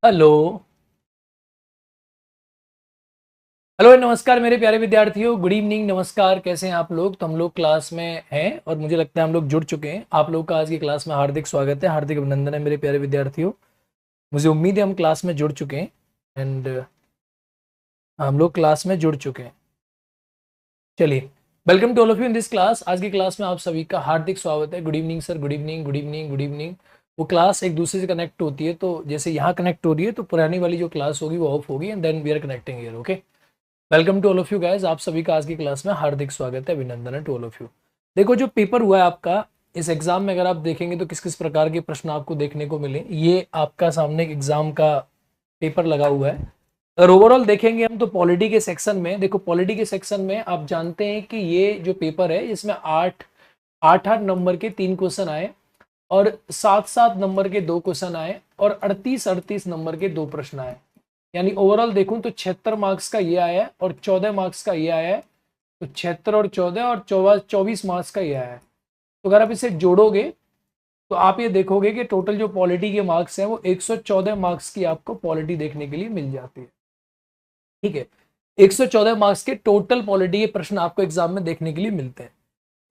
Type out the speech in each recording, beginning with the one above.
Hello. Hello नमस्कार मेरे प्यारे विद्यार्थियों, गुड इवनिंग। नमस्कार, कैसे हैं आप लोग? तो हम लोग क्लास में हैं और मुझे लगता है हम लोग जुड़ चुके हैं। आप लोग का आज की क्लास में हार्दिक स्वागत है, हार्दिक अभिनंदन है मेरे प्यारे विद्यार्थियों। मुझे उम्मीद है हम क्लास में जुड़ चुके हैं एंड हम लोग क्लास में जुड़ चुके हैं। चलिए, welcome to all of you in this class. आज की क्लास में आप सभी का हार्दिक स्वागत है। Good evening sir, good evening, good evening, good evening. वो क्लास एक दूसरे से कनेक्ट होती है, तो जैसे यहाँ कनेक्ट हो रही है तो पुरानी वाली जो क्लास होगी वो ऑफ होगी and then we are connecting here. Okay, welcome to all of you guys. आप सभी का आज की क्लास में हार्दिक स्वागत है, अभिनंदन है टू ऑल ऑफ यू। देखो, जो पेपर हुआ है आपका, इस एग्जाम में अगर आप देखेंगे तो किस किस प्रकार के प्रश्न आपको देखने को मिले। ये आपका सामने एग्जाम का पेपर लगा हुआ है। अगर ओवरऑल देखेंगे हम तो पॉलिटी के सेक्शन में, देखो पॉलिटी के सेक्शन में आप जानते हैं कि ये जो पेपर है इसमें आठ आठ आठ नंबर के 3 क्वेश्चन आए और 7 7 नंबर के 2 क्वेश्चन आए और 38 38 नंबर के 2 प्रश्न आए। यानी ओवरऑल देखूं तो 76 मार्क्स का ये आया है और 14 मार्क्स का ये आया है। तो 76 और 14 और 24 मार्क्स का ये आया है। तो अगर आप इसे जोड़ोगे तो आप ये देखोगे कि टोटल जो पॉलिटी के मार्क्स हैं वो 114 मार्क्स की आपको पॉलिटी देखने के लिए मिल जाती है। ठीक है, 114 मार्क्स के टोटल पॉलिटी के प्रश्न आपको एग्जाम में देखने के लिए मिलते हैं।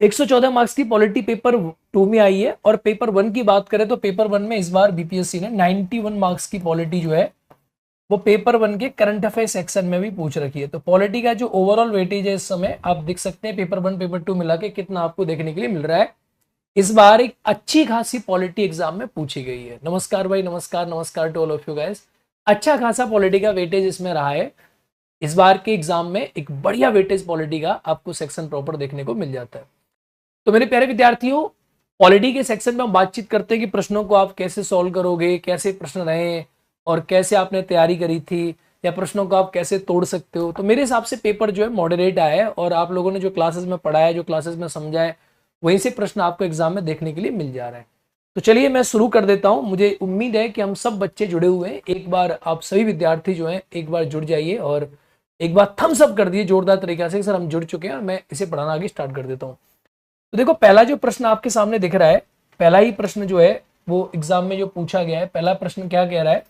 114 मार्क्स की पॉलिटी पेपर 2 में आई है और पेपर 1 की बात करें तो पेपर 1 में इस बार बीपीएससी ने 91 मार्क्स की पॉलिटी जो है वो पेपर 1 के करंट अफेयर सेक्शन में भी पूछ रखी है। तो पॉलिटी का जो ओवरऑल वेटेज है इस समय आप देख सकते हैं पेपर 1 पेपर 2 मिला के कितना आपको देखने के लिए मिल रहा है। इस बार एक अच्छी खासी पॉलिटी एग्जाम में पूछी गई है। नमस्कार भाई, नमस्कार, नमस्कार to all of you guys. अच्छा खासा पॉलिटी का वेटेज इसमें रहा है। इस बार के एग्जाम में एक बढ़िया वेटेज पॉलिटी का आपको सेक्शन प्रॉपर देखने को मिल जाता है। तो मेरे प्यारे विद्यार्थियों, पॉलिटी के सेक्शन में हम बातचीत करते हैं कि प्रश्नों को आप कैसे सॉल्व करोगे, कैसे प्रश्न रहे और कैसे आपने तैयारी करी थी, या प्रश्नों को आप कैसे तोड़ सकते हो। तो मेरे हिसाब से पेपर जो है मॉडरेट आया है और आप लोगों ने जो क्लासेस में पढ़ा है, जो क्लासेस में समझा है, वहीं से प्रश्न आपको एग्जाम में देखने के लिए मिल जा रहा है। तो चलिए मैं शुरू कर देता हूं। मुझे उम्मीद है कि हम सब बच्चे जुड़े हुए हैं। एक बार आप सभी विद्यार्थी जो हैं एक बार जुड़ जाइए और एक बार थम्स अप कर दिए जोरदार तरीके से, सर हम जुड़ चुके हैं और मैं इसे पढ़ाना आगे स्टार्ट कर देता हूँ। तो देखो, पहला जो प्रश्न आपके सामने दिख रहा है, पहला ही प्रश्न जो है वो एग्जाम में जो पूछा गया है, पहला प्रश्न क्या कह रहा है?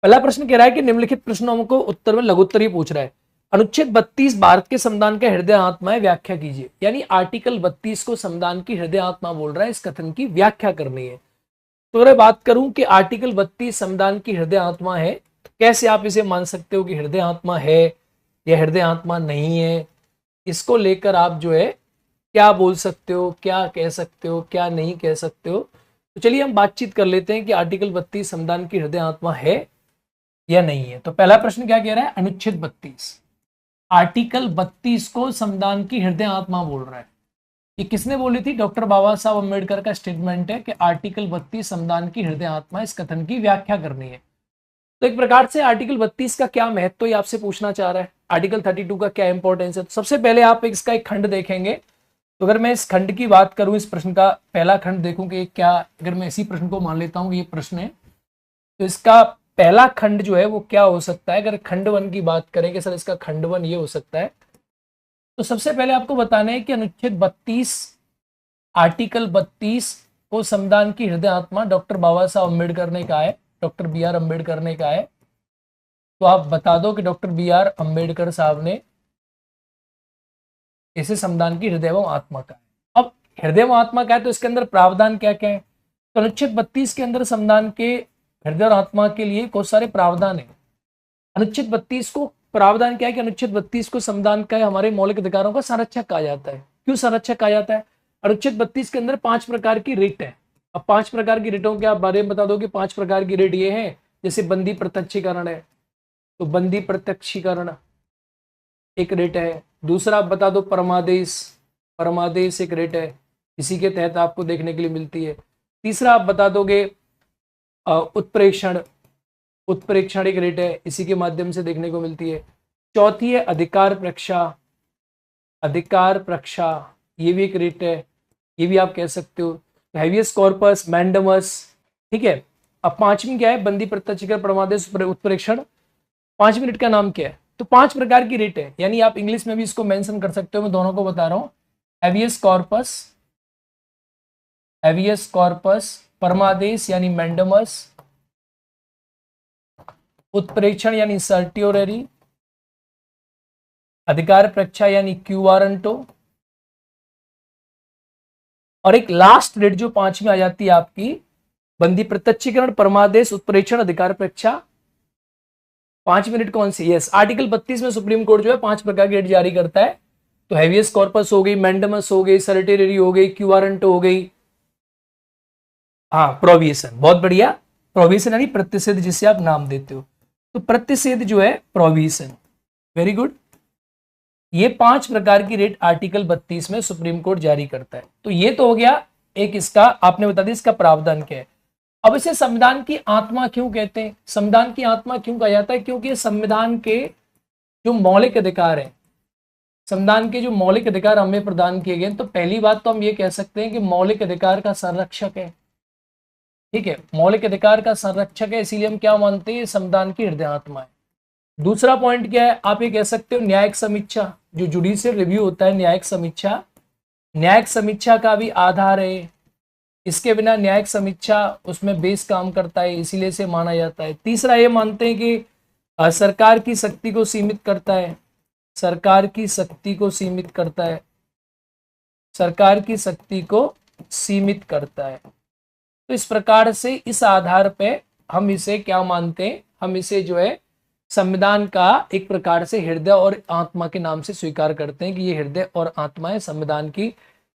पहला प्रश्न कह रहा है कि निम्नलिखित प्रश्नों को उत्तर में लघुत्तर ही पूछ रहा है। अनुच्छेद 32 भारत के संविधान का हृदय आत्मा है, व्याख्या कीजिए। यानी आर्टिकल 32 को संविधान की हृदय आत्मा बोल रहा है, इस कथन की व्याख्या करनी है। तो अगर बात करूं कि आर्टिकल 32 संविधान की हृदय आत्मा है, तो कैसे आप इसे मान सकते हो कि हृदय आत्मा है या हृदय आत्मा नहीं है? इसको लेकर आप जो है क्या बोल सकते हो, क्या कह सकते हो, क्या नहीं कह सकते हो। तो चलिए हम बातचीत कर लेते हैं कि आर्टिकल 32 संविधान की हृदय आत्मा है या नहीं है। तो पहला प्रश्न क्या कह रहा है? अनुच्छेद 32, आर्टिकल 32 को संविधान की हृदय आत्मा बोल रहा है। ये किसने बोली थी? डॉक्टर बाबा साहब अम्बेडकर का स्टेटमेंट है कि आर्टिकल 32 संविधान की हृदय आत्मा, इस कथन की व्याख्या करनी है। तो एक प्रकार से आर्टिकल 32 का क्या महत्व, ये आपसे पूछना चाह रहा है। आर्टिकल 32 का क्या इंपॉर्टेंस है? तो सबसे पहले आप इसका एक खंड देखेंगे। तो अगर मैं इस खंड की बात करूं, इस प्रश्न का पहला खंड देखूं कि क्या, अगर मैं इसी प्रश्न को मान लेता हूं कि ये प्रश्न है, तो इसका पहला खंड जो है वो क्या हो सकता है? अगर खंड 1 की बात करें कि सर इसका खंड 1 ये हो सकता है, तो सबसे पहले आपको बताना है कि अनुच्छेद 32, आर्टिकल 32 को संविधान की हृदय आत्मा डॉक्टर बाबा साहब अम्बेडकर ने कहा है, डॉक्टर बी आर अम्बेडकर ने कहा है। तो आप बता दो कि डॉक्टर बी आर अम्बेडकर साहब ने इसे संविधान की हृदय एवं आत्मा कहा है। अब हृदय एवं आत्मा क्या है, तो इसके अंदर प्रावधान क्या क्या है? तो अनुच्छेद 32 के अंदर संविधान के हृदय और आत्मा के लिए बहुत सारे प्रावधान है। अनुच्छेद 32 को प्रावधान क्या है कि अनुच्छेद 32 को संविधान का हमारे मौलिक अधिकारों का संरक्षक कहा जाता है। क्यों संरक्षक कहा जाता है? अनुच्छेद 32 के अंदर 5 प्रकार की रिट है। अब 5 प्रकार की रिटों के आप बारे में बता दो कि 5 प्रकार की रिट ये है, जैसे बंदी प्रत्यक्षीकरण है, तो बंदी प्रत्यक्षीकरण एक रिट है। दूसरा आप बता दो परमादेश, परमादेश एक रिट है, इसी के तहत आपको देखने के लिए मिलती है। तीसरा आप बता दोगे उत्प्रेक्षण, उत्प्रेक्षण एक रिट है, इसी के माध्यम से देखने को मिलती है। चौथी है अधिकार प्रक्षा, अधिकार प्रक्षा ये भी एक रिट है, ये भी आप कह सकते हो। हैवियस कॉर्पस, मैंडमस, ठीक है। अब पांचवी क्या है? बंदी प्रत्यक्षीकरण, परमादेश, उत्प्रेक्षण। 5 मिनट का नाम क्या है? तो 5 प्रकार की रिट है, यानी आप इंग्लिश में भी इसको मेंशन कर सकते हो, मैं दोनों को बता रहा हूं। हैवियस कॉर्पस, हैवियस कॉर्पस, परमादेश यानी मैंडमस, उत्प्रेक्षण यानी सर्टियोररी, अधिकार परीक्षा यानी क्यू वारंटो, और एक लास्ट रेट जो 5 में आ जाती है आपकी बंदी प्रत्यक्षीकरण, परमादेश, उत्प्रेक्षण, अधिकार परीक्षा। 5 मिनट कौन सी? यस, आर्टिकल 32 में सुप्रीम कोर्ट जो है 5 प्रकार की रेट जारी करता है। तो हैवियस कॉर्पस हो गई, मैंडमस हो गई, सर्टियोररी हो गई, क्यू वारंटो हो गई, हाँ प्रोविएशन, बहुत बढ़िया। प्रोविएशन यानी प्रतिषेध जिसे आप नाम देते हो, तो प्रतिषेध जो है प्रोविएशन, वेरी गुड। ये 5 प्रकार की रेट आर्टिकल 32 में सुप्रीम कोर्ट जारी करता है। तो ये तो हो गया एक, इसका आपने बता दिया इसका प्रावधान क्या है। अब इसे संविधान की आत्मा क्यों कहते हैं? संविधान की आत्मा क्यों कहा जाता है? क्योंकि संविधान के जो मौलिक अधिकार है, संविधान के जो मौलिक अधिकार हमें प्रदान किए गए, तो पहली बात तो हम ये कह सकते हैं कि मौलिक अधिकार का संरक्षक है। ठीक है, मौलिक अधिकार का संरक्षक है, इसीलिए हम क्या मानते हैं, संविधान की हृदय आत्मा है। दूसरा पॉइंट क्या है, आप ये कह सकते हो न्यायिक समीक्षा, जो जुडिशियल रिव्यू होता है, न्यायिक समीक्षा, न्यायिक समीक्षा का भी आधार है। इसके बिना न्यायिक समीक्षा उसमें बेस काम करता है, इसीलिए से माना जाता है। तीसरा ये मानते हैं कि सरकार की शक्ति को सीमित करता है, सरकार की शक्ति को सीमित करता है, सरकार की शक्ति को सीमित करता है। तो इस प्रकार से इस आधार पे हम इसे क्या मानते हैं, हम इसे जो है संविधान का एक प्रकार से हृदय और आत्मा के नाम से स्वीकार करते हैं कि ये हृदय और आत्मा है संविधान की।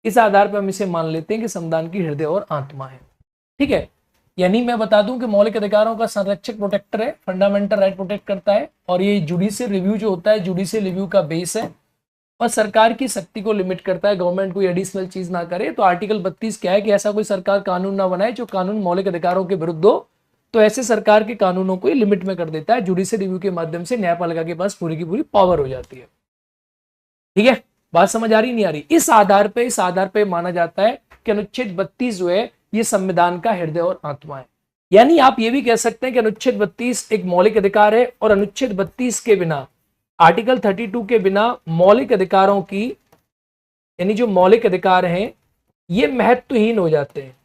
इस आधार पर हम इसे मान लेते हैं कि संविधान की हृदय और आत्मा है। ठीक है, यानी मैं बता दूं कि मौलिक अधिकारों का संरक्षक प्रोटेक्टर है, फंडामेंटल राइट प्रोटेक्ट करता है, और ये जुडिशियल रिव्यू जो होता है, जुडिशियल रिव्यू का बेस है, और सरकार की शक्ति को लिमिट करता है, गवर्नमेंट कोई एडिशनल चीज ना करे। तो आर्टिकल 32 क्या है कि ऐसा कोई सरकार कानून ना बनाए जो कानून मौलिक अधिकारों के विरुद्ध हो, तो ऐसे सरकार के कानूनों को लिमिट में कर देता है। जुडिशियल रिव्यू के माध्यम से न्यायपालिका के पास पूरी की पूरी पावर हो जाती है। ठीक है, बात समझ आ रही नहीं आ रही? इस आधार पे माना जाता है कि अनुच्छेद 32 जो है ये संविधान का हृदय और आत्मा है। यानी आप ये भी कह सकते हैं कि अनुच्छेद 32 एक मौलिक अधिकार है, और अनुच्छेद 32 के बिना, आर्टिकल 32 के बिना मौलिक अधिकारों की, यानी जो मौलिक अधिकार हैं ये महत्वहीन हो जाते हैं।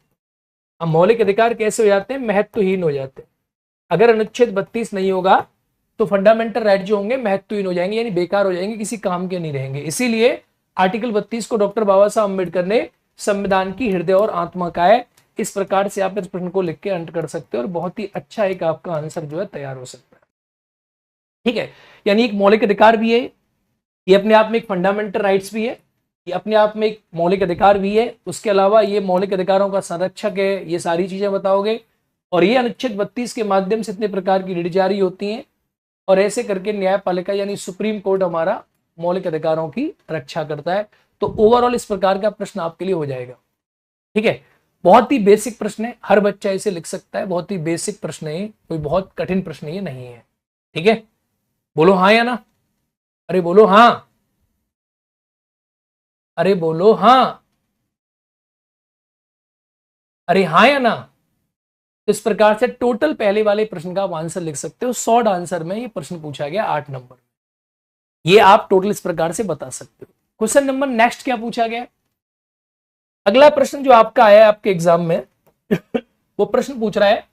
अब मौलिक अधिकार कैसे हो जाते हैं? महत्वहीन हो जाते हैं। अगर अनुच्छेद 32 नहीं होगा तो फंडामेंटल राइट जो होंगे महत्वहीन हो जाएंगे, यानी बेकार हो जाएंगे, किसी काम के नहीं रहेंगे। इसीलिए आर्टिकल 32 को डॉक्टर बाबा साहब अम्बेडकर ने संविधान की हृदय और आत्मा का है। इस प्रकार से आप इस प्रश्न को लिख के अंत कर सकते हो और बहुत ही अच्छा एक आपका आंसर जो है तैयार हो सकता है। ठीक है, यानी एक मौलिक अधिकार भी है, ये अपने आप में एक फंडामेंटल राइट्स भी है, ये अपने आप में एक मौलिक अधिकार भी है, उसके अलावा ये मौलिक अधिकारों का संरक्षक है। ये सारी चीजें बताओगे, और ये अनुच्छेद 32 के माध्यम से इतने प्रकार की रिट जारी होती हैं, और ऐसे करके न्यायपालिका यानी सुप्रीम कोर्ट हमारा मौलिक अधिकारों की रक्षा करता है। तो ओवरऑल इस प्रकार का प्रश्न आपके लिए हो जाएगा। ठीक है, बहुत ही बेसिक प्रश्न है, हर बच्चा इसे लिख सकता है, बहुत ही बेसिक प्रश्न है, कोई बहुत कठिन प्रश्न ये नहीं है। ठीक है, बोलो हाँ या ना? अरे बोलो हाँ, अरे बोलो हाँ, अरे हाँ या ना? तो इस प्रकार से टोटल पहले वाले प्रश्न का आप आंसर लिख सकते हो। शॉर्ट आंसर में ये प्रश्न पूछा गया 8 नंबर, ये आप टोटल इस प्रकार से बता सकते हो। क्वेश्चन नंबर नेक्स्ट क्या पूछा गया? अगला प्रश्न जो आपका आया है आपके एग्जाम में वो प्रश्न पूछ रहा है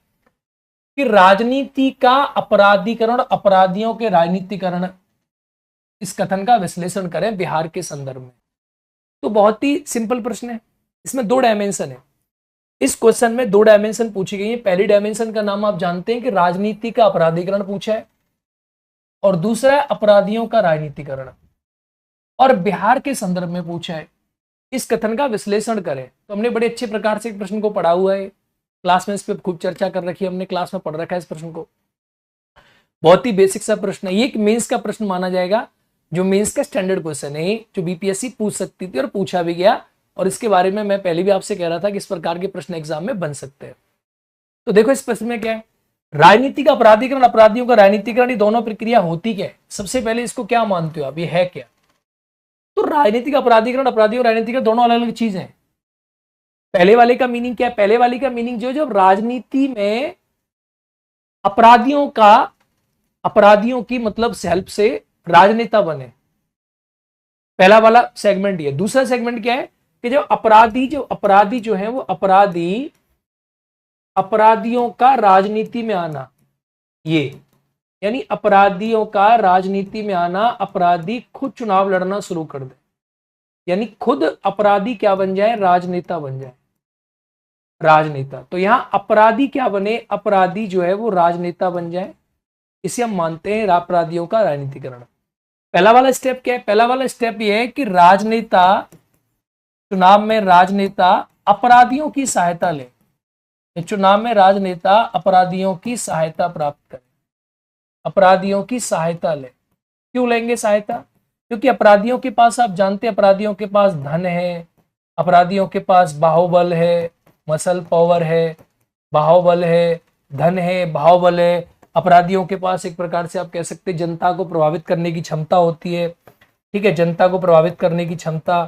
कि राजनीति का अपराधीकरण, अपराधियों के राजनीतिकरण, इस कथन का विश्लेषण करें बिहार के संदर्भ में। तो बहुत ही सिंपल प्रश्न है, इसमें 2 डायमेंशन है। इस क्वेश्चन में 2 डायमेंशन पूछी गई है। पहली डायमेंशन का नाम आप जानते हैं कि राजनीति का अपराधीकरण पूछा है, और दूसरा है अपराधियों का राजनीतिकरण, और बिहार के संदर्भ में पूछा है। इस कथन का विश्लेषण करें। तो हमने बड़े अच्छे प्रकार से एक प्रश्न को पढ़ा हुआ है, क्लास में इस पर खूब चर्चा कर रखी है, हमने क्लास में पढ़ रखा है इस प्रश्न को। बहुत ही बेसिक सा प्रश्न है, ये एक मेंस का प्रश्न माना जाएगा, जो मेंस का स्टैंडर्ड क्वेश्चन है, जो बीपीएससी पूछ सकती थी और पूछा भी गया। और इसके बारे में मैं पहले भी आपसे कह रहा था कि इस प्रकार के प्रश्न एग्जाम में बन सकते हैं। तो देखो इस प्रश्न में क्या है, राजनीति का अपराधीकरण, अपराधियों का राजनीतिकरण, ये दोनों प्रक्रिया होती क्या है? सबसे पहले इसको क्या मानते हो आप, ये है क्या? तो राजनीतिक अपराधीकरण, अपराधियों राजनीतिकरण दोनों अलग अलग चीज है। पहले वाले का मीनिंग क्या है? पहले वाले का मीनिंग जो जब राजनीति में अपराधियों की मतलब हेल्प से राजनेता बने, पहला वाला सेगमेंट ये। दूसरा सेगमेंट क्या है कि जब अपराधी जो है वो अपराधियों का राजनीति में आना, ये यानी अपराधियों का राजनीति में आना, अपराधी खुद चुनाव लड़ना शुरू कर दे, यानी खुद अपराधी क्या बन जाए, राजनेता बन जाए, राजनेता। तो यहां अपराधी क्या बने, अपराधी जो है वो राजनेता बन जाए, इसे हम मानते हैं अपराधियों का राजनीतिकरण। पहला वाला स्टेप क्या है, पहला वाला स्टेप ये है कि राजनेता, चुनाव में राजनेता अपराधियों की सहायता ले, चुनाव में राजनेता अपराधियों की सहायता प्राप्त करे, अपराधियों की सहायता ले। क्यों लेंगे सहायता, क्योंकि अपराधियों के पास, आप जानते हैं अपराधियों के पास धन है, अपराधियों के पास बाहुबल है, मसल पावर है, बाहुबल है, धन है, बाहुबल है। अपराधियों के पास एक प्रकार से आप कह सकते हैं जनता को प्रभावित करने की क्षमता होती है, ठीक है, जनता को प्रभावित करने की क्षमता।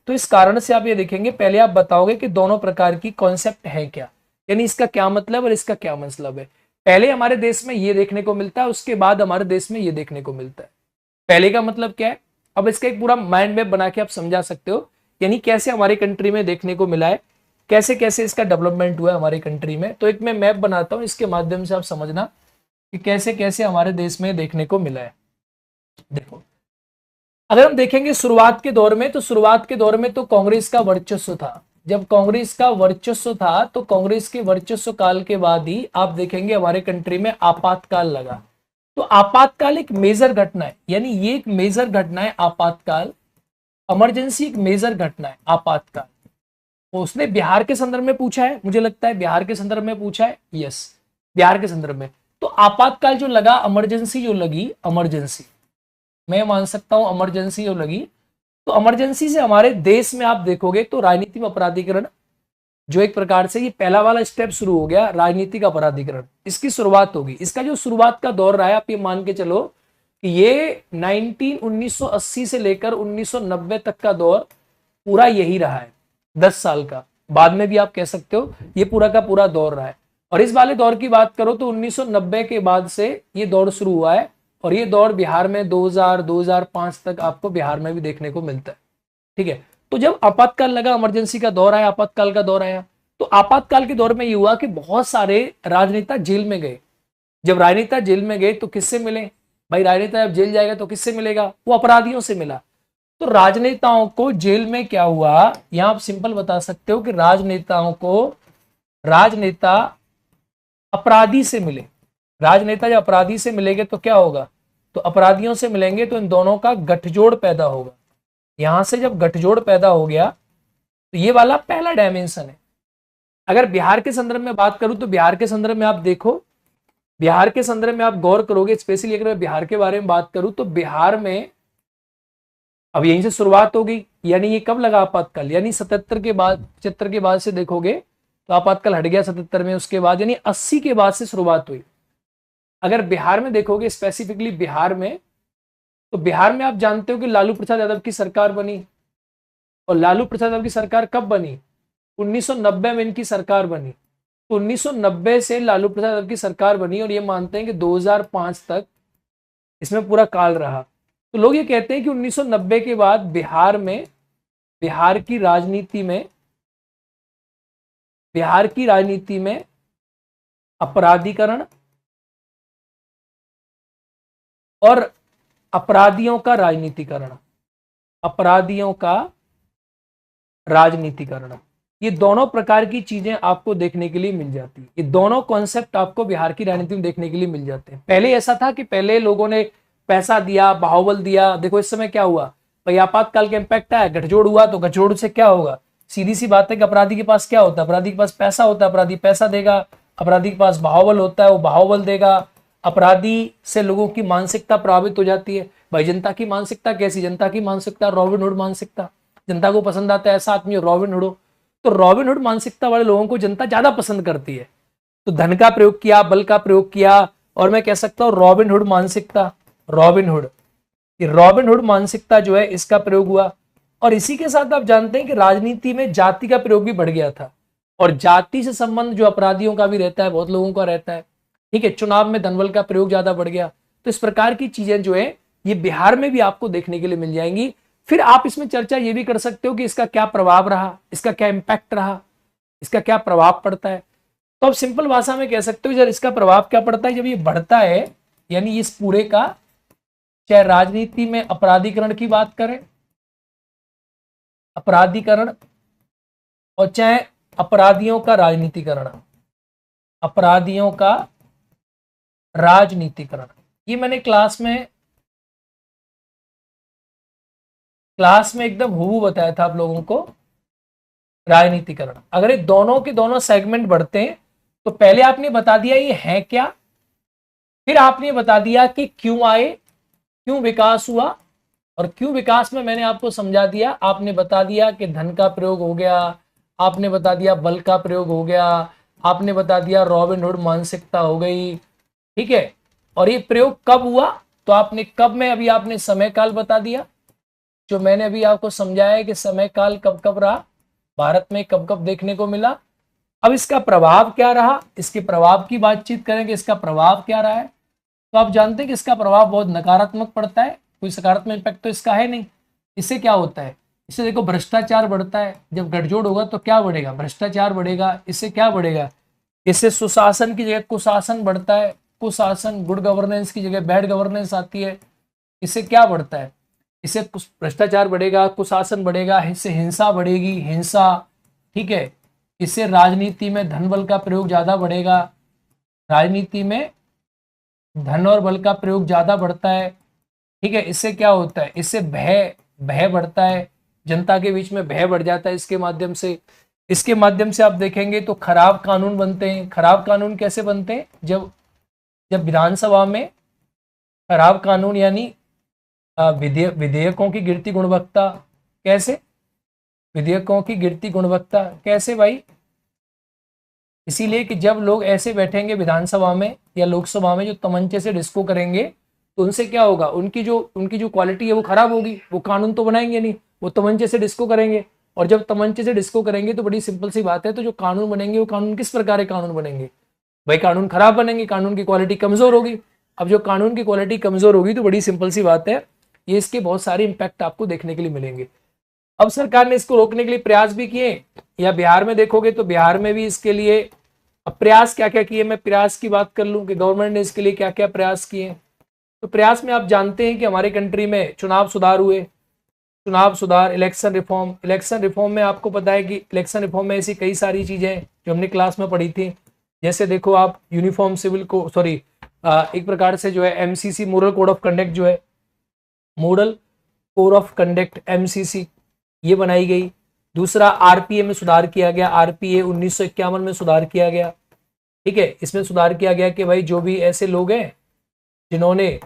तो इस कारण से आप ये देखेंगे, पहले आप बताओगे कि दोनों प्रकार की कॉन्सेप्ट है क्या, यानी इसका क्या मतलब और इसका क्या मतलब है। पहले हमारे देश में ये देखने को मिलता है, उसके बाद हमारे देश में ये देखने को मिलता है। पहले का मतलब क्या है, अब इसका एक पूरा माइंड मैप बना के आप समझा सकते हो, यानी कैसे हमारी कंट्री में देखने को मिला है, कैसे कैसे इसका डेवलपमेंट हुआ है हमारी कंट्री में। तो एक मैं मैप बनाता हूं, इसके माध्यम से आप समझना कि कैसे कैसे हमारे देश में देखने को मिला है। देखो, अगर हम देखेंगे शुरुआत के दौर में, तो शुरुआत के दौर में तो कांग्रेस का वर्चस्व था। जब कांग्रेस का वर्चस्व था, तो कांग्रेस के वर्चस्व काल के बाद ही आप देखेंगे हमारे कंट्री में आपातकाल लगा। तो आपातकाल एक मेजर घटना है, यानी ये एक मेजर घटना है आपातकाल, इमरजेंसी एक मेजर घटना है आपातकाल। तो उसने बिहार के संदर्भ में पूछा है, मुझे लगता है बिहार के संदर्भ में पूछा है, यस, बिहार के संदर्भ में। तो आपातकाल जो लगा, इमरजेंसी जो लगी, इमरजेंसी मैं मान सकता हूं इमरजेंसी जो लगी, तो इमरजेंसी से हमारे देश में आप देखोगे तो राजनीति में अपराधीकरण, जो एक प्रकार से ये पहला वाला स्टेप शुरू हो गया, राजनीतिक अपराधीकरण, इसकी शुरुआत होगी। इसका जो शुरुआत का दौर रहा है, आप ये मान के चलो कि ये 1980 से लेकर 1990 तक का दौर पूरा यही रहा है, 10 साल का। बाद में भी आप कह सकते हो ये पूरा का पूरा दौर रहा है। और इस वाले दौर की बात करो तो 1990 के बाद से ये दौर शुरू हुआ है, और ये दौर बिहार में 2000-2005 तक आपको बिहार में भी देखने को मिलता है, ठीक है। तो जब आपातकाल लगा, इमरजेंसी का दौर आया, आपातकाल का दौर आया, तो आपातकाल के दौर में ये हुआ कि बहुत सारे राजनेता जेल में गए। जब राजनेता जेल में गए तो किससे मिले, भाई राजनेता जब जेल जाएगा तो किससे मिलेगा, वो अपराधियों से मिला। तो राजनेताओं को जेल में क्या हुआ, यहां आप सिंपल बता सकते हो कि राजनेताओं को, राजनेता अपराधी से मिले। राजनेता जब अपराधी से मिलेंगे तो क्या होगा, तो अपराधियों से मिलेंगे तो इन दोनों का गठजोड़ पैदा होगा। यहां से जब गठजोड़ पैदा हो गया, तो ये वाला पहला डायमेंशन है। अगर बिहार के संदर्भ में बात करूं तो बिहार के संदर्भ में आप देखो, बिहार के संदर्भ में आप गौर करोगे, स्पेशली अगर मैं बिहार के बारे में बात करूं तो बिहार में अब यहीं से शुरुआत हो गई। यानी ये कब लगा आपातकाल, यानी 77 के बाद, 75 के बाद से देखोगे तो आपातकाल हट गया 77 में, उसके बाद यानी 80 के बाद से शुरुआत हुई। अगर बिहार में देखोगे, स्पेसिफिकली बिहार में, तो बिहार में आप जानते हो कि लालू प्रसाद यादव की सरकार बनी, और लालू प्रसाद यादव की सरकार कब बनी, 1990 में इनकी सरकार बनी। तो 1990 से लालू प्रसाद यादव की सरकार बनी, और ये मानते हैं कि 2005 तक इसमें पूरा काल रहा। तो लोग ये कहते हैं कि 1990 के बाद बिहार में, बिहार की राजनीति में, बिहार की राजनीति में अपराधीकरण और अपराधियों का राजनीतिकरण, अपराधियों का राजनीतिकरण, ये दोनों प्रकार की चीजें आपको देखने के लिए मिल जाती है। ये दोनों कॉन्सेप्ट आपको बिहार की राजनीति में देखने के लिए मिल जाते हैं। पहले ऐसा था कि पहले लोगों ने पैसा दिया, बाहुबल दिया। देखो इस समय क्या हुआ भाई, आपातकाल का इम्पैक्ट आया, गठजोड़ हुआ, तो गठजोड़ से क्या होगा, सीधी सी बात है कि अपराधी के पास क्या होता है, अपराधी के पास पैसा होता है, अपराधी पैसा देगा। अपराधी के पास बाहुबल होता है, वो बाहुबल देगा। अपराधी से लोगों की मानसिकता प्रभावित हो जाती है। भाई जनता की मानसिकता कैसी, जनता की मानसिकता रॉबिनहुड मानसिकता, जनता को पसंद आता है ऐसा आदमी रॉबिनहुड हो। तो रॉबिनहुड मानसिकता वाले लोगों को जनता ज्यादा पसंद करती है। तो धन का प्रयोग किया, बल का प्रयोग किया, और मैं कह सकता हूं रॉबिनहुड मानसिकता, रॉबिनहुड, ये रॉबिनहुड मानसिकता जो है इसका प्रयोग हुआ। और इसी के साथ आप जानते हैं कि राजनीति में जाति का प्रयोग भी बढ़ गया था, और जाति से संबंध जो अपराधियों का भी रहता है, बहुत लोगों का रहता है, ठीक है। चुनाव में धनबल का प्रयोग ज्यादा बढ़ गया। तो इस प्रकार की चीजें जो है ये बिहार में भी आपको देखने के लिए मिल जाएंगी। फिर आप इसमें चर्चा ये भी कर सकते हो कि इसका क्या प्रभाव रहा, इसका क्या इंपैक्ट रहा, इसका क्या प्रभाव पड़ता है। तो आप सिंपल भाषा में कह सकते हो जब इसका प्रभाव क्या पड़ता है, जब ये बढ़ता है यानी इस पूरे का, चाहे राजनीति में अपराधीकरण की बात करें, अपराधीकरण, और चाहे अपराधियों का राजनीतिकरण, अपराधियों का राजनीतिकरण, ये मैंने क्लास में एकदम हूबहू बताया था आप लोगों को। राजनीतिकरण, अगर ये दोनों के दोनों सेगमेंट बढ़ते हैं तो पहले आपने बता दिया ये है क्या, फिर आपने बता दिया कि क्यों आए, क्यों विकास हुआ, और क्यों विकास में मैंने आपको समझा दिया। आपने बता दिया कि धन का प्रयोग हो गया, आपने बता दिया बल का प्रयोग हो गया, आपने बता दिया रॉबिनहुड मानसिकता हो गई, ठीक है। और ये प्रयोग कब हुआ, तो आपने कब में अभी आपने समय काल बता दिया, जो मैंने अभी आपको समझाया है कि समय काल कब कब रहा, भारत में कब कब देखने को मिला। अब इसका प्रभाव क्या रहा, इसके प्रभाव की बातचीत करेंगे, इसका प्रभाव क्या रहा है। तो आप जानते हैं कि इसका प्रभाव बहुत नकारात्मक पड़ता है, कोई सकारात्मक इम्पैक्ट तो इसका है नहीं। इससे क्या होता है, इससे देखो भ्रष्टाचार बढ़ता है, जब गठजोड़ होगा तो क्या बढ़ेगा, भ्रष्टाचार बढ़ेगा। इससे क्या बढ़ेगा, इससे सुशासन की जगह कुशासन बढ़ता है, कुशासन गुड गवर्नेंस की जगह बैड गवर्नेंस आती है। इससे क्या बढ़ता है, इससे भ्रष्टाचार बढ़ेगा, कुशासन बढ़ेगा, इससे हिंसा बढ़ेगी, हिंसा, ठीक है। इससे राजनीति में धन बल का प्रयोग ज्यादा बढ़ेगा, राजनीति में धन और बल का प्रयोग ज्यादा बढ़ता है, ठीक है। इससे क्या होता है, इससे भय भय बढ़ता है, जनता के बीच में भय बढ़ जाता है इसके माध्यम से। इसके माध्यम से आप देखेंगे तो खराब कानून बनते हैं। खराब कानून कैसे बनते हैं, जब जब विधानसभा में खराब कानून यानी विधेयकों की गिरती गुणवत्ता, कैसे, विधेयकों की गिरती गुणवत्ता कैसे भाई, इसीलिए कि जब लोग ऐसे बैठेंगे विधानसभा में या लोकसभा में जो तमंचे से डिस्को करेंगे, तो उनसे क्या होगा, उनकी जो क्वालिटी है वो खराब होगी, वो कानून तो बनाएंगे नहीं, वो तमंचे से डिस्को करेंगे। और जब तमंचे से डिस्को करेंगे तो बड़ी सिंपल सी बात है, तो जो कानून बनेंगे वो कानून किस प्रकार के कानून बनेंगे भाई, कानून खराब बनेंगे, कानून की क्वालिटी कमजोर होगी। अब जो कानून की क्वालिटी कमजोर होगी तो बड़ी सिंपल सी बात है, ये इसके बहुत सारे इंपैक्ट आपको देखने के लिए मिलेंगे। अब सरकार ने इसको रोकने के लिए प्रयास भी किए, या बिहार में देखोगे तो बिहार में भी इसके लिए अब प्रयास क्या क्या किए, मैं प्रयास की बात कर लूं कि गवर्नमेंट ने इसके लिए क्या क्या प्रयास किए। तो प्रयास में आप जानते हैं कि हमारे कंट्री में चुनाव सुधार हुए, चुनाव सुधार, इलेक्शन रिफॉर्म। इलेक्शन रिफॉर्म में आपको पता है कि इलेक्शन रिफॉर्म में ऐसी कई सारी चीजें जो हमने क्लास में पढ़ी थी, जैसे देखो आप यूनिफॉर्म सिविल को सॉरी एक प्रकार से जो है MCC model code of conduct, जो है model code of conduct MCC, ये बनाई गई। दूसरा आरपीए में सुधार किया गया, आरपीए 1951 में सुधार किया गया, ठीक है। इसमें सुधार किया गया कि भाई जो भी ऐसे लोग हैं जिन्होंने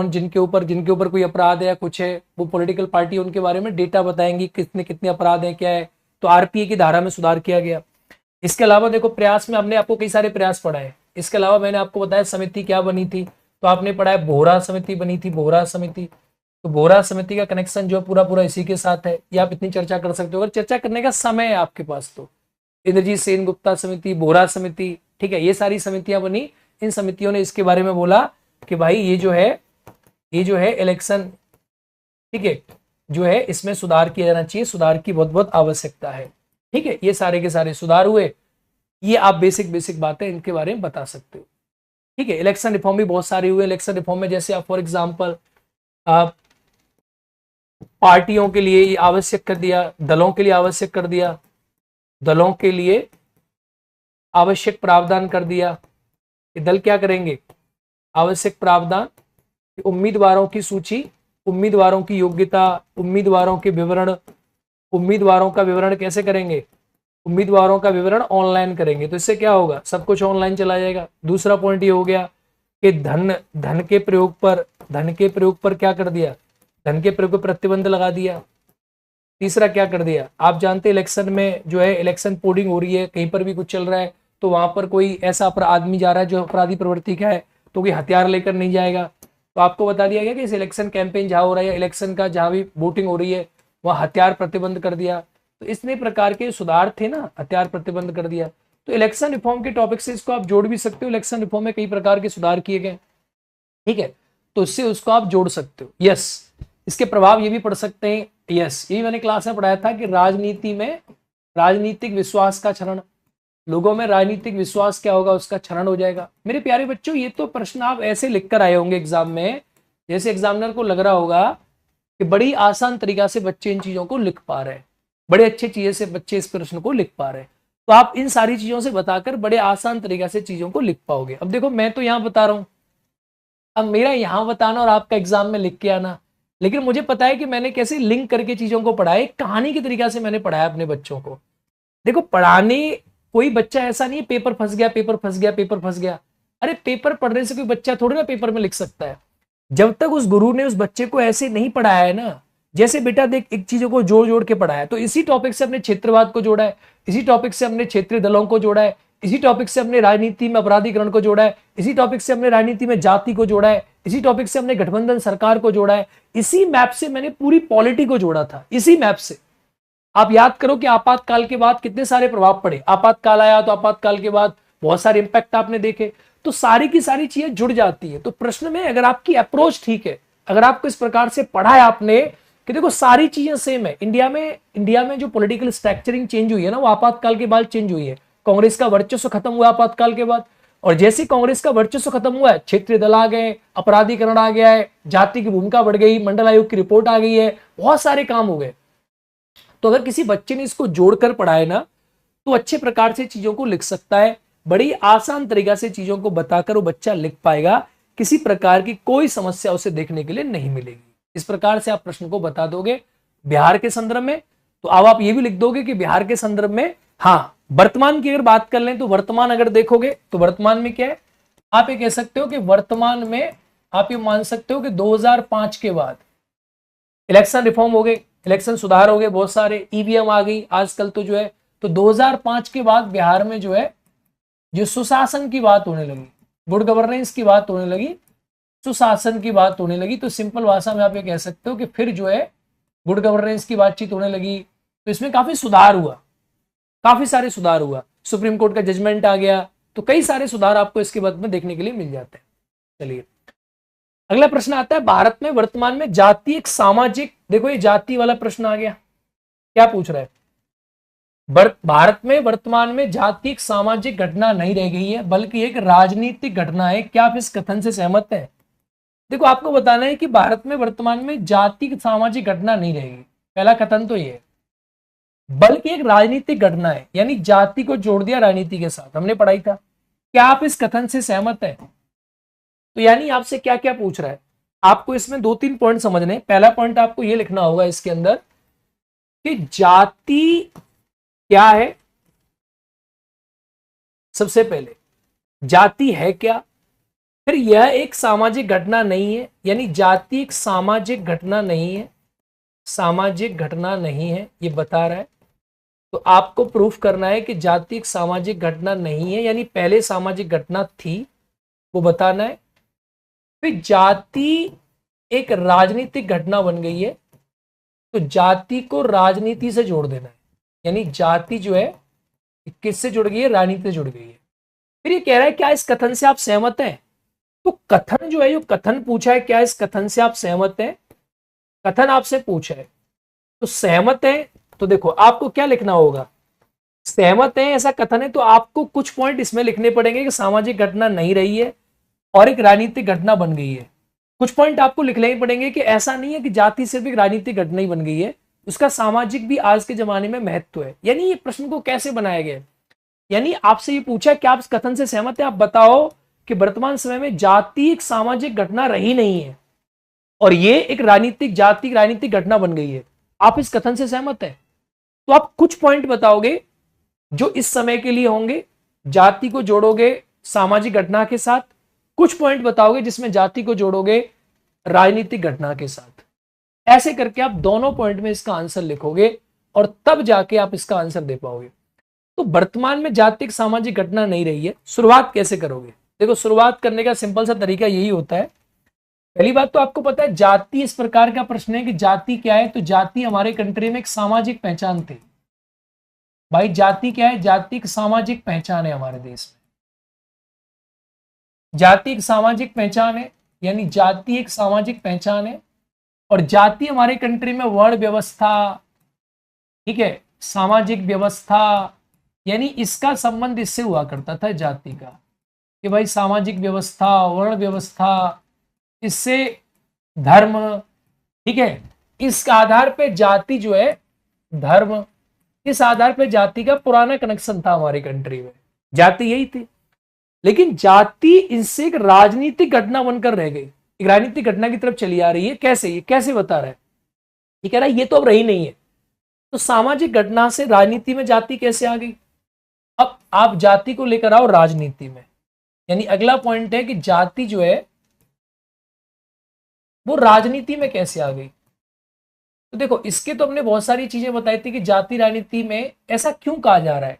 जिनके ऊपर कोई अपराध है या कुछ है, वो पॉलिटिकल पार्टी उनके बारे में डेटा बताएंगी कितने कितने अपराध हैं क्या है, तो आरपीए की धारा में सुधार किया गया। इसके अलावा देखो प्रयास में हमने आपको कई सारे प्रयास पढ़ाए। इसके अलावा मैंने आपको बताया समिति क्या बनी थी, तो आपने पढ़ा है बोहरा समिति बनी थी, बोहरा समिति। तो बोहरा समिति का कनेक्शन जो है पूरा पूरा इसी के साथ है, ये आप इतनी चर्चा कर सकते हो अगर चर्चा करने का समय है आपके पास तो। इंद्रजीत सेन गुप्ता समिति, बोहरा समिति, ठीक है, ये सारी समितियां बनी। इन समितियों ने इसके बारे में बोला कि भाई ये जो है इलेक्शन, ठीक है, जो है इसमें सुधार किया जाना चाहिए, सुधार की बहुत बहुत आवश्यकता है, ठीक है। ये सारे के सारे सुधार हुए, ये आप बेसिक बातें इनके बारे में बता सकते हो, ठीक है। इलेक्शन रिफॉर्म भी बहुत सारे हुए। इलेक्शन रिफॉर्म में जैसे आप फॉर एग्जांपल आप पार्टियों के लिए आवश्यक कर दिया, दलों के लिए आवश्यक कर दिया, दलों के लिए आवश्यक प्रावधान कर दिया कि दल क्या करेंगे, आवश्यक प्रावधान, उम्मीदवारों की सूची, उम्मीदवारों की योग्यता, उम्मीदवारों के विवरण, उम्मीदवारों का विवरण कैसे करेंगे, उम्मीदवारों का विवरण ऑनलाइन करेंगे, तो इससे क्या होगा, सब कुछ ऑनलाइन चला जाएगा। दूसरा पॉइंट ये हो गया कि धन के प्रयोग पर क्या कर दिया, धन के प्रयोग पर प्रतिबंध लगा दिया। तीसरा क्या कर दिया, आप जानते हैं इलेक्शन में जो है इलेक्शन पोलिंग हो रही है, कहीं पर भी कुछ चल रहा है तो वहां पर कोई ऐसा आदमी जा रहा है जो अपराधी प्रवृत्ति का है, तो कोई हथियार लेकर नहीं जाएगा। तो आपको बता दिया गया कि इस इलेक्शन कैंपेन जहां हो रहा है, इलेक्शन का जहां भी वोटिंग हो रही है वहां हथियार प्रतिबंध कर दिया। तो इतने प्रकार के सुधार थे ना, हथियार प्रतिबंध कर दिया। तो इलेक्शन रिफॉर्म के टॉपिक से इसको आप जोड़ भी सकते हो, इलेक्शन रिफॉर्म में कई प्रकार के सुधार किए गए, ठीक है, तो इससे उसको आप जोड़ सकते हो। यस, इसके प्रभाव ये भी पढ़ सकते हैं। यस, यही मैंने क्लास में पढ़ाया था कि राजनीति में राजनीतिक विश्वास का क्षरण, लोगों में राजनीतिक विश्वास क्या होगा, उसका क्षरण हो जाएगा। मेरे प्यारे बच्चों, ये तो प्रश्न आप ऐसे लिख कर आए होंगे एग्जाम में, जैसे एग्जामिनर को लग रहा होगा कि बड़ी आसान तरीका से बच्चे इन चीजों को लिख पा रहे हैं, बड़े अच्छे चीजें से बच्चे इस प्रश्न को लिख पा रहे हैं। तो आप इन सारी चीजों से बताकर बड़े आसान तरीका से चीजों को लिख पाओगे। अब देखो, मैं तो यहां बता रहा हूं, अब मेरा यहां बताना और आपका एग्जाम में लिख के आना, लेकिन मुझे पता है कि मैंने कैसे लिंक करके चीजों को पढ़ाया, कहानी के तरीका से मैंने पढ़ाया अपने बच्चों को। देखो, पढ़ाने कोई बच्चा ऐसा नहीं है पेपर फंस गया, पेपर फंस गया, पेपर फंस गया। अरे पेपर पढ़ने से कोई बच्चा थोड़ी ना पेपर में लिख सकता है, जब तक उस गुरु ने उस बच्चे को ऐसे नहीं पढ़ाया है ना, जैसे बेटा देख, एक चीजों को जोड़ जोड़ के पढ़ाया, तो इसी टॉपिक से हमने क्षेत्रवाद को जोड़ा है, इसी टॉपिक से हमने क्षेत्रीय दलों को जोड़ा है, इसी टॉपिक से हमने राजनीति में अपराधीकरण को जोड़ा है, इसी टॉपिक से हमने राजनीति में जाति को जोड़ा है, इसी टॉपिक से हमने गठबंधन सरकार को जोड़ा है, इसी मैप से मैंने पूरी पॉलिटी को जोड़ा था, इसी मैप से। आप याद करो कि आपातकाल के बाद कितने सारे प्रभाव पड़े, आपातकाल आया तो आपातकाल के बाद बहुत सारे इंपैक्ट आपने देखे, तो सारी की सारी चीजें जुड़ जाती है। तो प्रश्न में अगर आपकी अप्रोच ठीक है, अगर आपको इस प्रकार से पढ़ा है आपने कि देखो सारी चीजें सेम है, इंडिया में जो पॉलिटिकल स्ट्रक्चरिंग चेंज हुई है ना, वो आपातकाल के बाद चेंज हुई है। कांग्रेस का वर्चस्व खत्म हुआ आपातकाल के बाद, और जैसे कांग्रेस का वर्चस्व खत्म हुआ है, क्षेत्रीय दल आ गए, अपराधीकरण आ गया है, जाति की भूमिका बढ़ गई, मंडल आयोग की रिपोर्ट आ गई है, बहुत सारे काम हो गए। तो अगर किसी बच्चे ने इसको जोड़कर पढ़ाए ना, तो अच्छे प्रकार से चीजों को लिख सकता है, बड़ी आसान तरीका से चीजों को बताकर वो बच्चा लिख पाएगा, किसी प्रकार की कोई समस्या उसे देखने के लिए नहीं मिलेगी। इस प्रकार से आप प्रश्न को बता दोगे बिहार के संदर्भ में। तो अब आप ये भी लिख दोगे कि बिहार के संदर्भ में, हाँ, वर्तमान की अगर बात कर लें तो वर्तमान अगर देखोगे तो वर्तमान में क्या है, आप ये कह सकते हो कि वर्तमान में आप ये मान सकते हो कि 2005 के बाद इलेक्शन रिफॉर्म हो गए, इलेक्शन सुधार हो गए, बहुत सारे ईवीएम आ गई आजकल तो जो है, तो 2005 के बाद बिहार में जो है जो सुशासन की बात होने लगी, गुड गवर्नेंस की बात होने लगी, सुशासन की बात होने लगी। तो सिंपल भाषा में आप ये कह सकते हो कि फिर जो है गुड गवर्नेंस की बातचीत होने लगी। तो इसमें काफी सुधार हुआ, काफी सारे सुधार हुआ, सुप्रीम कोर्ट का जजमेंट आ गया, तो कई सारे सुधार आपको इसके बाद में देखने के लिए मिल जाते हैं। चलिए अगला प्रश्न आता है, भारत में वर्तमान में जाति एक सामाजिक, देखो ये जाति वाला प्रश्न आ गया, क्या पूछ रहा है, भारत में वर्तमान में जाति एक सामाजिक घटना नहीं रह गई है बल्कि एक राजनीतिक घटना है, क्या आप इस कथन से सहमत हैं? देखो आपको बताना है कि भारत में वर्तमान में जाति सामाजिक घटना नहीं रहेगी, पहला कथन तो ये है, बल्कि एक राजनीतिक घटना है, यानी जाति को जोड़ दिया राजनीति के साथ, हमने पढ़ाई था। क्या आप इस कथन से सहमत हैं? तो यानी आपसे क्या क्या पूछ रहा है, आपको इसमें 2-3 पॉइंट समझने। पहला पॉइंट आपको यह लिखना होगा इसके अंदर कि जाति क्या है, सबसे पहले जाति है क्या, फिर यह एक सामाजिक घटना नहीं है, यानी जाति एक सामाजिक घटना नहीं है, सामाजिक घटना नहीं है ये बता रहा है। तो आपको प्रूफ करना है कि जाति एक सामाजिक घटना नहीं है, यानी पहले सामाजिक घटना थी, वो बताना है। फिर जाति एक राजनीतिक घटना बन गई है, तो जाति को राजनीति से जोड़ देना है, यानी जाति जो है किससे जुड़ गई है, राजनीति से जुड़ गई है। फिर ये कह रहा है क्या इस कथन से आप सहमत हैं? तो कथन जो है, जो कथन पूछा है, क्या इस कथन से आप सहमत हैं, कथन आपसे पूछा है, तो सहमत है। तो देखो आपको क्या लिखना होगा, सहमत है ऐसा कथन है, तो आपको कुछ पॉइंट इसमें लिखने पड़ेंगे कि सामाजिक घटना नहीं रही है और एक राजनीतिक घटना बन गई है। कुछ पॉइंट आपको लिखने ही पड़ेंगे कि ऐसा नहीं है कि जाति सिर्फ एक राजनीतिक घटना ही बन गई है, उसका सामाजिक भी आज के जमाने में महत्व है। यानी ये प्रश्न को कैसे बनाया गया, यानी आपसे ये पूछा क्या आप इस कथन से सहमत है, आप बताओ कि वर्तमान समय में जाति एक सामाजिक घटना रही नहीं है और ये एक राजनीतिक घटना बन गई है, आप इस कथन से सहमत है? तो आप कुछ पॉइंट बताओगे जो इस समय के लिए होंगे, जाति को जोड़ोगे सामाजिक घटना के साथ, कुछ पॉइंट बताओगे जिसमें जाति को जोड़ोगे राजनीतिक घटना के साथ। ऐसे करके आप दोनों पॉइंट में इसका आंसर लिखोगे और तब जाके आप इसका आंसर दे पाओगे। तो वर्तमान में जाति एक सामाजिक घटना नहीं रही है, शुरुआत कैसे करोगे? देखो शुरुआत करने का सिंपल सा तरीका यही होता है। पहली बात तो आपको पता है जाति इस प्रकार का प्रश्न है कि जाति क्या है, तो जाति हमारे कंट्री में एक सामाजिक पहचान थी। भाई जाति क्या है, जाति एक सामाजिक पहचान है हमारे देश में, जाति एक सामाजिक पहचान है, यानी जाति एक सामाजिक पहचान है। और जाति हमारे कंट्री में वर्ण व्यवस्था, ठीक है, सामाजिक व्यवस्था, यानी इसका संबंध इससे हुआ करता था जाति का, कि भाई सामाजिक व्यवस्था, वर्ण व्यवस्था, इससे धर्म, ठीक है, इस आधार पे जाति जो है, धर्म, इस आधार पे जाति का पुराना कनेक्शन था हमारी कंट्री में, जाति यही थी। लेकिन जाति इनसे एक राजनीतिक घटना बनकर रह गई, एक राजनीतिक घटना की तरफ चली आ रही है। कैसे, ये कैसे बता रहा है, ये कह रहा है ये तो अब रही नहीं है, तो सामाजिक घटना से राजनीति में जाति कैसे आ गई। अब आप जाति को लेकर आओ राजनीति में, यानी अगला पॉइंट है कि जाति जो है वो राजनीति में कैसे आ गई। तो देखो, इसके तो हमने बहुत सारी चीजें बताई थी कि जाति राजनीति में ऐसा क्यों कहा जा रहा है,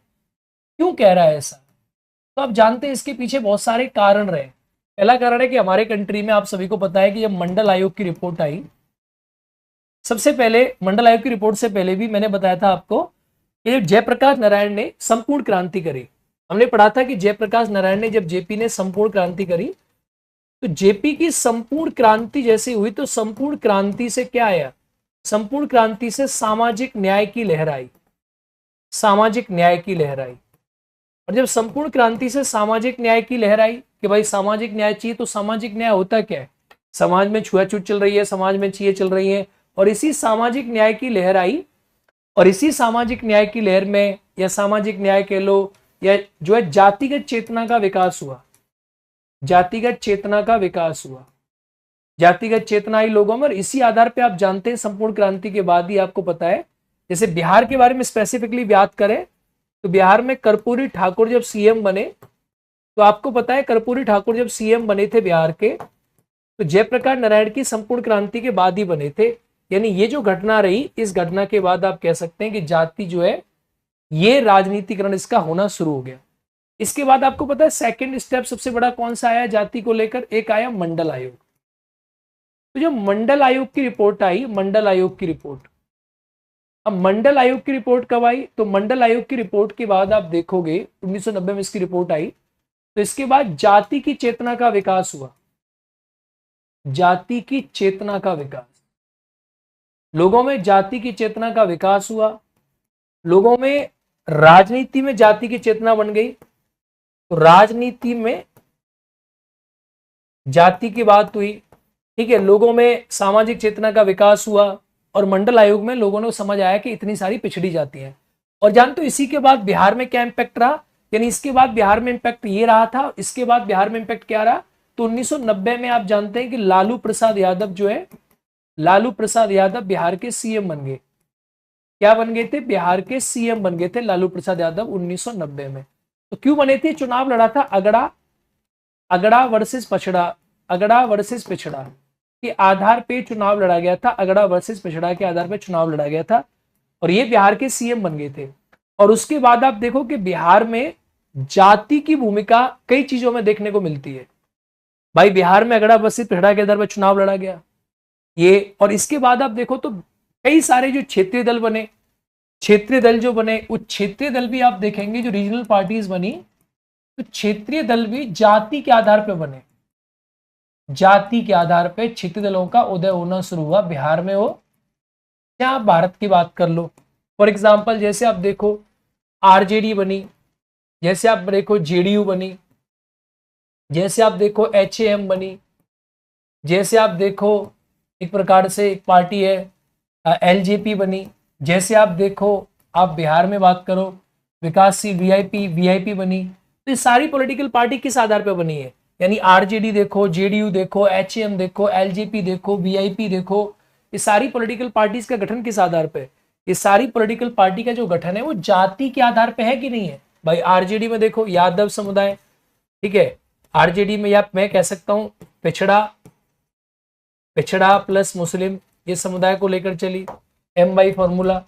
क्यों कह रहा है ऐसा। तो आप जानते हैं इसके पीछे बहुत सारे कारण रहे। पहला कारण है कि हमारे कंट्री में आप सभी को पता है कि जब मंडल आयोग की रिपोर्ट आई, सबसे पहले मंडल आयोग की रिपोर्ट से पहले भी मैंने बताया था आपको कि जयप्रकाश नारायण ने संपूर्ण क्रांति करी। हमने पढ़ा था कि जयप्रकाश नारायण ने, जब जेपी ने संपूर्ण क्रांति करी, तो जेपी की संपूर्ण क्रांति जैसी हुई तो संपूर्ण क्रांति से क्या आया, संपूर्ण क्रांति से सामाजिक न्याय की लहर आई, सामाजिक न्याय की लहर आई। और जब संपूर्ण क्रांति से सामाजिक न्याय की लहर आई कि भाई सामाजिक न्याय चाहिए, तो सामाजिक न्याय होता क्या है, समाज में छुआछूत चल रही है, समाज में चीजें चल रही हैं, और इसी सामाजिक न्याय की लहर आई, और इसी सामाजिक न्याय की लहर में, या सामाजिक न्याय कह लो, या जो है जातिगत चेतना का विकास हुआ, जातिगत चेतना का विकास हुआ, जातिगत चेतना आई लोगों में। इसी आधार पे आप जानते हैं संपूर्ण क्रांति के बाद ही आपको पता है, जैसे बिहार के बारे में स्पेसिफिकली बात करें तो बिहार में कर्पूरी ठाकुर जब सीएम बने, तो आपको पता है कर्पूरी ठाकुर जब सीएम बने थे बिहार के, तो जयप्रकाश नारायण की संपूर्ण क्रांति के बाद ही बने थे। यानी ये जो घटना रही, इस घटना के बाद आप कह सकते हैं कि जाति जो है ये राजनीतिकरण इसका होना शुरू हो गया। इसके बाद आपको पता है सेकंड स्टेप सबसे बड़ा कौन सा आया जाति को लेकर, एक आया मंडल आयोग। तो जब मंडल आयोग की रिपोर्ट आई, मंडल आयोग की रिपोर्ट, अब मंडल आयोग की रिपोर्ट कब आई, तो मंडल आयोग की रिपोर्ट के बाद आप देखोगे 1990 में इसकी रिपोर्ट आई, तो इसके बाद जाति की चेतना का विकास हुआ, जाति की चेतना का विकास, लोगों में जाति की चेतना का विकास हुआ, लोगों में राजनीति में जाति की चेतना बन गई, तो राजनीति में जाति की बात हुई, ठीक है, लोगों में सामाजिक चेतना का विकास हुआ, और मंडल आयोग में लोगों ने समझ आया कि इतनी सारी पिछड़ी जाती हैं। और जानते हो इसी के बाद बिहार में क्या इंपैक्ट रहा, यानी इसके बाद बिहार में इंपैक्ट ये रहा था, इसके बाद बिहार में इंपैक्ट क्या रहा, तो 1990 में आप जानते हैं कि लालू प्रसाद यादव जो है, लालू प्रसाद यादव बिहार के सीएम बन गए। क्या बन गए थे, बिहार के सीएम बन गए थे लालू प्रसाद यादव 1990 में। तो क्यों बने थे, चुनाव लड़ा था अगड़ा, अगड़ा वर्सेस पछड़ा, अगड़ा वर्सेस पिछड़ा के आधार पे चुनाव लड़ा गया था, अगड़ा वर्सेस पिछड़ा के आधार पे चुनाव लड़ा गया था, और ये बिहार के सीएम बन गए थे। और उसके बाद आप देखो कि बिहार में जाति की भूमिका कई चीजों में देखने को मिलती है। भाई बिहार में अगड़ा वर्सेस पिछड़ा के आधार पर चुनाव लड़ा गया ये, और इसके बाद आप देखो तो कई सारे जो क्षेत्रीय दल बने, क्षेत्रीय दल जो बने, उस क्षेत्रीय दल भी आप देखेंगे जो रीजनल पार्टीज बनी, तो क्षेत्रीय दल भी जाति के आधार पर बने, जाति के आधार पे क्षेत्रीय दलों का उदय होना शुरू हुआ बिहार में हो, या आप भारत की बात कर लो। फॉर एग्जाम्पल जैसे आप देखो आरजेडी बनी, जैसे आप देखो जेडीयू बनी, जैसे आप देखो एचएएम बनी, जैसे आप देखो एक प्रकार से एक पार्टी है एलजेपी बनी, जैसे आप देखो आप बिहार में बात करो विकासशील वीआईपी बनी। तो ये सारी पॉलिटिकल पार्टी किस आधार पर बनी है, यानी आरजेडी देखो, जेडीयू देखो, एचएम देखो, एलजेपी देखो, वीआईपी देखो, ये सारी पॉलिटिकल पार्टीज का गठन किस आधार पे, ये सारी पॉलिटिकल पार्टी का जो गठन है वो जाति के आधार पे है कि नहीं है। भाई आरजेडी में देखो यादव समुदाय, ठीक है, आरजेडी में या मैं कह सकता हूं पिछड़ा, पिछड़ा प्लस मुस्लिम, ये समुदाय को लेकर चली एम बाई फॉर्मूला,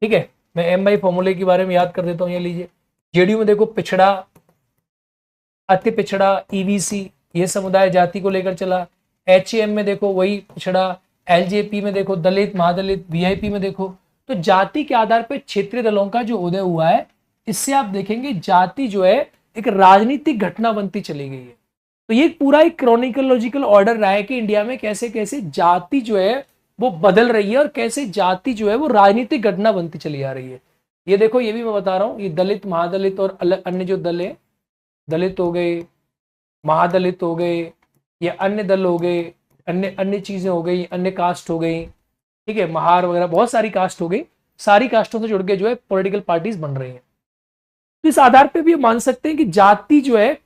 ठीक है, मैं एम बाई फॉर्मूले के बारे में याद कर देता हूं, ये लीजिए। जेडीयू में देखो पिछड़ा, अति पिछड़ा, ईबीसी, ये समुदाय जाति को लेकर चला। एचएम में देखो वही पिछड़ा, एलजेपी में देखो दलित महादलित, वीआईपी में देखो, तो जाति के आधार पर क्षेत्रीय दलों का जो उदय हुआ है, इससे आप देखेंगे जाति जो है एक राजनीतिक घटना बनती चली गई है। तो ये पूरा एक क्रॉनिकोलॉजिकल ऑर्डर रहा है कि इंडिया में कैसे कैसे जाति जो है वो बदल रही है, और कैसे जाति जो है वो राजनीतिक घटना बनती चली आ रही है। ये देखो, ये भी मैं बता रहा हूँ, ये दलित, महादलित और अलग अन्य जो दल है, दलित हो गए, महादलित हो गए, ये अन्य दल हो गए, अन्य अन्य चीजें हो गई, अन्य कास्ट हो गई, ठीक है, महार वगैरह बहुत सारी कास्ट हो गई। सारी कास्टों से जुड़ के जो है पॉलिटिकल पार्टीज बन रही हैं। तो इस आधार पे भी मान सकते हैं कि जाति जो है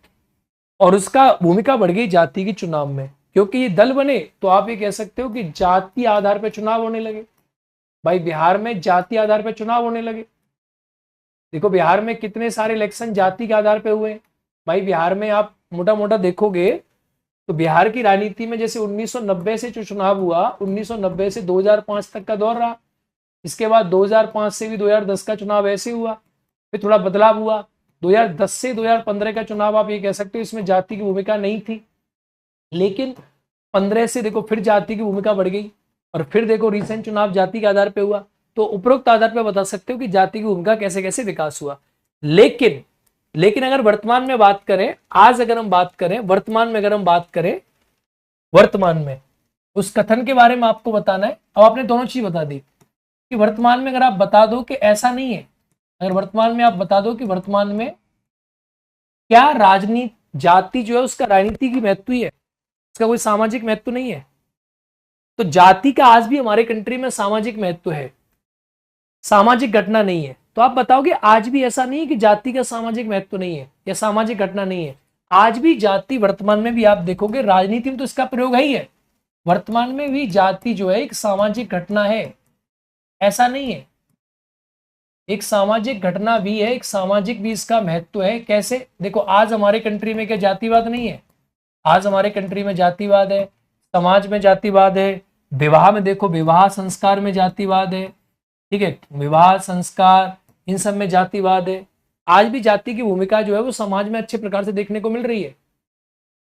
और उसका भूमिका बढ़ गई जाति के चुनाव में, क्योंकि ये दल बने तो आप ये कह सकते हो कि जाति आधार पर चुनाव होने लगे। भाई बिहार में जाति आधार पर चुनाव होने लगे। देखो बिहार में कितने सारे इलेक्शन जाति के आधार पे हुए। भाई बिहार में आप मोटा मोटा देखोगे तो बिहार की राजनीति में जैसे 1990 से जो चुनाव हुआ, 1990 से 2005 तक का दौर रहा। इसके बाद 2005 से भी 2010 का चुनाव ऐसे हुआ, फिर थोड़ा बदलाव हुआ। 2010 से 2015 का चुनाव आप ये कह सकते हो इसमें जाति की भूमिका नहीं थी, लेकिन 15 से देखो फिर जाति की भूमिका बढ़ गई, और फिर देखो रिसेंट चुनाव जाति के आधार पर हुआ। तो उपरोक्त आधार पर बता सकते हो कि जाति की भूमिका कैसे कैसे विकास हुआ। लेकिन अगर वर्तमान में बात करें, आज अगर हम बात करें वर्तमान में, अगर हम बात करें वर्तमान में, उस कथन के बारे में आपको बताना है। अब आपने दोनों चीज बता दी कि वर्तमान में अगर आप बता दो कि ऐसा नहीं है, अगर वर्तमान में आप बता दो कि वर्तमान में क्या राजनीति, जाति जो है उसका राजनीति की महत्व ही है, इसका कोई सामाजिक महत्व नहीं है। तो जाति का आज भी हमारे कंट्री में सामाजिक महत्व है, सामाजिक घटना नहीं है। तो आप बताओगे आज भी ऐसा नहीं है कि जाति का सामाजिक महत्व नहीं है या सामाजिक घटना नहीं है। आज भी जाति, वर्तमान में भी आप देखोगे राजनीति में तो इसका प्रयोग है ही है। वर्तमान में भी जाति जो है एक सामाजिक घटना है, ऐसा नहीं है, एक सामाजिक घटना भी है, एक सामाजिक भी इसका महत्व है। कैसे? देखो आज हमारे कंट्री में क्या जातिवाद नहीं है? आज हमारे कंट्री में जातिवाद है, समाज में जातिवाद है, विवाह में देखो, विवाह संस्कार में जातिवाद है, ठीक है, विवाह संस्कार इन सब में जातिवाद है। आज भी जाति की भूमिका जो है वो समाज में अच्छे प्रकार से देखने को मिल रही है,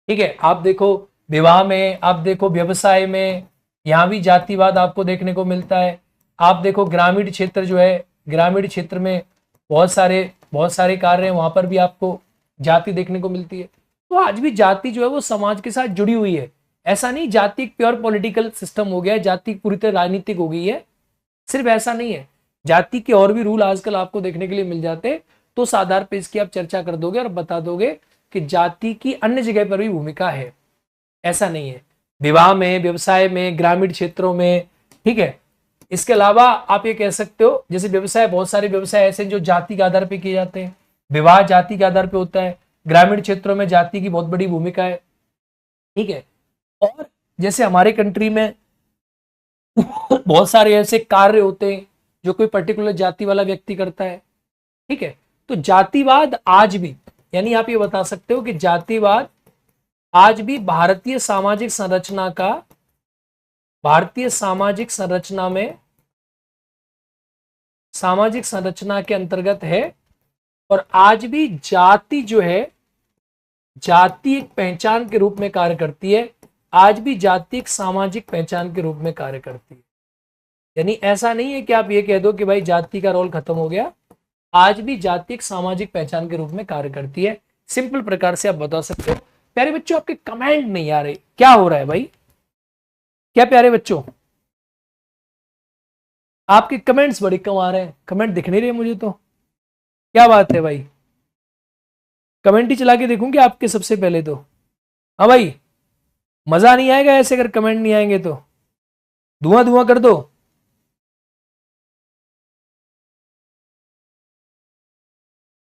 ठीक है। आप देखो विवाह में, आप देखो व्यवसाय में, यहाँ भी जातिवाद आपको देखने को मिलता है। आप देखो ग्रामीण क्षेत्र जो है, ग्रामीण क्षेत्र में बहुत सारे कार्य हैं, वहां पर भी आपको जाति देखने को मिलती है। तो आज भी जाति जो है वो समाज के साथ जुड़ी हुई है। ऐसा नहीं जाति एक प्योर पॉलिटिकल सिस्टम हो गया है, जाति पूरी तरह राजनीतिक हो गई है, सिर्फ ऐसा नहीं है। जाति के और भी रूल आजकल आपको देखने के लिए मिल जाते हैं। तो उस आधार पर इसकी आप चर्चा कर दोगे और बता दोगे कि जाति की अन्य जगह पर भी भूमिका है, ऐसा नहीं है, विवाह में, व्यवसाय में, ग्रामीण क्षेत्रों में, ठीक है। इसके अलावा आप ये कह सकते हो जैसे व्यवसाय, बहुत सारे व्यवसाय ऐसे जो जाति के आधार पर किए जाते हैं, विवाह जाति के आधार पर होता है, ग्रामीण क्षेत्रों में जाति की बहुत बड़ी भूमिका है, ठीक है। और जैसे हमारे कंट्री में बहुत सारे ऐसे कार्य होते हैं जो कोई पर्टिकुलर जाति वाला व्यक्ति करता है, ठीक है। तो जातिवाद आज भी, यानी आप ये बता सकते हो कि जातिवाद आज भी भारतीय सामाजिक संरचना का, भारतीय सामाजिक संरचना में, सामाजिक संरचना के अंतर्गत है। और आज भी जाति जो है, जाति एक पहचान के रूप में कार्य करती है। आज भी जाति एक सामाजिक पहचान के रूप में कार्य करती है। यानी ऐसा नहीं है कि आप ये कह दो कि भाई जाति का रोल खत्म हो गया। आज भी जाति एक सामाजिक पहचान के रूप में कार्य करती है। सिंपल प्रकार से आप बता सकते हो। प्यारे बच्चों आपके कमेंट नहीं आ रहे, क्या हो रहा है भाई? क्या प्यारे बच्चों आपके कमेंट्स बड़े कम आ रहे हैं, कमेंट दिख नहीं रहे मुझे तो, क्या बात है भाई? कमेंट ही चला के देखूंगी आपके सबसे पहले तो। हाँ भाई, मजा नहीं आएगा ऐसे अगर कमेंट नहीं आएंगे तो। धुआं धुआं कर दो।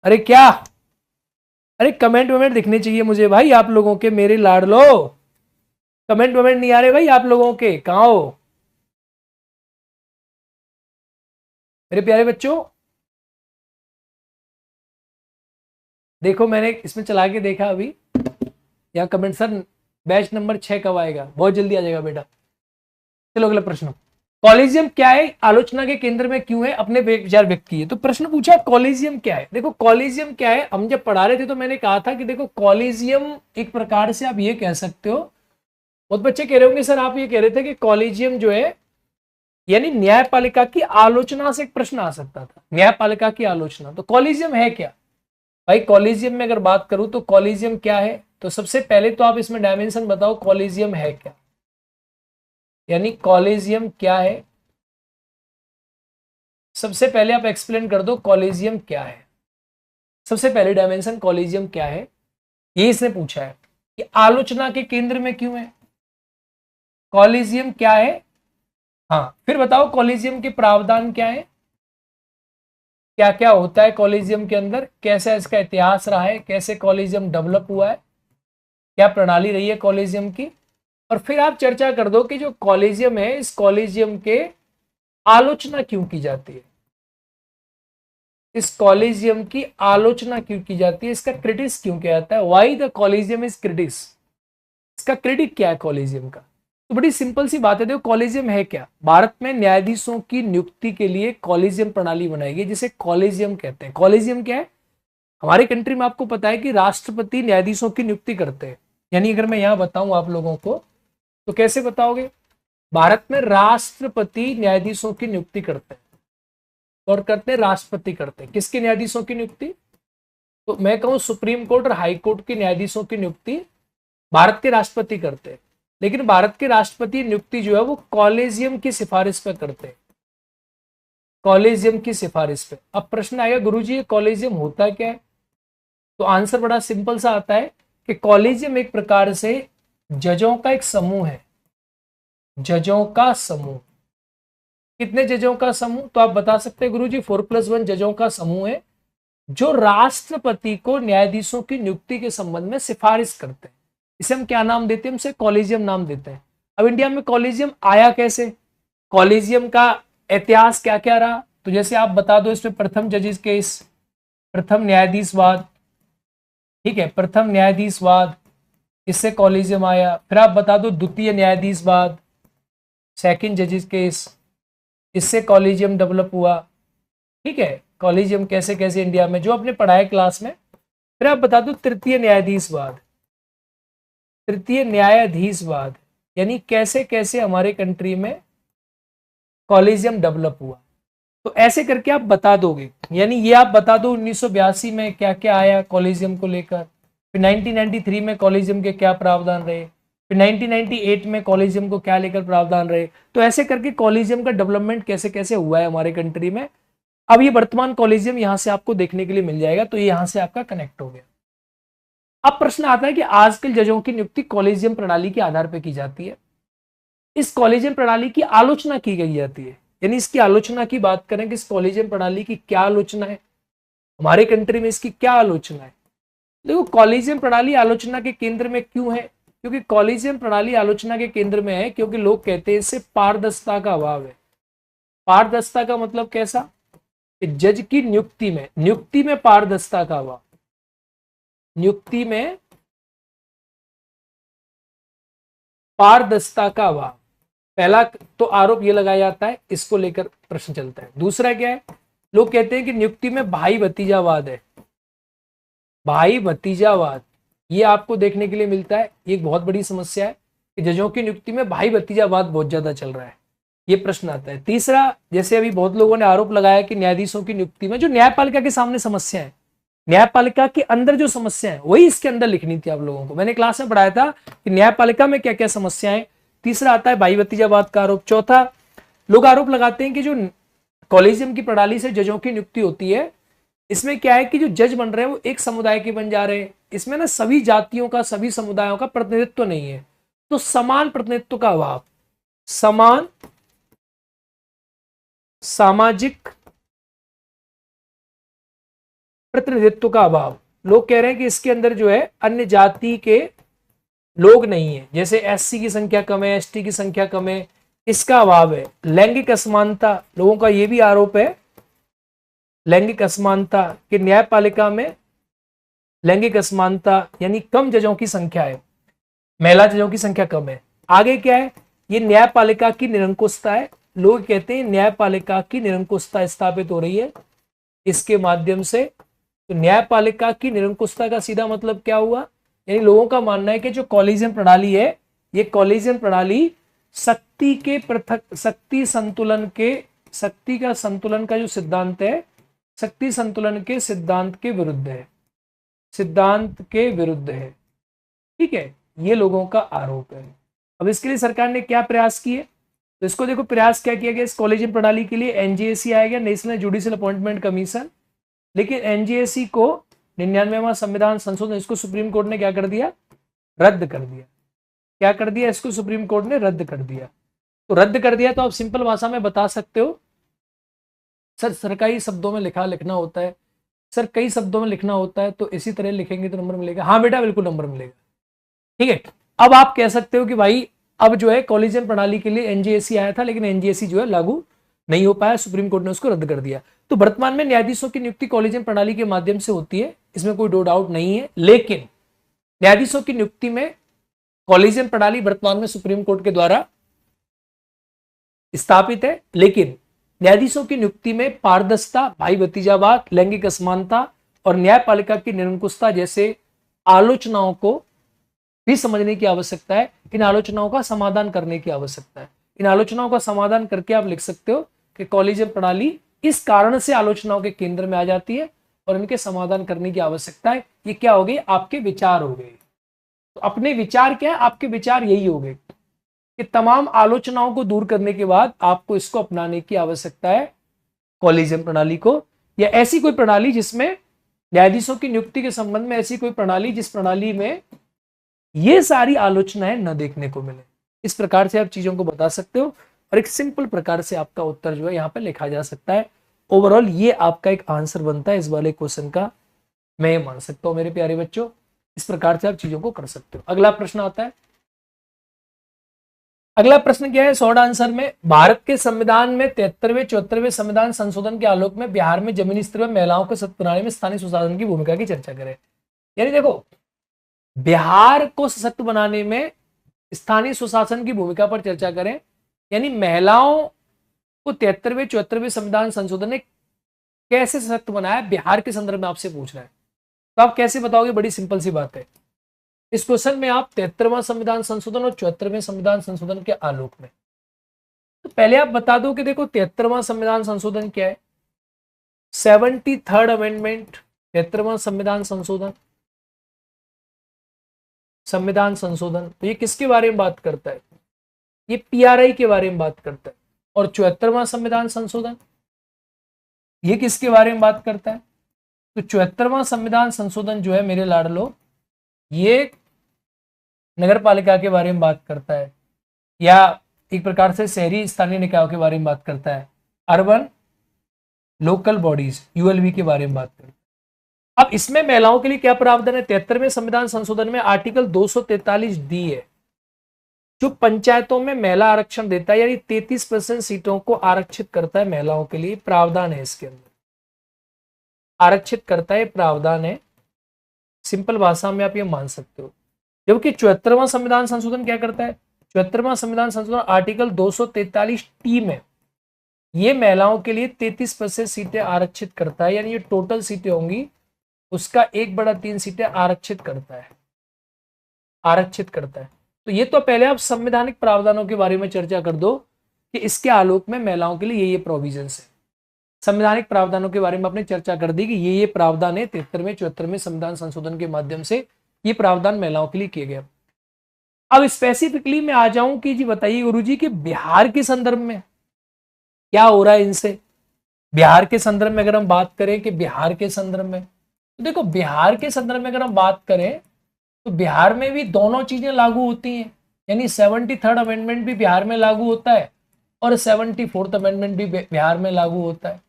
अरे क्या, अरे कमेंट वमेंट दिखने चाहिए मुझे भाई आप लोगों के, मेरे लाडलो। कमेंट वमेंट नहीं आ रहे भाई आप लोगों के, कहाँ हो मेरे प्यारे बच्चों? देखो मैंने इसमें चला के देखा अभी, यहाँ कमेंट, सर बैच नंबर 6 कब आएगा? बहुत जल्दी आ जाएगा बेटा। चलो अगला प्रश्न, कॉलेजियम क्या है, आलोचना के केंद्र में क्यों है, अपने विचार व्यक्त किए। तो प्रश्न पूछा कॉलेजियम क्या है। देखो कॉलेजियम क्या है, हम जब पढ़ा रहे थे तो मैंने कहा था कि देखो कॉलेजियम एक प्रकार से आप ये कह सकते हो, बहुत बच्चे कह रहे होंगे सर आप ये कह रहे थे कि कॉलेजियम जो है यानी न्यायपालिका की आलोचना से एक प्रश्न आ सकता था, न्यायपालिका की आलोचना। तो कॉलेजियम है क्या भाई? कॉलेजियम में अगर बात करूं तो कॉलेजियम क्या है, तो सबसे पहले तो आप इसमें डायमेंशन बताओ, कॉलेजियम है क्या, यानी कॉलेजियम क्या है। सबसे पहले आप एक्सप्लेन कर दो कॉलेजियम क्या है। सबसे पहले डायमेंशन कॉलेजियम क्या है, ये इसने पूछा है कि आलोचना के केंद्र में क्यों है, कॉलेजियम क्या है। हाँ, फिर बताओ कॉलेजियम के प्रावधान क्या है, क्या क्या होता है कॉलेजियम के अंदर, कैसा इसका इतिहास रहा है, कैसे कॉलेजियम डेवलप हुआ है, क्या प्रणाली रही है कॉलेजियम की। और फिर आप चर्चा कर दो कि जो कॉलेजियम है, इस कॉलेजियम के आलोचना क्यों की जाती है, इस कॉलेजियम की आलोचना क्यों की जाती है, इसका क्रिटिस क्यों किया जाता है, वाई द कॉलेजियम इज क्रिटिस, इसका क्रेडिट क्या है कॉलेजियम का। तो बड़ी सिंपल सी बात है, देखो कॉलेजियम है क्या। भारत में न्यायाधीशों की नियुक्ति के लिए कॉलेजियम प्रणाली बनाई गई जिसे कॉलेजियम कहते हैं। कॉलेजियम क्या है, हमारी कंट्री में आपको पता है कि राष्ट्रपति न्यायाधीशों की नियुक्ति करते हैं। यानी अगर मैं यहां बताऊं आप लोगों को तो कैसे बताओगे, भारत में राष्ट्रपति न्यायाधीशों की नियुक्ति करते हैं और करते हैं राष्ट्रपति करते हैं। किसके न्यायाधीशों की नियुक्ति, तो मैं कहूं सुप्रीम कोर्ट और हाई कोर्ट के न्यायाधीशों की नियुक्ति भारत के राष्ट्रपति करते हैं। लेकिन भारत के राष्ट्रपति नियुक्ति जो है वो कॉलेजियम की सिफारिश पे करते हैं, कॉलेजियम की सिफारिश पे। अब प्रश्न आएगा गुरुजी ये कॉलेजियम होता क्या है, तो आंसर बड़ा सिंपल सा आता है कि कॉलेजियम एक प्रकार से जजों का एक समूह है, जजों का समूह। कितने जजों का समूह, तो आप बता सकते हैं गुरुजी 4+1 जजों का समूह है जो राष्ट्रपति को न्यायाधीशों की नियुक्ति के संबंध में सिफारिश करते हैं। इसे हम क्या नाम देते हैं, इसे कॉलेजियम नाम देते हैं। अब इंडिया में कॉलेजियम आया कैसे, कॉलेजियम का इतिहास क्या क्या रहा, तो जैसे आप बता दो इसमें प्रथम जजेस केस, प्रथम न्यायाधीशवाद, ठीक है, प्रथम न्यायाधीशवाद, इससे कॉलेजियम आया। फिर आप बता दो द्वितीय न्यायाधीशवाद, सेकंड जजेस केस, इससे कॉलेजियम डेवलप हुआ। ठीक है, कॉलेजियम कैसे कैसे इंडिया में जो आपने पढ़ाया क्लास में। फिर आप बता दो तृतीय न्यायाधीशवाद, तृतीय न्यायाधीशवाद, यानी कैसे कैसे हमारे कंट्री में कॉलेजियम डेवलप हुआ। तो ऐसे करके आप बता दोगे, यानी ये आप बता दो 1982 में क्या क्या आया कॉलेजियम को लेकर, फिर 1993 में कॉलेजियम के क्या प्रावधान रहे, फिर 1998 में कॉलेजियम को क्या लेकर प्रावधान रहे। तो ऐसे करके कॉलेजियम का डेवलपमेंट कैसे कैसे हुआ है हमारे कंट्री में। अब ये वर्तमान कॉलेजियम यहां से आपको देखने के लिए मिल जाएगा, तो ये यहां से आपका कनेक्ट हो गया। अब प्रश्न आता है कि आजकल जजों की नियुक्ति कॉलेजियम प्रणाली के आधार पर की जाती है। इस कॉलेजियम प्रणाली की आलोचना की गई जाती है, यानी इसकी आलोचना की बात करें कि इस कॉलेजियम प्रणाली की क्या आलोचना है, हमारे कंट्री में इसकी क्या आलोचना है। देखो कॉलेजियम प्रणाली आलोचना के केंद्र में क्यों है, क्योंकि कॉलेजियम प्रणाली आलोचना के केंद्र में है क्योंकि लोग कहते हैं इससे पारदर्शिता का अभाव है। पारदर्शिता का मतलब कैसा, कि जज की नियुक्ति में पारदर्शिता का अभाव, नियुक्ति में पारदर्शिता का अभाव, पहला तो आरोप यह लगाया जाता है, इसको लेकर प्रश्न चलता है। दूसरा क्या है, लोग कहते हैं कि नियुक्ति में भाई भतीजावाद है, भाई भतीजावाद ये आपको देखने के लिए मिलता है। ये एक बहुत बड़ी समस्या है कि जजों की नियुक्ति में भाई भतीजावाद बहुत ज्यादा चल रहा है, ये प्रश्न आता है। तीसरा, जैसे अभी बहुत लोगों ने आरोप लगाया कि न्यायाधीशों की नियुक्ति में जो न्यायपालिका के सामने समस्या है, न्यायपालिका के अंदर जो समस्या है वही इसके अंदर लिखनी थी आप लोगों को। मैंने क्लास में पढ़ाया था कि न्यायपालिका में क्या क्या समस्याएं। तीसरा आता है भाई भतीजावाद का आरोप। चौथा, लोग आरोप लगाते हैं कि जो कॉलेजियम की प्रणाली से जजों की नियुक्ति होती है, इसमें क्या है कि जो जज बन रहे हैं वो एक समुदाय के बन जा रहे हैं, इसमें ना सभी जातियों का सभी समुदायों का प्रतिनिधित्व नहीं है, तो समान प्रतिनिधित्व का अभाव, समान सामाजिक प्रतिनिधित्व का अभाव। लोग कह रहे हैं कि इसके अंदर जो है अन्य जाति के लोग नहीं है, जैसे एससी की संख्या कम है, एसटी की संख्या कम है, इसका अभाव है। लैंगिक असमानता, लोगों का यह भी आरोप है, लैंगिक असमानता कि न्यायपालिका में लैंगिक असमानता, यानी कम जजों की संख्या है, महिला जजों की संख्या कम है। आगे क्या है, ये न्यायपालिका की निरंकुशता है। लोग कहते हैं न्यायपालिका की निरंकुशता स्थापित हो रही है इसके माध्यम से। तो न्यायपालिका की निरंकुशता का सीधा मतलब क्या हुआ, यानी लोगों का मानना है कि जो कॉलेजियम प्रणाली है, ये कॉलेजियम प्रणाली शक्ति के पृथक, शक्ति संतुलन के, शक्ति का संतुलन का जो सिद्धांत है, शक्ति संतुलन के सिद्धांत के विरुद्ध है, सिद्धांत के विरुद्ध है। ठीक है, ये लोगों का आरोप है। अब इसके लिए सरकार ने क्या प्रयास किए, तो इसको देखो प्रयास क्या किया गया इस कॉलेजियम प्रणाली के लिए, एनजीएसी आया गया, नेशनल जुडिशियल अपॉइंटमेंट कमीशन। लेकिन एनजीएसी को 99वां संविधान संशोधन, इसको सुप्रीम कोर्ट ने क्या कर दिया, रद्द कर दिया। क्या कर दिया, इसको सुप्रीम कोर्ट ने रद्द कर दिया। तो रद्द कर दिया तो आप सिंपल भाषा में बता सकते हो सर सरकारी शब्दों में लिखना होता है, सर कई शब्दों में लिखना होता है, तो इसी तरह लिखेंगे तो नंबर मिलेगा। हाँ बेटा बिल्कुल नंबर मिलेगा। ठीक है, अब आप कह सकते हो कि भाई अब जो है कॉलेजियम प्रणाली के लिए एनजीएसी आया था, लेकिन एनजीएसी जो है लागू नहीं हो पाया, सुप्रीम कोर्ट ने उसको रद्द कर दिया। तो वर्तमान में न्यायाधीशों की नियुक्ति कॉलेजियम प्रणाली के माध्यम से होती है, इसमें कोई दो डाउट नहीं है। लेकिन न्यायाधीशों की नियुक्ति में कॉलेजियम प्रणाली वर्तमान में सुप्रीम कोर्ट के द्वारा स्थापित है, लेकिन न्यायाधीशों की नियुक्ति में पारदर्शिता, भाई भतीजावाद, लैंगिक असमानता और न्यायपालिका की निरंकुशता जैसे आलोचनाओं को भी समझने की आवश्यकता है। इन आलोचनाओं का समाधान करने की आवश्यकता है। इन आलोचनाओं का समाधान करके आप लिख सकते हो कि कॉलेजियम प्रणाली इस कारण से आलोचनाओं के केंद्र में आ जाती है और इनके समाधान करने की आवश्यकता है। ये क्या हो गए, आपके विचार हो गए। तो अपने विचार क्या है, आपके विचार यही हो गए कि तमाम आलोचनाओं को दूर करने के बाद आपको इसको अपनाने की आवश्यकता है, कॉलेजियम प्रणाली को, या ऐसी कोई प्रणाली जिसमें न्यायाधीशों की नियुक्ति के संबंध में ऐसी कोई प्रणाली जिस प्रणाली में ये सारी आलोचनाएं न देखने को मिले। इस प्रकार से आप चीजों को बता सकते हो और एक सिंपल प्रकार से आपका उत्तर जो है यहाँ पे लिखा जा सकता है। ओवरऑल ये आपका एक आंसर बनता है इस वाले क्वेश्चन का, मैं ये मान सकता हूं मेरे प्यारे बच्चों। इस प्रकार से आप चीजों को कर सकते हो। अगला प्रश्न आता है। अगला प्रश्न क्या है शॉर्ट आंसर में, भारत के संविधान में 73वें 74वें संविधान संशोधन के आलोक में बिहार में जमीनी स्तर पर महिलाओं को सशक्त बनाने में स्थानीय स्वशासन की भूमिका की चर्चा करें। यानी देखो, बिहार को सशक्त बनाने में स्थानीय स्वशासन की भूमिका पर चर्चा करें, यानी महिलाओं को 73वें 74वें संविधान संशोधन ने कैसे सशक्त बनाया, बिहार के संदर्भ में आपसे पूछ रहा है। तो आप कैसे बताओगे, बड़ी सिंपल सी बात है। इस क्वेश्चन में आप 73वां संविधान संशोधन और 74वें संविधान संशोधन के आलोक में, तो पहले आप बता दो कि देखो 73वां संविधान संशोधन क्या है, 73rd अमेंडमेंट, 73वां संविधान संशोधन, संविधान संशोधन, तो ये किसके बारे में बात करता है, ये पीआरआई के बारे में बात करता है। और 74वां संविधान संशोधन ये किसके बारे में बात करता है, तो 74वां संविधान संशोधन जो है मेरे लाडलो, ये नगर पालिका के बारे में बात करता है, या एक प्रकार से शहरी स्थानीय निकायों के बारे में बात करता है, अर्बन लोकल बॉडीज यूएलबी के बारे में बात करता है। अब इसमें महिलाओं के लिए क्या प्रावधान है, 73वें संविधान संशोधन में आर्टिकल 243 डी है, जो पंचायतों में महिला आरक्षण देता है, यानी 33% सीटों को आरक्षित करता है महिलाओं के लिए, प्रावधान है इसके अंदर, आरक्षित करता है, प्रावधान है। सिंपल भाषा में आप ये मान सकते हो। जबकि 74वां संविधान संशोधन क्या करता है, 74वां संविधान संशोधन आर्टिकल 243 टी में ये महिलाओं के लिए 33% सीटें आरक्षित करता है, यानी ये टोटल सीटें होंगी उसका 1/3 सीटें आरक्षित करता है, आरक्षित करता है। तो ये तो पहले आप संवैधानिक प्रावधानों के बारे में चर्चा कर दो कि इसके आलोक में महिलाओं के लिए ये प्रोविजंस है। संवैधानिक प्रावधानों के बारे में आपने चर्चा कर दी कि ये प्रावधान है 73वें 74वें संविधान संशोधन के माध्यम से ये प्रावधान महिलाओं के लिए किए गए। अब स्पेसिफिकली मैं आ जाऊं कि जी बताइए गुरुजी कि बिहार के संदर्भ में क्या हो रहा है इनसे। बिहार के संदर्भ में अगर हम बात करें कि बिहार के संदर्भ में, तो देखो बिहार के संदर्भ में अगर हम बात करें तो बिहार में भी दोनों चीजें लागू होती हैं, यानी 73rd अमेंडमेंट भी बिहार में लागू होता है और 74th अमेंडमेंट भी बिहार में लागू होता है।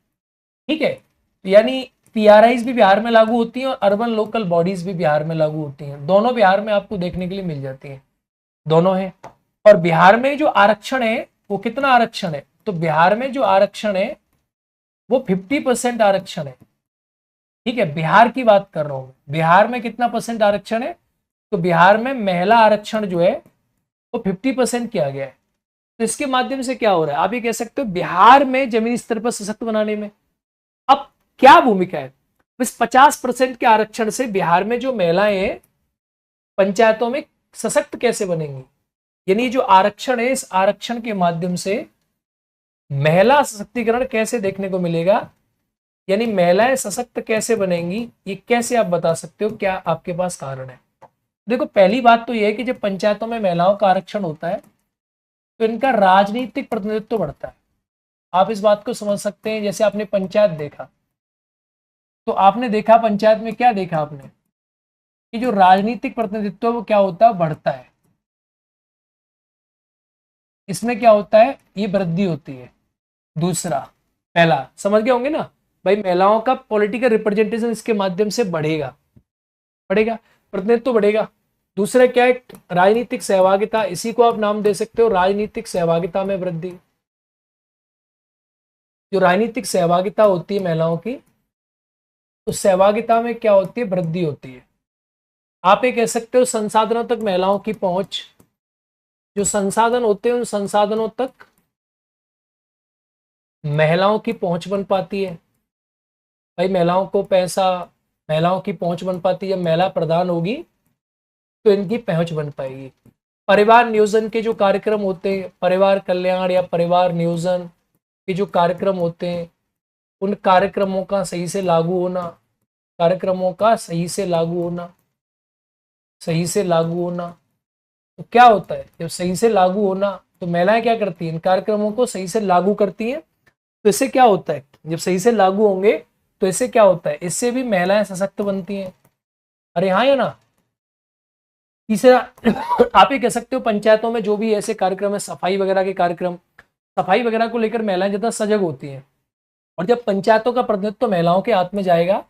ठीक है, यानी पीआरआईज भी बिहार में लागू होती हैं और अर्बन लोकल बॉडीज भी बिहार में लागू होती हैं। दोनों बिहार में आपको देखने के लिए मिल जाती हैं, दोनों हैं। और बिहार में जो आरक्षण है वो कितना आरक्षण है, तो बिहार में जो आरक्षण है वो 50% आरक्षण है। ठीक है, बिहार की बात कर रहा हूं, बिहार में कितना परसेंट आरक्षण है, तो बिहार में महिला आरक्षण जो है वो 50% किया गया है। तो इसके माध्यम से क्या हो रहा है, आप ये कह सकते हो बिहार में जमीनी स्तर पर सशक्त बनाने में अब क्या भूमिका है। इस 50% के आरक्षण से बिहार में जो महिलाएं हैं पंचायतों में सशक्त कैसे बनेंगी, यानी जो आरक्षण है इस आरक्षण के माध्यम से महिला सशक्तिकरण कैसे देखने को मिलेगा, यानी महिलाएं सशक्त कैसे बनेंगी, ये कैसे आप बता सकते हो, क्या आपके पास कारण है। देखो पहली बात तो यह है कि जब पंचायतों में महिलाओं का आरक्षण होता है तो इनका राजनीतिक प्रतिनिधित्व बढ़ता है। आप इस बात को समझ सकते हैं। जैसे आपने पंचायत देखा, तो आपने देखा पंचायत में क्या देखा आपने कि जो राजनीतिक प्रतिनिधित्व है वो क्या होता है, बढ़ता है। इसमें क्या होता है, ये वृद्धि होती है। दूसरा, पहला समझ गए होंगे ना भाई, महिलाओं का पॉलिटिकल रिप्रेजेंटेशन इसके माध्यम से बढ़ेगा, बढ़ेगा, प्रतिनिधित्व बढ़ेगा। दूसरा क्या है, राजनीतिक सहभागिता, इसी को आप नाम दे सकते हो राजनीतिक सहभागिता में वृद्धि। जो राजनीतिक सहभागिता होती है महिलाओं की, उस सहभागिता में क्या होती है, वृद्धि होती है। आप ये कह सकते हो संसाधनों तक महिलाओं की पहुंच, जो संसाधन होते हैं उन संसाधनों तक महिलाओं की पहुंच बन पाती है। भाई महिलाओं को पैसा, महिलाओं की पहुंच बन पाती है। जब महिला प्रधान होगी तो इनकी पहुंच बन पाएगी। परिवार नियोजन के जो कार्यक्रम होते हैं, परिवार कल्याण या परिवार नियोजन के जो कार्यक्रम होते हैं, उन कार्यक्रमों का सही से लागू होना, कार्यक्रमों का सही से लागू होना, सही से लागू होना। तो क्या होता है, जब सही से लागू होना तो महिलाएं क्या करती हैं, इन कार्यक्रमों को सही से लागू करती हैं। तो इससे क्या होता है, जब सही से लागू होंगे तो इससे क्या होता है, इससे भी महिलाएं सशक्त बनती हैं। अरे हाँ या ना। तीसरा आप ये कह सकते हो पंचायतों में जो भी ऐसे कार्यक्रम है, सफाई वगैरह के कार्यक्रम, सफाई वगैरह को लेकर महिलाएं ज्यादा सजग होती हैं। और जब पंचायतों का प्रतिनिधित्व महिलाओं के हाथ में जाएगा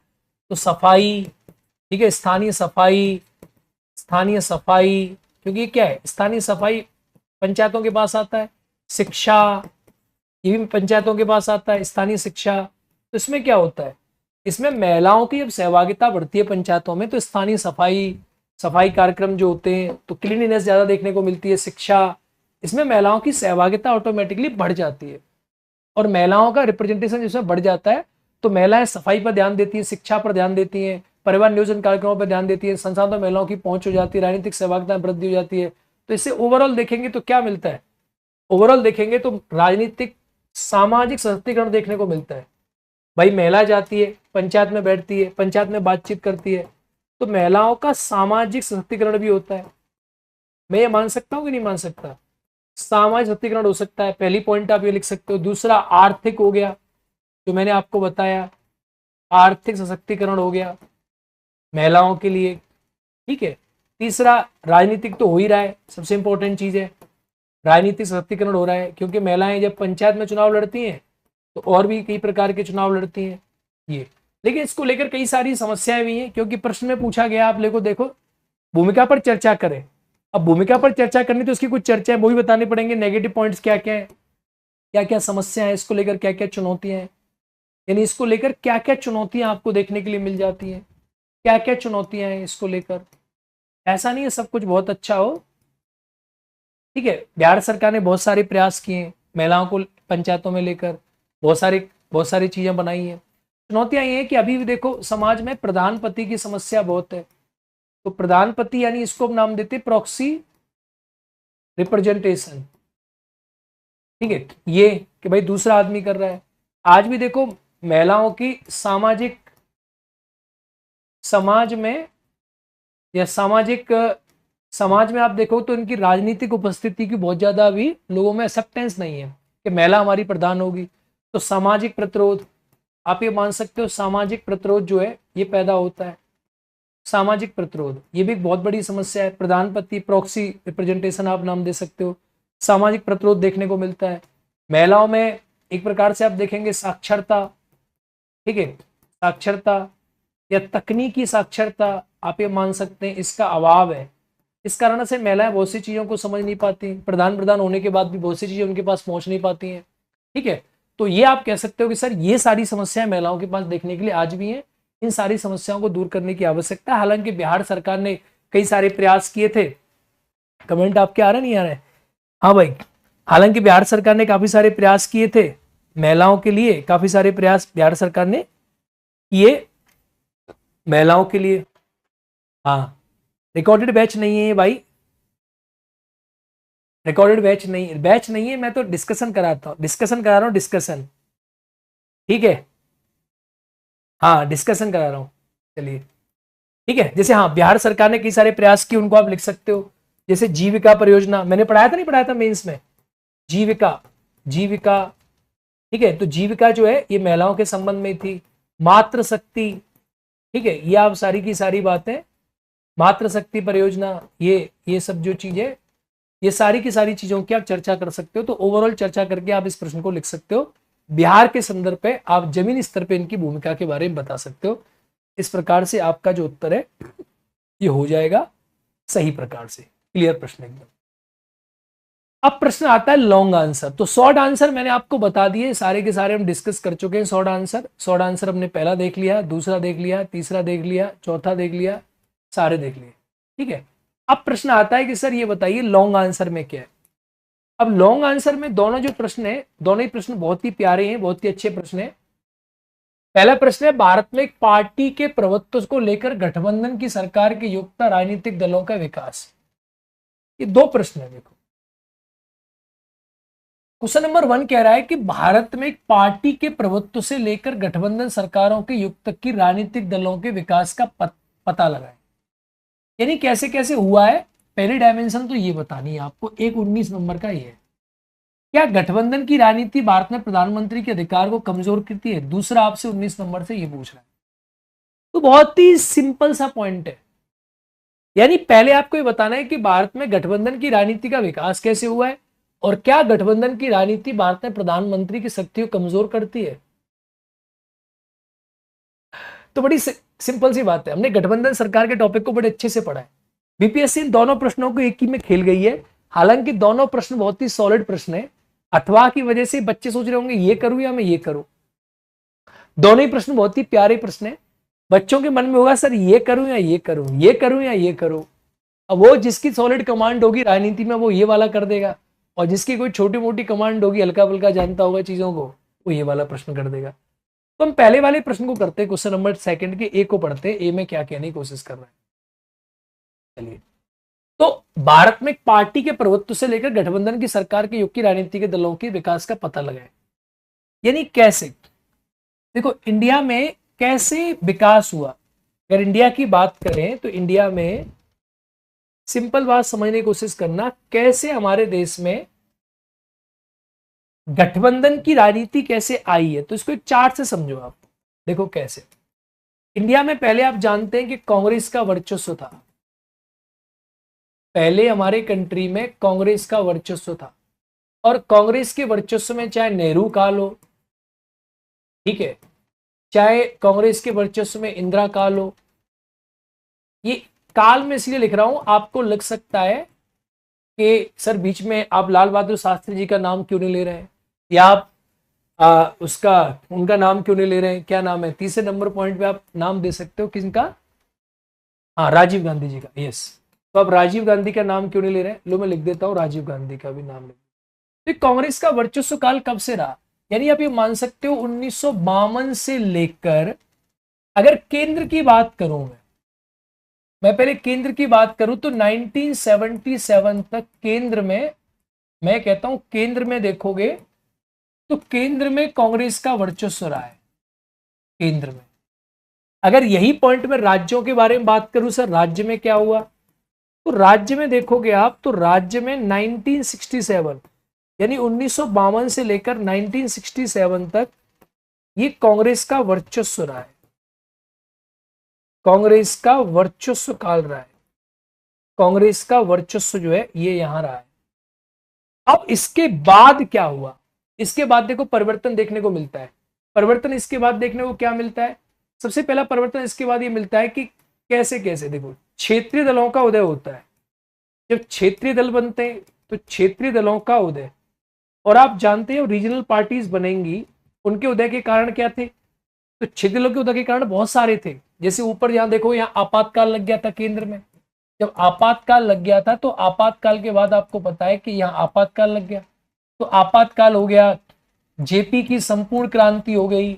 तो सफाई, ठीक है, स्थानीय सफाई, स्थानीय सफाई, क्योंकि क्या है, स्थानीय सफाई पंचायतों के पास आता है। शिक्षा, ये भी पंचायतों के पास आता है, स्थानीय शिक्षा। तो इसमें क्या होता है, इसमें महिलाओं की जब सहभागिता बढ़ती है पंचायतों में, तो स्थानीय सफाई, सफाई कार्यक्रम जो होते हैं, तो क्लीनिनेस ज्यादा देखने को मिलती है। शिक्षा, इसमें महिलाओं की सहभागिता ऑटोमेटिकली बढ़ जाती है और महिलाओं का रिप्रेजेंटेशन जिसमें बढ़ जाता है, तो महिलाएं सफाई पर ध्यान देती हैं, शिक्षा पर ध्यान देती हैं, परिवार नियोजन कार्यक्रमों पर ध्यान देती है, संसाधनों में महिलाओं की पहुंच हो जाती है, राजनीतिक सहभागिता में वृद्धि हो जाती है। तो इससे ओवरऑल देखेंगे तो क्या मिलता है, ओवरऑल देखेंगे तो राजनीतिक सामाजिक सशक्तिकरण देखने को मिलता है। भाई महिला जाती है पंचायत में, बैठती है, पंचायत में बातचीत करती है, तो महिलाओं का सामाजिक सशक्तिकरण भी होता है। मैं ये मान सकता हूँ कि नहीं मान सकता, सामाजिक सशक्तिकरण हो सकता है। पहली पॉइंट आप ये लिख सकते हो। दूसरा आर्थिक हो गया, जो मैंने आपको बताया, आर्थिक सशक्तिकरण हो गया महिलाओं के लिए, ठीक है। तीसरा राजनीतिक तो हो ही रहा है, सबसे इंपॉर्टेंट चीज है, राजनीतिक सशक्तिकरण हो रहा है, क्योंकि महिलाएं जब पंचायत में चुनाव लड़ती हैं तो और भी कई प्रकार के चुनाव लड़ती हैं ये। लेकिन इसको लेकर कई सारी समस्याएं भी हैं, क्योंकि प्रश्न में पूछा गया आप लोगों को, देखो भूमिका पर चर्चा करें। अब भूमिका पर चर्चा करनी तो उसकी कुछ चर्चा है, वो भी बताने पड़ेंगे। नेगेटिव पॉइंट्स क्या क्या है, क्या क्या समस्या है, इसको लेकर क्या क्या चुनौतियां हैं, यानी इसको लेकर क्या क्या चुनौतियां आपको देखने के लिए मिल जाती हैं, क्या क्या चुनौतियां हैं इसको लेकर। ऐसा नहीं है सब कुछ बहुत अच्छा हो, ठीक है। बिहार सरकार ने बहुत सारे प्रयास किए महिलाओं को पंचायतों में लेकर, बहुत सारी चीजें बनाई हैं। चुनौतियां ये हैं कि अभी भी देखो समाज में प्रधान पति की समस्या बहुत है। तो प्रधान पति यानी इसको हम नाम देते प्रॉक्सी रिप्रेजेंटेशन, ठीक है, ये कि भाई दूसरा आदमी कर रहा है। आज भी देखो महिलाओं की सामाजिक, समाज में या सामाजिक, समाज में आप देखो तो इनकी राजनीतिक उपस्थिति की बहुत ज्यादा अभी लोगों में एक्सेप्टेंस नहीं है कि महिला हमारी प्रधान होगी। तो सामाजिक प्रतिरोध, आप ये मान सकते हो सामाजिक प्रतिरोध जो है ये पैदा होता है। सामाजिक प्रतिरोध ये भी एक बहुत बड़ी समस्या है। प्रधानपति, प्रॉक्सी रिप्रेजेंटेशन आप नाम दे सकते हो, सामाजिक प्रतिरोध देखने को मिलता है। महिलाओं में एक प्रकार से आप देखेंगे साक्षरता, ठीक है, साक्षरता या तकनीकी साक्षरता आप ये मान सकते हैं, इसका अभाव है। इस कारण से महिलाएं बहुत सी चीजों को समझ नहीं पाती, प्रधान होने के बाद भी बहुत सी चीजें उनके पास पहुंच नहीं पाती हैं, ठीक है। तो ये आप कह सकते हो कि सर ये सारी समस्याएं महिलाओं के पास देखने के लिए आज भी हैं। इन सारी समस्याओं को दूर करने की आवश्यकता है। हालांकि बिहार सरकार ने कई सारे प्रयास किए थे। कमेंट आपके आ रहे नहीं आ रहे? हाँ भाई, हालांकि बिहार सरकार ने काफी सारे प्रयास किए थे महिलाओं के लिए, काफी सारे प्रयास बिहार सरकार ने किए महिलाओं के लिए। हाँ, रिकॉर्डेड बैच नहीं है भाई, रिकॉर्डेड बैच नहीं है, मैं तो डिस्कशन कराता हूँ, डिस्कशन करा रहा हूँ, डिस्कशन, ठीक है। हाँ डिस्कशन करा रहा हूँ, चलिए ठीक है। जैसे हाँ बिहार सरकार ने कई सारे प्रयास किए, उनको आप लिख सकते हो। जैसे जीविका परियोजना मैंने पढ़ाया था, नहीं पढ़ाया था मेंस में, जीविका, जीविका, ठीक है, तो जीविका जो है ये महिलाओं के संबंध में थी। मातृशक्ति, ठीक है, ये आप सारी की सारी बातें, मातृशक्ति परियोजना, ये सब जो चीजें, ये सारी की सारी चीजों की आप चर्चा कर सकते हो। तो ओवरऑल चर्चा करके आप इस प्रश्न को लिख सकते हो। बिहार के संदर्भ पे आप जमीनी स्तर पे इनकी भूमिका के बारे में बता सकते हो। इस प्रकार से आपका जो उत्तर है ये हो जाएगा सही प्रकार से। क्लियर प्रश्न एकदम। अब प्रश्न आता है लॉन्ग आंसर। तो शॉर्ट आंसर मैंने आपको बता दिए, सारे के सारे हम डिस्कस कर चुके हैं। शॉर्ट आंसर हमने पहला देख लिया, दूसरा देख लिया, तीसरा देख लिया, चौथा देख लिया, सारे देख लिए, ठीक है। अब प्रश्न आता है कि सर ये बताइए लॉन्ग आंसर में क्या है। अब लॉन्ग आंसर में दोनों जो प्रश्न है, दोनों ही प्रश्न बहुत ही प्यारे हैं, बहुत ही अच्छे प्रश्न है। पहला प्रश्न है, भारत में एक पार्टी के प्रभुत्व को लेकर गठबंधन की सरकार के युक्त राजनीतिक दलों का विकास। ये दो प्रश्न है। देखो क्वेश्चन नंबर 1 कह रहा है कि भारत में एक पार्टी के प्रभुत्व से लेकर गठबंधन सरकारों के युग तक की राजनीतिक दलों के विकास का पता लगाए। यानी कैसे कैसे हुआ है। पहली डायमेंशन तो ये बतानी है आपको, एक 19 नंबर का ये है, क्या गठबंधन की राजनीति भारत में प्रधानमंत्री के अधिकार को कमजोर करती है। दूसरा आपसे 19 नंबर से ये पूछ रहा है। तो बहुत ही सिंपल सा पॉइंट है। यानी पहले आपको ये बताना है कि भारत में गठबंधन की राजनीति का विकास कैसे हुआ है और क्या गठबंधन की राजनीति भारत में प्रधानमंत्री की शक्ति को कमजोर करती है। तो बड़ी सिंपल सी बात है, हमने गठबंधन सरकार के टॉपिक को बड़े अच्छे से पढ़ा है। बीपीएससी इन दोनों प्रश्नों को एक ही में खेल गई है। हालांकि दोनों प्रश्न बहुत ही सॉलिड प्रश्न है। अथवा की वजह से बच्चे सोच रहे होंगे ये करूं या मैं ये करूं। दोनों ही प्रश्न बहुत ही प्यारे प्रश्न है। बच्चों के मन में होगा सर ये करूं या ये करूं, ये करूं या ये करूं। अब वो जिसकी सॉलिड कमांड होगी राजनीति में वो ये वाला कर देगा, और जिसकी कोई छोटी मोटी कमांड होगी, हल्का फुल्का जानता होगा चीजों को, वो ये वाला प्रश्न कर देगा। तो हम पहले वाले प्रश्न को करते हैं, क्वेश्चन नंबर 2 के ए को पढ़ते हैं। ए में क्या कहने की कोशिश कर रहे हैं, चलिए। तो भारत में पार्टी के प्रभुत्व से लेकर गठबंधन की सरकार के युग की राजनीति के दलों के विकास का पता लगाए। यानी कैसे, देखो इंडिया में कैसे विकास हुआ। अगर इंडिया की बात करें तो इंडिया में सिंपल बात समझने की कोशिश करना, कैसे हमारे देश में गठबंधन की राजनीति कैसे आई है। तो इसको एक चार्ट से समझो आप। देखो कैसे इंडिया में पहले आप जानते हैं कि कांग्रेस का वर्चस्व था। पहले हमारे कंट्री में कांग्रेस का वर्चस्व था, और कांग्रेस के वर्चस्व में चाहे नेहरू काल हो, ठीक है, चाहे कांग्रेस के वर्चस्व में इंदिरा काल हो। ये काल में इसलिए लिख रहा हूं, आपको लग सकता है कि सर बीच में आप लाल बहादुर शास्त्री जी का नाम क्यों नहीं ले रहे हैं, या आप उनका नाम क्यों नहीं ले रहे हैं। क्या नाम है, तीसरे नंबर पॉइंट पे आप नाम दे सकते हो किसका, हाँ राजीव गांधी जी का, यस। तो आप राजीव गांधी का नाम क्यों नहीं ले रहे हैं। लो मैं लिख देता हूं, राजीव गांधी का भी नाम लिख। तो कांग्रेस का वर्चस्व काल कब से रहा, यानी आप ये मान सकते हो 1952 से लेकर, अगर केंद्र की बात करूं मैं पहले केंद्र की बात करूं तो 1977 तक केंद्र में, मैं कहता हूं केंद्र में देखोगे तो केंद्र में कांग्रेस का वर्चस्व रहा है। केंद्र में अगर यही पॉइंट में राज्यों के बारे में बात करूं, सर राज्य में क्या हुआ, तो राज्य में देखोगे आप तो राज्य में 1967 यानी 1952 से लेकर 1967 तक ये कांग्रेस का वर्चस्व रहा है। कांग्रेस का वर्चस्व काल रहा है। कांग्रेस का वर्चस्व जो है ये यहां रहा है। अब इसके बाद क्या हुआ, इसके बाद देखो परिवर्तन देखने को मिलता है। परिवर्तन इसके बाद देखने को क्या मिलता है, सबसे पहला परिवर्तन इसके बाद ये मिलता है कि कैसे कैसे देखो क्षेत्रीय दलों का उदय होता है। जब क्षेत्रीय दल बनते हैं तो क्षेत्रीय दलों का उदय, और आप जानते हो रीजनल पार्टीज बनेंगी, उनके उदय के कारण क्या थे, तो क्षेत्रीय दलों के उदय के कारण बहुत सारे थे। जैसे ऊपर यहां देखो, यहाँ आपातकाल लग गया था केंद्र में। जब आपातकाल लग गया था तो आपातकाल के बाद आपको पता है कि यहाँ आपातकाल लग गया, तो आपातकाल हो गया, जेपी की संपूर्ण क्रांति हो गई,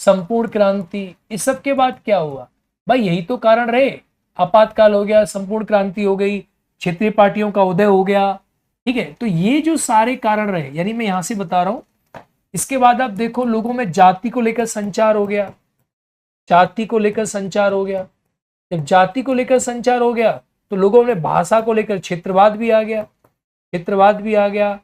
संपूर्ण क्रांति। इस सब के बाद क्या हुआ भाई, यही तो कारण रहे, आपातकाल हो गया, संपूर्ण क्रांति हो गई, क्षेत्रीय पार्टियों का उदय हो गया, ठीक है। तो ये जो सारे कारण रहे, यानी मैं यहां से बता रहा हूं। इसके बाद आप देखो लोगों में जाति को लेकर संचार हो गया, जाति को लेकर संचार हो गया। जब जाति को लेकर संचार हो गया तो लोगों में भाषा को लेकर क्षेत्रवाद भी आ गया, क्षेत्रवाद भी आ गया।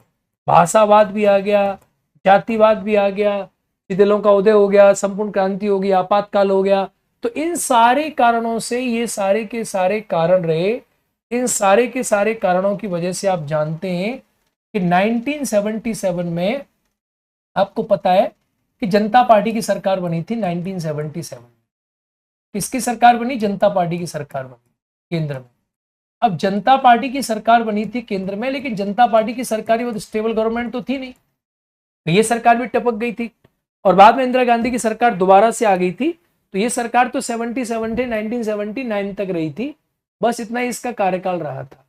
भाषावाद भी आ गया, जातिवाद भी आ गया, शिथिलों का उदय हो गया, संपूर्ण क्रांति हो गई, आपातकाल हो गया। तो इन सारे कारणों से ये सारे के सारे कारण रहे। इन सारे के सारे कारणों की वजह से आप जानते हैं कि 1977 में आपको पता है कि जनता पार्टी की सरकार बनी थी 1977 में। किसकी सरकार बनी? जनता पार्टी की सरकार बनी केंद्र में। अब जनता पार्टी की सरकार बनी थी केंद्र में, लेकिन जनता पार्टी की सरकार वो स्टेबल गवर्नमेंट तो थी नहीं, ये सरकार भी टपक गई थी। और बाद में इंदिरा गांधी की सरकार दोबारा से आ गई थी। तो ये सरकार तो 77 से 1979 तक रही थी, बस इतना ही इसका कार्यकाल रहा था,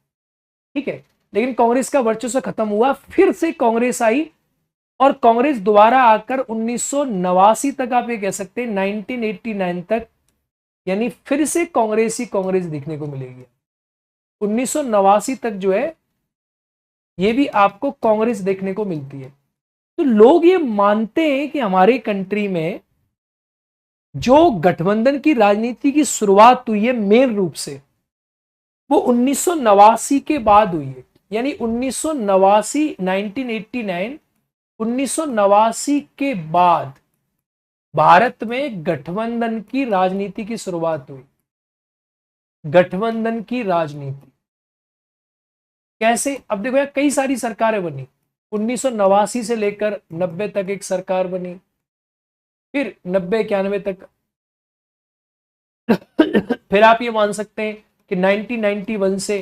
ठीक है। लेकिन कांग्रेस का वर्चस्व खत्म हुआ, फिर से कांग्रेस आई, और कांग्रेस दोबारा आकर 1989 तक, आप ये कह सकते हैं 1989 तक, यानी फिर से कांग्रेस ही कांग्रेस दिखने को मिलेगी। 1989 तक जो है ये भी आपको कांग्रेस देखने को मिलती है। तो लोग ये मानते हैं कि हमारे कंट्री में जो गठबंधन की राजनीति की शुरुआत हुई है मेन रूप से, वो 1989 के बाद हुई है। यानी 1989, 1989, 1989 के बाद भारत में गठबंधन की राजनीति की शुरुआत हुई। गठबंधन की राजनीति कैसे? अब देखो यार, कई सारी सरकारें बनी। 1989 से लेकर 90 तक एक सरकार बनी, फिर 90-91 तक फिर आप ये मान सकते हैं कि 1991 से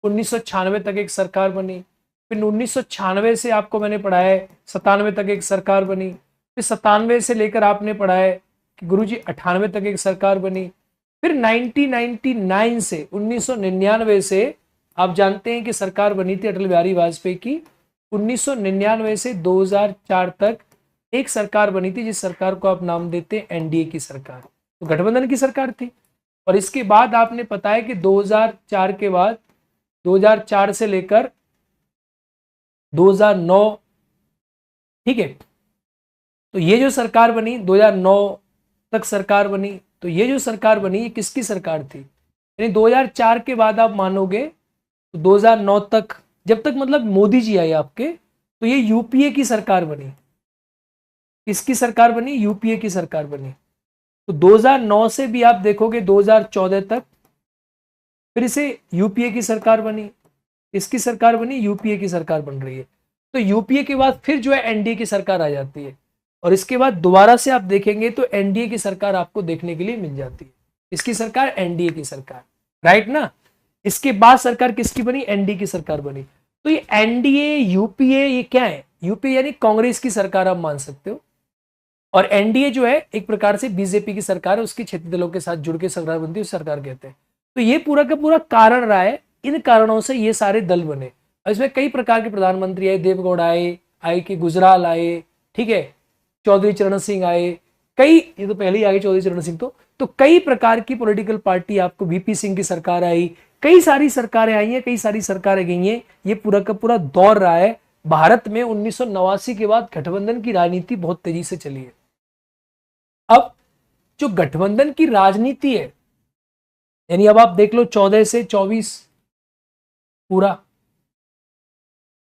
1996 तक एक सरकार बनी, फिर 1996 से आपको मैंने पढ़ा है 97 तक एक सरकार बनी, फिर 97 से लेकर आपने पढ़ा है कि गुरुजी 98 तक एक सरकार बनी, फिर 1999 से 1999 से आप जानते हैं कि सरकार बनी थी अटल बिहारी वाजपेयी की। 1999 से 2004 तक एक सरकार बनी थी, जिस सरकार को आप नाम देते हैं एनडीए की सरकार। तो गठबंधन की सरकार थी। और इसके बाद आपने पता है कि 2004 के बाद 2004 से लेकर 2009, ठीक है, तो ये जो सरकार बनी 2009 तक सरकार बनी। तो ये जो सरकार बनी ये किसकी सरकार थी? यानी 2004 के बाद आप मानोगे तो 2009 तक, जब तक मतलब मोदी जी आए आपके, तो ये यूपीए की सरकार बनी। किसकी सरकार बनी? यूपीए की सरकार बनी। तो 2009 से भी आप देखोगे 2014 तक फिर से यूपीए की सरकार बनी। इसकी सरकार बनी, यूपीए की सरकार बन रही है। तो यूपीए के बाद फिर जो है एनडीए की सरकार आ जाती है, और इसके बाद दोबारा से आप देखेंगे तो एनडीए की सरकार आपको देखने के लिए मिल जाती है। इसकी सरकार एनडीए की सरकार, राइट ना। इसके बाद सरकार किसकी बनी? एनडीए की सरकार बनी। तो ये एनडीए, यूपीए, ये क्या है? यूपीए यानी कांग्रेस की सरकार आप मान सकते हो, और एनडीए जो है एक प्रकार से बीजेपी की सरकार है, उसकी क्षेत्रीय दलों के साथ जुड़ के सरकार बनती है, उस सरकार कहते हैं। तो ये पूरा का पूरा कारण रहा है, इन कारणों से ये सारे दल बने। और इसमें कई प्रकार के प्रधानमंत्री आए, देवगौड़ा आए के गुजराल आए, ठीक है, चौधरी चरण सिंह आए, कई, ये तो पहले ही आ गए चौधरी चरण सिंह। तो कई प्रकार की पॉलिटिकल पार्टी, आपको वीपी सिंह की सरकार आई, कई सारी सरकारें आई हैं, कई सारी सरकारें गई हैं। ये पूरा का पूरा दौर रहा है भारत में। 1989 के बाद गठबंधन की राजनीति बहुत तेजी से चली है। अब जो गठबंधन की राजनीति है, यानी अब आप देख लो 14 से 24 पूरा,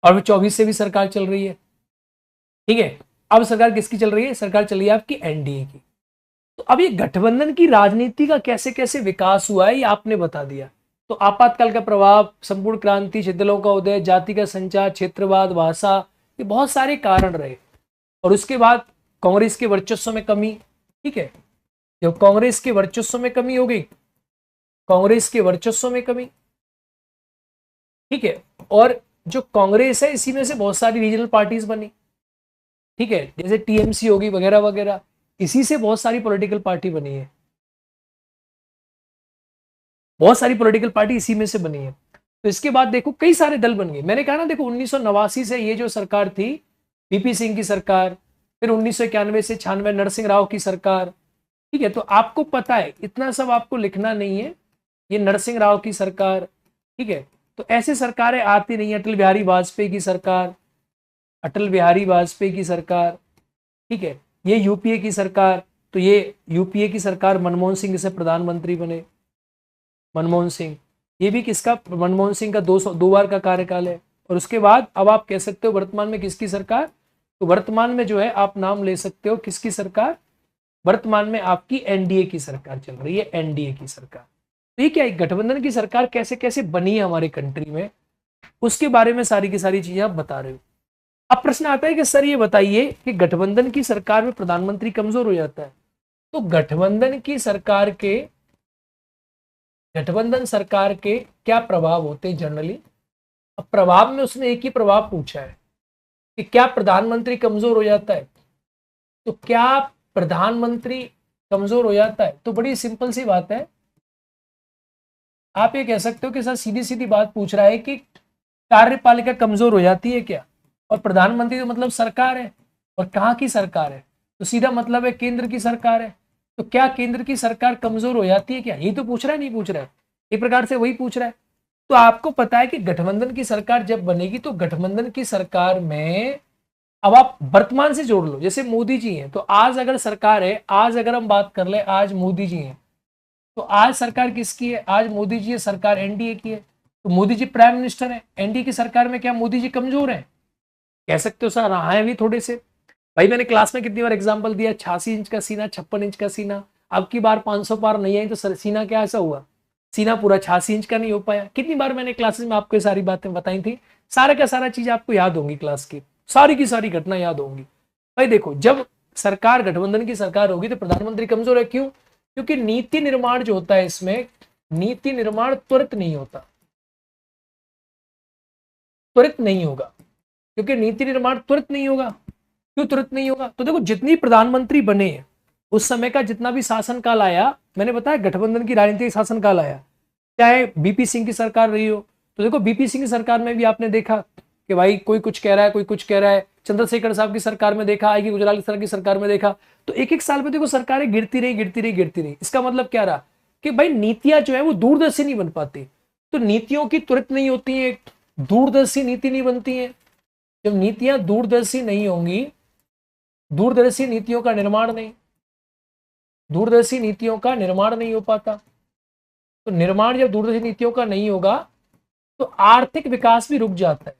और 24 से भी सरकार चल रही है, ठीक है। अब सरकार किसकी चल रही है? सरकार चल रही है आपकी एनडीए की। तो अब ये गठबंधन की राजनीति का कैसे कैसे विकास हुआ है ये आपने बता दिया। तो आपातकाल का प्रभाव, संपूर्ण क्रांति, शिथिलों का उदय, जाति का संचार, क्षेत्रवाद, भाषा, ये बहुत सारे कारण रहे। और उसके बाद कांग्रेस के वर्चस्व में कमी, ठीक है, जब कांग्रेस के वर्चस्व में कमी हो गई, कांग्रेस के वर्चस्व में कमी, ठीक है, और जो कांग्रेस है इसी में से बहुत सारी रीजनल पार्टीज बनी, ठीक है, जैसे टीएमसी होगी वगैरह वगैरह, इसी से बहुत सारी पॉलिटिकल पार्टी बनी है, बहुत सारी पॉलिटिकल पार्टी इसी में से बनी है। तो इसके बाद देखो कई सारे दल बन गए। मैंने कहा ना, देखो 1989 से ये जो सरकार थी वीपी सिंह की सरकार, फिर 1991 से 96 नरसिंह राव की सरकार, ठीक है। तो आपको पता है, इतना सब आपको लिखना नहीं है, ये नरसिंह राव की सरकार, ठीक है। तो ऐसे सरकारें आती नहीं है। अटल बिहारी वाजपेयी की सरकार, अटल बिहारी वाजपेयी की सरकार, ठीक है, ये यूपीए की सरकार। तो ये यूपीए की सरकार मनमोहन सिंह से प्रधानमंत्री बने। मनमोहन सिंह, ये भी किसका? मनमोहन सिंह का 2 बार का कार्यकाल है। और उसके बाद अब आप कह सकते हो वर्तमान में किसकी सरकार, तो वर्तमान में जो है आप नाम ले सकते हो किसकी सरकार, वर्तमान में आपकी एनडीए की सरकार चल रही है, एनडीए की सरकार। तो ये क्या है, गठबंधन की सरकार कैसे कैसे बनी है हमारे कंट्री में, उसके बारे में सारी की सारी चीजें आप बता रहे हो। अब प्रश्न आता है कि सर ये बताइए कि गठबंधन की सरकार में प्रधानमंत्री कमजोर हो जाता है, तो गठबंधन सरकार के क्या प्रभाव होते हैं जनरली। अब प्रभाव में उसने एक ही प्रभाव पूछा है कि क्या प्रधानमंत्री कमजोर हो जाता है, तो क्या प्रधानमंत्री कमजोर हो जाता है, तो बड़ी सिंपल सी बात है, आप ये कह सकते हो कि सर सीधी सीधी बात पूछ रहा है कि कार्यपालिका कमजोर हो जाती है क्या, और प्रधानमंत्री तो मतलब सरकार है, और कहाँ की सरकार है, तो सीधा मतलब है केंद्र की सरकार है, तो क्या केंद्र की सरकार कमजोर हो जाती है क्या, यही तो पूछ रहा है, नहीं पूछ रहा है, एक प्रकार से वही पूछ रहा है। तो आपको पता है कि गठबंधन की सरकार जब बनेगी तो गठबंधन की सरकार में अब आप वर्तमान से जोड़ लो, जैसे मोदी जी हैं, तो आज अगर सरकार है, आज अगर हम बात कर ले, आज मोदी जी हैं, तो आज सरकार किसकी है, आज मोदी जी है, सरकार एनडीए की है, तो मोदी जी प्राइम मिनिस्टर है, एनडीए की सरकार में क्या मोदी जी कमजोर है, कह सकते हो सर हाँ है भी थोड़े से। भाई मैंने क्लास में कितनी बार एग्जांपल दिया, 86 इंच का सीना, 56 इंच का सीना, अब की बार 500 पार नहीं आई तो सर सीना क्या ऐसा हुआ, सीना पूरा 86 इंच का नहीं हो पाया। कितनी बार मैंने क्लासेस में आपको सारी बातें बताई थी, सारा का सारा चीज आपको याद होंगी, क्लास की सारी की सारी घटना याद होंगी। भाई देखो, जब सरकार गठबंधन की सरकार होगी तो प्रधानमंत्री कमजोर है, क्यों, क्योंकि नीति निर्माण जो होता है इसमें, नीति निर्माण त्वरित नहीं होता, त्वरित नहीं होगा, क्योंकि नीति निर्माण त्वरित नहीं होगा। क्यों त्वरित नहीं होगा, तो देखो जितनी प्रधानमंत्री बने उस समय का जितना भी शासनकाल आया, मैंने बताया गठबंधन की राजनीतिक शासनकाल आया, चाहे बीपी सिंह की सरकार रही हो, तो देखो बीपी सिंह की सरकार में भी आपने देखा कि भाई कोई कुछ कह रहा है, कोई कुछ कह रहा है, चंद्रशेखर साहब की सरकार में देखा, आएगी गुजराल की सरकार में देखा, तो एक एक साल में देखो सरकारें गिरती रही गिरती रही गिरती रही। इसका मतलब क्या रहा कि भाई नीतियां जो है वो दूरदर्शी नहीं बन पाती, तो नीतियों की त्वरित नहीं होती है, दूरदर्शी नीति नहीं बनती है। जब नीतियां दूरदर्शी नहीं होंगी, दूरदर्शी नीतियों का निर्माण नहीं, दूरदर्शी नीतियों का निर्माण नहीं हो पाता, तो निर्माण जब दूरदर्शी नीतियों का नहीं होगा तो आर्थिक विकास भी रुक जाता है।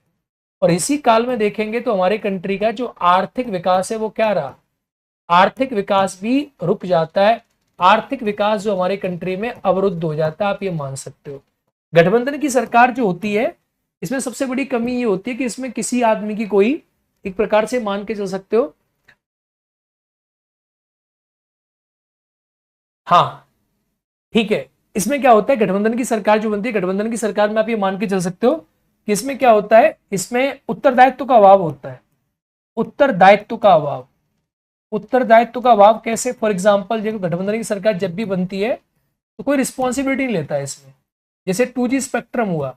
और इसी काल में देखेंगे तो हमारे कंट्री का जो आर्थिक विकास है वो क्या रहा, आर्थिक विकास भी रुक जाता है, आर्थिक विकास जो हमारे कंट्री में अवरुद्ध हो जाता है, आप ये मान सकते हो। गठबंधन की सरकार जो होती है इसमें सबसे बड़ी कमी ये होती है कि इसमें किसी आदमी की कोई, एक प्रकार से मान के चल सकते हो, हाँ ठीक है, इसमें क्या होता है गठबंधन की सरकार जो बनती है, गठबंधन की सरकार में आप ये मान के चल सकते हो कि इसमें क्या होता है, इसमें उत्तरदायित्व का अभाव होता है, उत्तरदायित्व का अभाव, उत्तरदायित्व का अभाव कैसे, फॉर एग्जाम्पल जब गठबंधन की सरकार जब भी बनती है तो कोई रिस्पॉन्सिबिलिटी नहीं लेता है इसमें। जैसे 2G स्पेक्ट्रम हुआ,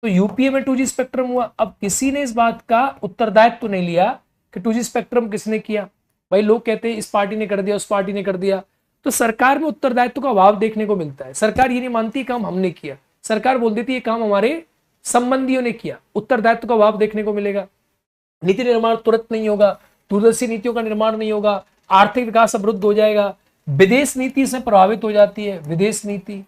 तो यूपीए में 2G स्पेक्ट्रम हुआ, अब किसी ने इस बात का उत्तरदायित्व तो नहीं लिया कि 2G स्पेक्ट्रम किसने किया, भाई लोग कहते हैं इस पार्टी ने कर दिया, उस पार्टी ने कर दिया, तो सरकार में उत्तरदायित्व का अभाव देखने को मिलता है। सरकार ये नहीं मानती काम हमने किया, सरकार बोल देती है काम हमारे संबंधियों ने किया, उत्तरदायित्व का अभाव देखने को मिलेगा। नीति निर्माण तुरंत नहीं होगा, दूरदर्शी नीतियों का निर्माण नहीं होगा, आर्थिक विकास अवरुद्ध हो जाएगा, विदेश नीति से प्रभावित हो जाती है, विदेश नीति,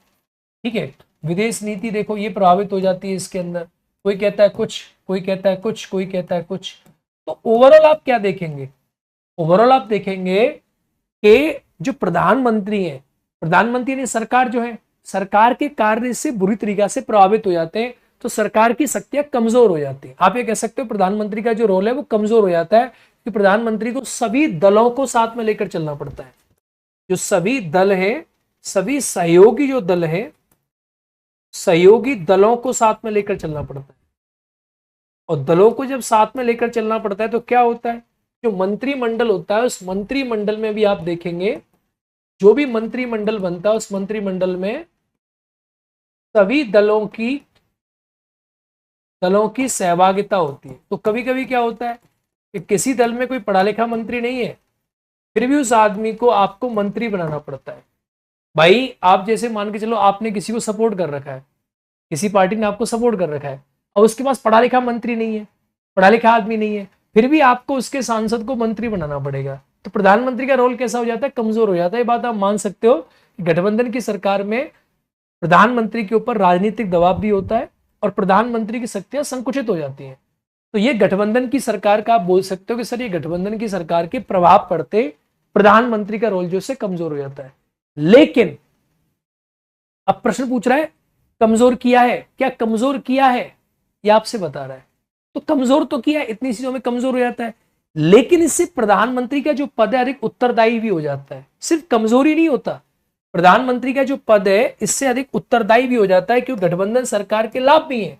ठीक है, विदेश नीति देखो ये प्रभावित हो जाती है इसके अंदर, कोई कहता है कुछ, कोई कहता है कुछ, कोई कहता है कुछ। तो ओवरऑल आप क्या देखेंगे, ओवरऑल आप देखेंगे कि जो प्रधानमंत्री है, प्रधानमंत्री ने सरकार जो है, सरकार के कार्य से बुरी तरीके से प्रभावित हो जाते हैं, तो सरकार की शक्तियां कमजोर हो जाती है। आप ये कह सकते हो प्रधानमंत्री का जो रोल है वो कमजोर हो जाता है, कि प्रधानमंत्री को सभी दलों को साथ में लेकर चलना पड़ता है, जो सभी दल है, सभी सहयोगी जो दल है, सहयोगी दलों को साथ में लेकर चलना पड़ता है। और दलों को जब साथ में लेकर चलना पड़ता है तो क्या होता है, जो मंत्रिमंडल होता है उस मंत्रिमंडल में भी आप देखेंगे, जो भी मंत्रिमंडल बनता है उस मंत्रिमंडल में सभी दलों की सहभागिता होती है। तो कभी कभी क्या होता है कि किसी दल में कोई पढ़ा लिखा मंत्री नहीं है, फिर भी उस आदमी को आपको मंत्री बनाना पड़ता है। भाई आप जैसे मान के चलो आपने किसी को सपोर्ट कर रखा है, किसी पार्टी ने आपको सपोर्ट कर रखा है, और उसके पास पढ़ा लिखा मंत्री नहीं है, पढ़ा लिखा आदमी नहीं है, फिर भी आपको उसके सांसद को मंत्री बनाना पड़ेगा। तो प्रधानमंत्री का रोल कैसा हो जाता है, कमजोर हो जाता है। ये बात आप मान सकते हो कि गठबंधन की सरकार में प्रधानमंत्री के ऊपर राजनीतिक दबाव भी होता है, और प्रधानमंत्री की शक्तियां संकुचित हो जाती हैं। तो ये गठबंधन की सरकार का आप बोल सकते हो कि सर ये गठबंधन की सरकार के प्रभाव पड़ते प्रधानमंत्री का रोल जो से कमजोर हो जाता है। लेकिन अब प्रश्न पूछ रहा है कमजोर किया है क्या, कमजोर किया है ये आपसे बता रहा है। तो कमजोर तो किया है, इतनी चीजों में कमजोर हो जाता है, लेकिन इससे प्रधानमंत्री का जो पद है अधिक उत्तरदायी भी हो जाता है। सिर्फ कमजोरी नहीं होता, प्रधानमंत्री का जो पद है इससे अधिक उत्तरदायी भी हो जाता है, क्योंकि गठबंधन सरकार के लाभ भी है।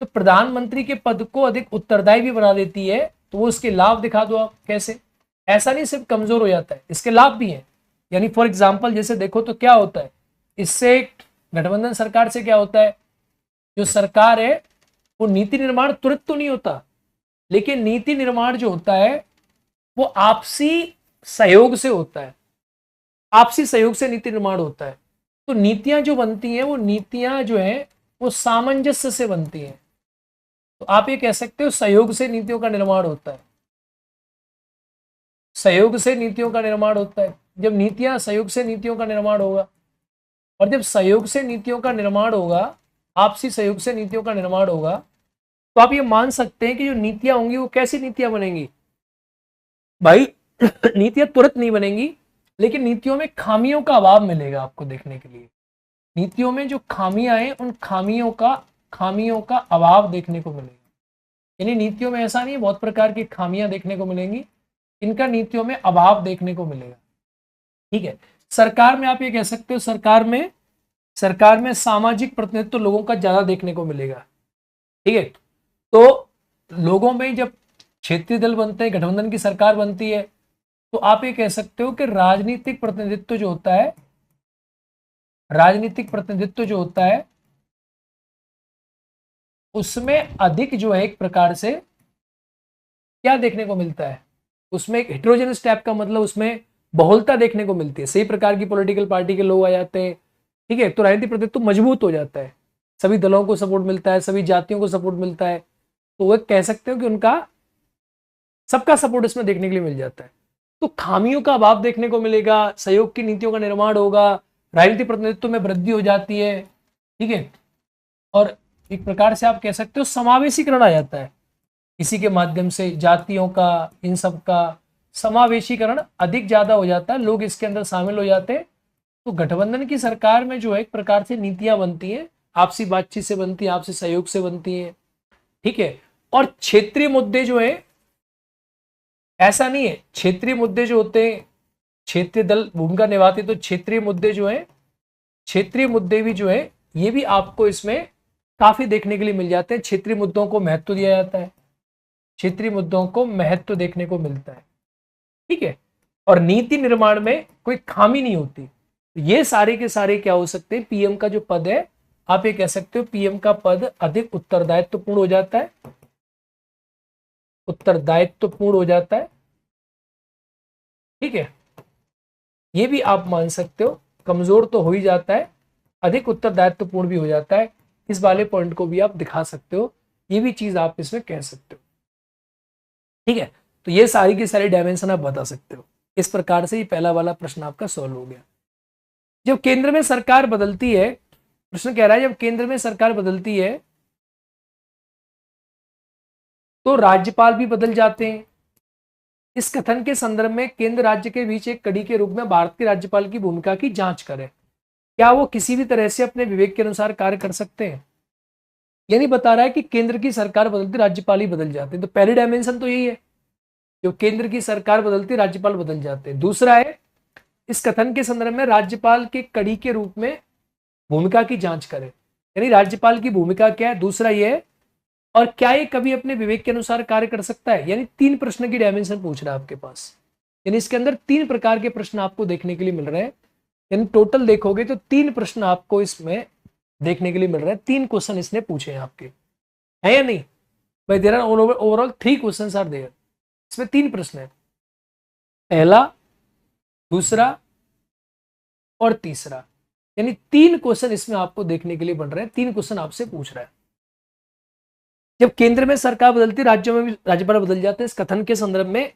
तो प्रधानमंत्री के पद को अधिक उत्तरदायी भी बना देती है, तो वो उसके लाभ दिखा दो आप कैसे। ऐसा नहीं सिर्फ कमजोर हो जाता है, इसके लाभ भी हैं। यानी फॉर एग्जाम्पल जैसे देखो तो क्या होता है, इससे गठबंधन सरकार से क्या होता है, जो सरकार है वो नीति निर्माण तुरंत तो नहीं होता, लेकिन नीति निर्माण जो होता है वो आपसी सहयोग से होता है, आपसी सहयोग से नीति निर्माण होता है। तो नीतियां जो बनती हैं वो नीतियां जो है वो सामंजस्य से बनती हैं। तो आप ये कह सकते हो सहयोग से नीतियों का निर्माण होता है, सहयोग से नीतियों का निर्माण होता है। जब नीतियां सहयोग से नीतियों का निर्माण होगा, और जब सहयोग से नीतियों का निर्माण होगा, आपसी सहयोग से नीतियों का निर्माण होगा, तो आप ये मान सकते हैं कि जो नीतियां होंगी वो कैसी नीतियां बनेंगी भाई। नीतियां तुरंत नहीं बनेंगी, लेकिन नीतियों में खामियों का अभाव मिलेगा आपको देखने के लिए। नीतियों में जो खामियां हैं उन खामियों का अभाव देखने को मिलेगा। यानी नीतियों में ऐसा नहीं है बहुत प्रकार की खामियां देखने को मिलेंगी, इनका नीतियों में अभाव देखने को मिलेगा। ठीक है, सरकार में आप ये कह सकते हो सरकार में सामाजिक प्रतिनिधित्व तो लोगों का ज्यादा देखने को मिलेगा। ठीक है, तो लोगों में जब क्षेत्रीय दल बनते हैं, गठबंधन की सरकार बनती है, तो आप ये कह सकते हो कि राजनीतिक प्रतिनिधित्व जो होता है, राजनीतिक प्रतिनिधित्व जो होता है उसमें अधिक जो है एक प्रकार से क्या देखने को मिलता है, उसमें एक हेट्रोजेनस टाइप का, मतलब उसमें बहुलता देखने को मिलती है। सही प्रकार की पॉलिटिकल पार्टी के लोग आ जाते हैं। ठीक है, तो राजनीतिक प्रतिनिधित्व मजबूत हो जाता है, सभी दलों को सपोर्ट मिलता है, सभी जातियों को सपोर्ट मिलता है। तो वो कह सकते हो कि उनका सबका सपोर्ट इसमें देखने के लिए मिल जाता है। तो खामियों का अभाव देखने को मिलेगा, सहयोग की नीतियों का निर्माण होगा, राजनीतिक प्रतिनिधित्व में वृद्धि हो जाती है। ठीक है, और एक प्रकार से आप कह सकते हो समावेशीकरण आ जाता है, इसी के माध्यम से जातियों का, इन सब का समावेशीकरण अधिक ज्यादा हो जाता है, लोग इसके अंदर शामिल हो जाते हैं। तो गठबंधन की सरकार में जो है एक प्रकार से नीतियां बनती हैं, आपसी बातचीत से बनती है, आपसी सहयोग से बनती है। ठीक है, और क्षेत्रीय मुद्दे जो है ऐसा नहीं है, क्षेत्रीय मुद्दे जो होते हैं क्षेत्रीय दल भूमिका निभाते, तो क्षेत्रीय मुद्दे जो है, क्षेत्रीय मुद्दे भी जो है ये भी आपको इसमें काफी देखने के लिए मिल जाते हैं। क्षेत्रीय मुद्दों को महत्व दिया जाता है, क्षेत्रीय मुद्दों को महत्व देखने को मिलता है। ठीक है, और नीति निर्माण में कोई खामी नहीं होती। ये सारे के सारे क्या हो सकते हैं, पीएम का जो पद है आप ये कह सकते हो पीएम का पद अधिक उत्तरदायित्वपूर्ण हो जाता है, उत्तरदायित्वपूर्ण हो जाता है। ठीक है, ये भी आप मान सकते हो, कमजोर तो हो ही जाता है, अधिक उत्तरदायित्वपूर्ण भी हो जाता है। इस वाले पॉइंट को भी आप दिखा सकते हो, ये भी चीज आप इसमें कह सकते हो। ठीक है, तो ये सारी की सारी डायमेंशन आप बता सकते हो। इस प्रकार से ये पहला वाला प्रश्न आपका सॉल्व हो गया। जब केंद्र में सरकार बदलती है, प्रश्न कह रहा है जब केंद्र में सरकार बदलती है तो राज्यपाल भी बदल जाते हैं। इस कथन के संदर्भ में केंद्र राज्य के बीच एक कड़ी के रूप में भारत के राज्यपाल की भूमिका की जांच करें, क्या वो किसी भी तरह से अपने विवेक के अनुसार कार्य कर सकते हैं। यानी बता रहा है कि केंद्र की सरकार बदलती राज्यपाल ही बदल जाते हैं। तो पहली डायमेंशन तो यही है, जो केंद्र की सरकार बदलती राज्यपाल बदल जाते हैं। दूसरा है इस कथन के संदर्भ में राज्यपाल के कड़ी के रूप में भूमिका की जांच करें, यानी राज्यपाल की भूमिका क्या है। दूसरा ये है और क्या ये कभी अपने विवेक के अनुसार कार्य कर सकता है। यानी 3 प्रश्न की डायमेंशन पूछ रहा है आपके पास, यानी इसके अंदर 3 प्रकार के प्रश्न आपको देखने के लिए मिल रहे हैं। यानी टोटल देखोगे तो 3 प्रश्न आपको इसमें देखने के लिए मिल रहे हैं। 3 क्वेश्चन इसने पूछे हैं आपके, है या नहीं भाई। There are overall 3 question are there, इसमें 3 प्रश्न है, पहला, दूसरा और तीसरा। यानी 3 क्वेश्चन इसमें आपको देखने के लिए बन रहे हैं, 3 क्वेश्चन आपसे पूछ रहा है। जब केंद्र में सरकार बदलती राज्यों में भी राज्यपाल बदल जाते हैं, इस कथन के संदर्भ में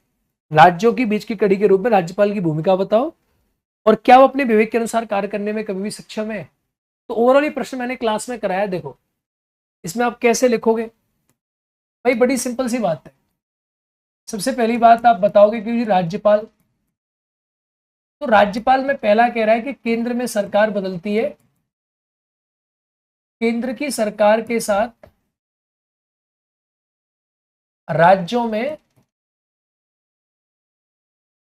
राज्यों की बीच की कड़ी के रूप में राज्यपाल की भूमिका बताओ और क्या वो अपने विवेक के अनुसार कार्य करने में कभी भी सक्षम है। तो ओवरऑल ये प्रश्न मैंने क्लास में कराया। देखो इसमें आप कैसे लिखोगे भाई? बड़ी सिंपल सी बात है। सबसे पहली बात आप बताओगे कि राज्यपाल, तो राज्यपाल में पहला कह रहा है कि केंद्र में सरकार बदलती है, केंद्र की सरकार के साथ राज्यों में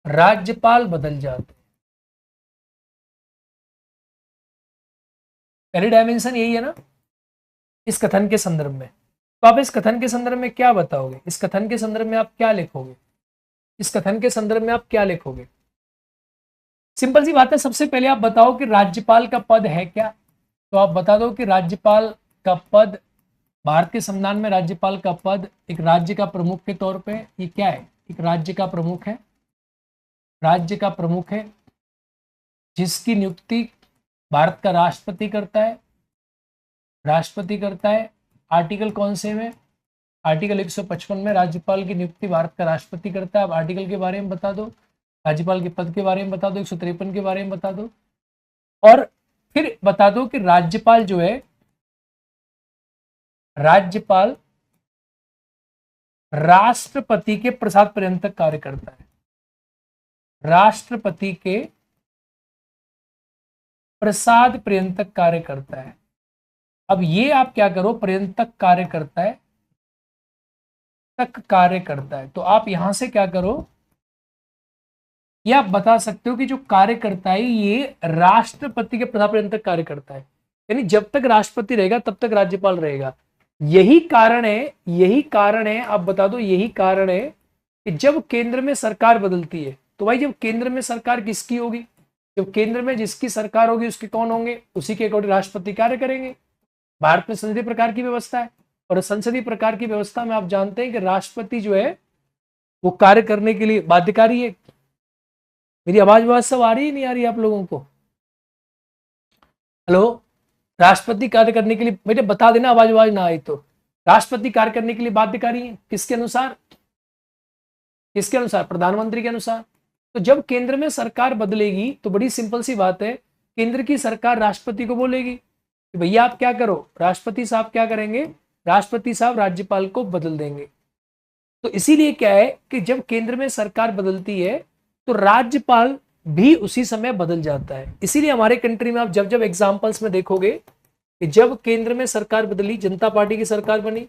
राज्यपाल बदल जाते हैं। पहली डायमेंशन यही है ना इस कथन के संदर्भ में। तो आप इस कथन के संदर्भ में क्या बताओगे? इस कथन के संदर्भ में आप क्या लिखोगे? इस कथन के संदर्भ में आप क्या लिखोगे? सिंपल सी बात है। सबसे पहले आप बताओ कि राज्यपाल का पद है क्या। तो आप बता दो कि राज्यपाल का पद, भारत के संविधान में राज्यपाल का पद एक राज्य का प्रमुख के तौर पे ये क्या है? एक राज्य का प्रमुख है, राज्य का प्रमुख है जिसकी नियुक्ति भारत का राष्ट्रपति करता है, राष्ट्रपति करता है। आर्टिकल कौन से में? आर्टिकल 155 में राज्यपाल की नियुक्ति भारत का राष्ट्रपति करता है। अब आर्टिकल के बारे में बता दो, राज्यपाल के पद के बारे में बता दो, 153 के बारे में बता दो, और फिर बता दो कि राज्यपाल जो है, राज्यपाल राष्ट्रपति के प्रसाद पर्यंत तक कार्य करता है, राष्ट्रपति के प्रसाद पर्यंत तक कार्य करता है। अब ये आप क्या करो, पर्यंत तक कार्य करता है, तक कार्य करता है, तो आप यहां से क्या करो, ये आप बता सकते हो कि जो कार्य करता है ये राष्ट्रपति के प्रसाद पर्यंत तक कार्य करता है। यानी जब तक राष्ट्रपति रहेगा तब तक राज्यपाल रहेगा। यही कारण है, यही कारण है, आप बता दो, यही कारण है कि जब केंद्र में सरकार बदलती है, तो भाई जब केंद्र में सरकार किसकी होगी, जब केंद्र में जिसकी सरकार होगी उसके कौन होंगे, उसी के अकॉर्डिंग राष्ट्रपति कार्य करेंगे। भारत में संसदीय प्रकार की व्यवस्था है, और संसदीय प्रकार की व्यवस्था में आप जानते हैं कि राष्ट्रपति जो है वो कार्य करने के लिए बाध्यकारी है। मेरी आवाज सब आ रही है, नहीं आ रही आप लोगों को? हेलो, राष्ट्रपति कार्य करने के लिए बेटे बता देना, आवाज ना आई तो। राष्ट्रपति कार्य करने के लिए बाध्यकारी है, किसके अनुसार? किसके अनुसार? प्रधानमंत्री के अनुसार। तो जब केंद्र में सरकार बदलेगी तो बड़ी सिंपल सी बात है, केंद्र की सरकार राष्ट्रपति को बोलेगी कि भैया आप क्या करो, राष्ट्रपति साहब क्या करेंगे, राष्ट्रपति साहब राज्यपाल को बदल देंगे। तो इसीलिए क्या है कि जब केंद्र में सरकार बदलती है तो राज्यपाल भी उसी समय बदल जाता है। इसीलिए हमारे कंट्री में आप जब जब एग्जाम्पल्स में देखोगे कि जब केंद्र में सरकार बदली, जनता पार्टी की सरकार बनी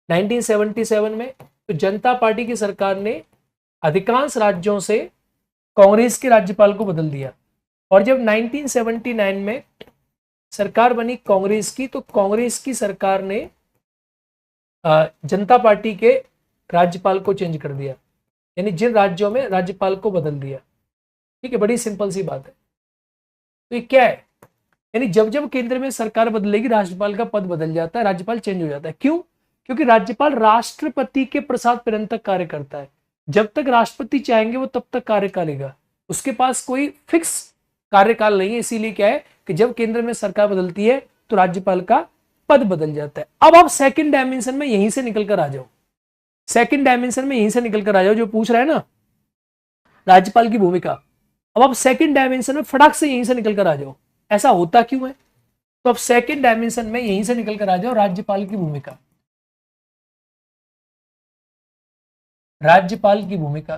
1977 में, तो जनता पार्टी की सरकार ने अधिकांश राज्यों से कांग्रेस के राज्यपाल को बदल दिया। और जब 1979 में सरकार बनी कांग्रेस की, तो कांग्रेस की सरकार ने जनता पार्टी के राज्यपाल को चेंज कर दिया, यानी जिन राज्यों में राज्यपाल को बदल दिया। ठीक है, बड़ी सिंपल सी बात है। तो ये क्या है, यानी जब जब केंद्र में सरकार बदलेगी राज्यपाल का पद बदल जाता है, राज्यपाल चेंज हो जाता है। क्यों? क्योंकि राज्यपाल राष्ट्रपति के प्रसाद पर्यंत तक कार्य करता है। जब तक राष्ट्रपति चाहेंगे वो तब तक कार्य करेगा, उसके पास कोई फिक्स कार्यकाल नहीं है। इसीलिए क्या है कि जब केंद्र में सरकार बदलती है तो राज्यपाल का पद बदल जाता है। अब आप सेकंड डायमेंशन में यहीं से निकल कर आ जाओ, सेकंड डायमेंशन में यहीं से निकल कर आ जाओ, जो पूछ रहा है ना राज्यपाल की भूमिका। अब आप सेकंड डायमेंशन में फटाक से यहीं से निकल कर आ जाओ, ऐसा होता क्यों है? तो अब सेकंड डायमेंशन में यहीं से निकल कर आ जाओ, राज्यपाल की भूमिका, राज्यपाल की भूमिका।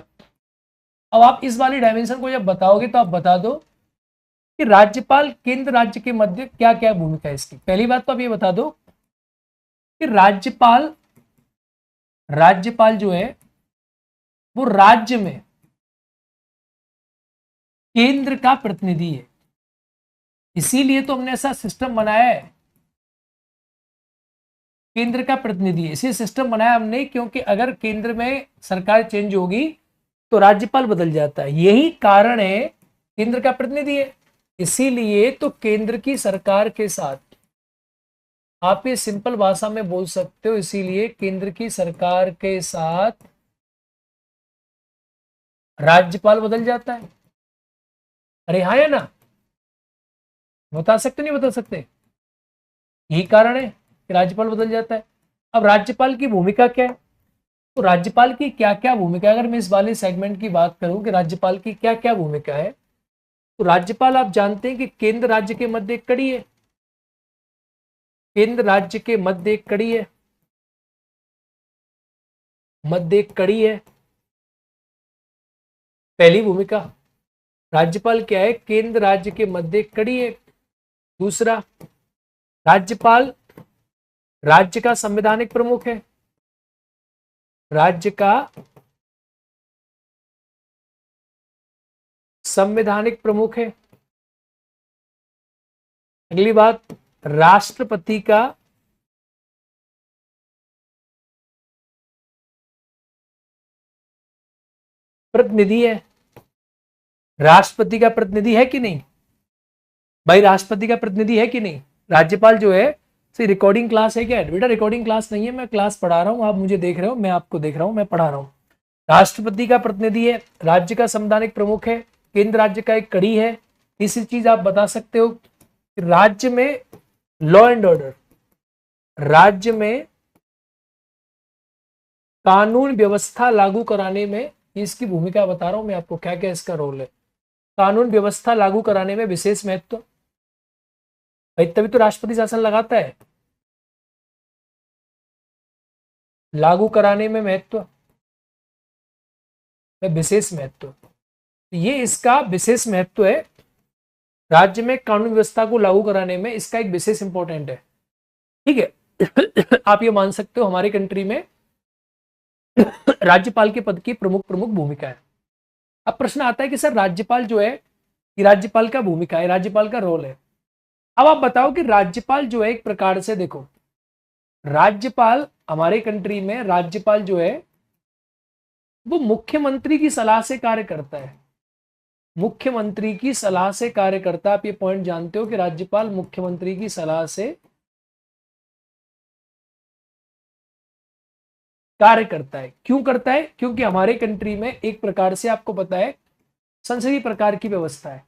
अब आप इस वाली डायमेंशन को जब बताओगे तो आप बता दो कि राज्यपाल केंद्र राज्य के मध्य क्या क्या भूमिका है इसकी। पहली बात तो आप ये बता दो कि राज्यपाल, राज्यपाल जो है वो राज्य में केंद्र का प्रतिनिधि है। इसीलिए तो हमने ऐसा सिस्टम बनाया है, केंद्र का प्रतिनिधि है। इसी सिस्टम बनाया हमने क्योंकि अगर केंद्र में सरकार चेंज होगी तो राज्यपाल बदल जाता है। यही कारण है, केंद्र का प्रतिनिधि है, इसीलिए तो केंद्र की सरकार के साथ, आप ये सिंपल भाषा में बोल सकते हो, इसीलिए केंद्र की सरकार के साथ राज्यपाल बदल जाता है। अरे हाँ या ना? बता सकते नहीं बता सकते? यही कारण है कि राज्यपाल बदल जाता है। अब राज्यपाल की भूमिका क्या है, तो राज्यपाल की क्या क्या भूमिका है, अगर मैं इस वाले सेगमेंट की बात करूं कि राज्यपाल की क्या क्या भूमिका है, तो राज्यपाल आप जानते हैं कि केंद्र राज्य के मध्य एक कड़ी है। केंद्र राज्य के मध्य एक कड़ी है, मध्य एक कड़ी है। पहली भूमिका, राज्यपाल क्या है? केंद्र राज्य के मध्य एक कड़ी है। दूसरा, राज्यपाल राज्य का संवैधानिक प्रमुख है, राज्य का संवैधानिक प्रमुख है। अगली बात, राष्ट्रपति का प्रतिनिधि है। राष्ट्रपति का प्रतिनिधि है कि नहीं भाई? राष्ट्रपति का प्रतिनिधि है कि नहीं? राज्यपाल जो है, रिकॉर्डिंग क्लास है क्या? बेटा रिकॉर्डिंग क्लास नहीं है, मैं क्लास पढ़ा रहा हूं, आप मुझे देख रहे हो, मैं आपको देख रहा हूं, मैं पढ़ा रहा हूं। राष्ट्रपति का प्रतिनिधि है, राज्य का संवैधानिक प्रमुख है, केंद्र राज्य का एक कड़ी है। तीसरी चीज आप बता सकते हो, राज्य में लॉ एंड ऑर्डर, राज्य में कानून व्यवस्था लागू कराने में, इसकी भूमिका बता रहा हूं मैं आपको, क्या क्या इसका रोल है। कानून व्यवस्था लागू कराने में विशेष महत्व, भाई तभी तो राष्ट्रपति शासन लगाता है। लागू कराने में महत्व, विशेष महत्व, ये इसका विशेष महत्व है। राज्य में कानून व्यवस्था को लागू कराने में इसका एक विशेष इंपॉर्टेंट है। ठीक है आप ये मान सकते हो हमारी कंट्री में राज्यपाल के पद की प्रमुख प्रमुख भूमिका है। अब प्रश्न आता है कि सर राज्यपाल जो है, ये राज्यपाल का भूमिका है, राज्यपाल का रोल है। अब आप बताओ कि राज्यपाल जो है, एक प्रकार से देखो, राज्यपाल हमारे कंट्री में, राज्यपाल जो है वो मुख्यमंत्री की सलाह से कार्य करता है। मुख्यमंत्री की सलाह से कार्य करता है। आप ये पॉइंट जानते हो कि राज्यपाल मुख्यमंत्री की सलाह से कार्य करता है। क्यों करता है? क्योंकि हमारे कंट्री में एक प्रकार से आपको पता है संसदीय प्रकार की व्यवस्था है,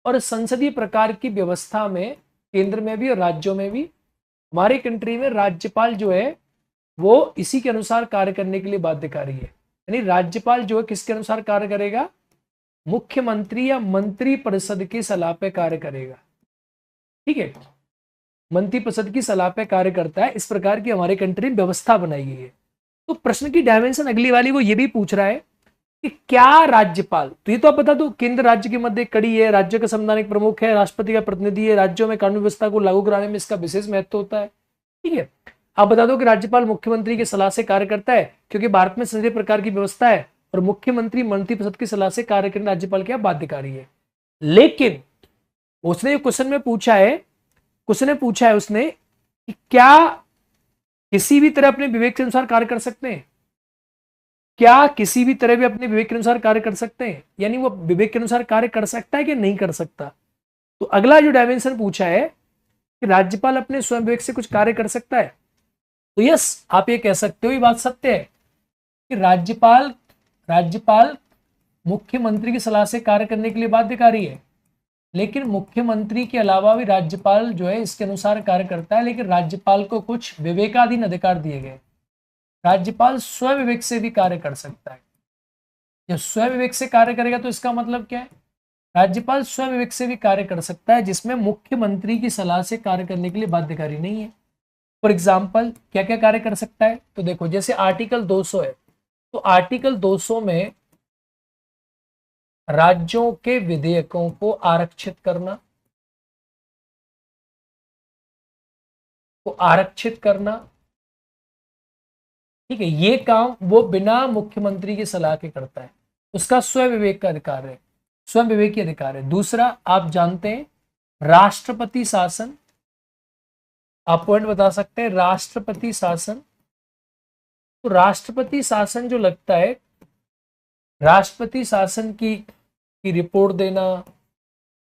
और संसदीय प्रकार की व्यवस्था में केंद्र में भी और राज्यों में भी हमारे कंट्री में राज्यपाल जो है वो इसी के अनुसार कार्य करने के लिए बाध्यकारी है। यानी राज्यपाल जो है किसके अनुसार कार्य करेगा? मुख्यमंत्री या मंत्री परिषद की सलाह पे कार्य करेगा। ठीक है, मंत्री परिषद की सलाह पे कार्य करता है। इस प्रकार की हमारे कंट्री में व्यवस्था बनाई गई है। तो प्रश्न की डायमेंशन अगली वाली वो ये भी पूछ रहा है कि क्या राज्यपाल, तो ये तो आप बता दो, केंद्र राज्य के मध्य कड़ी है, राज्य का संवैधानिक प्रमुख है, राष्ट्रपति का प्रतिनिधि है, राज्यों में कानून व्यवस्था को लागू कराने में इसका विशेष महत्व होता है। ठीक है, आप बता दो कि राज्यपाल मुख्यमंत्री की सलाह से कार्य करता है, क्योंकि भारत में संसदीय प्रकार की व्यवस्था है और मुख्यमंत्री मंत्रिपरिषद की सलाह से कार्य करने राज्यपाल क्या बाध्यकारी है। लेकिन उसने क्वेश्चन में पूछा है, क्वेश्चन में पूछा है उसने कि क्या किसी भी तरह अपने विवेक के अनुसार कार्य कर सकते हैं? क्या किसी भी तरह भी अपने विवेक के अनुसार कार्य कर सकते हैं? यानी वो विवेक के अनुसार कार्य कर सकता है कि नहीं कर सकता। तो अगला जो डायमेंशन पूछा है कि राज्यपाल अपने स्वयं विवेक से कुछ कार्य कर सकता है, तो यस आप ये कह सकते हो, ये बात सत्य है कि राज्यपाल राज्यपाल मुख्यमंत्री की सलाह से कार्य करने के लिए बाध्यकारी है। लेकिन मुख्यमंत्री के अलावा भी राज्यपाल जो है इसके अनुसार कार्य करता है, लेकिन राज्यपाल को कुछ विवेकाधीन अधिकार दिए गए। राज्यपाल स्वयं विवेक से भी कार्य कर सकता है। जब स्वयं विवेक से कार्य करेगा तो इसका मतलब क्या है? राज्यपाल स्वयं विवेक से भी कार्य कर सकता है, जिसमें मुख्यमंत्री की सलाह से कार्य करने के लिए बाध्यकारी नहीं है। फॉर एग्जाम्पल क्या क्या कार्य कर सकता है? तो देखो, जैसे आर्टिकल 200 है, तो आर्टिकल 200 में राज्यों के विधेयकों को आरक्षित करना, ठीक है, ये काम वो बिना मुख्यमंत्री की सलाह के करता है। उसका स्वयं विवेक का अधिकार है, स्वयं विवेक की अधिकार है। दूसरा, आप जानते हैं राष्ट्रपति शासन, आप पॉइंट बता सकते हैं राष्ट्रपति शासन। तो राष्ट्रपति शासन जो लगता है, राष्ट्रपति शासन की रिपोर्ट देना,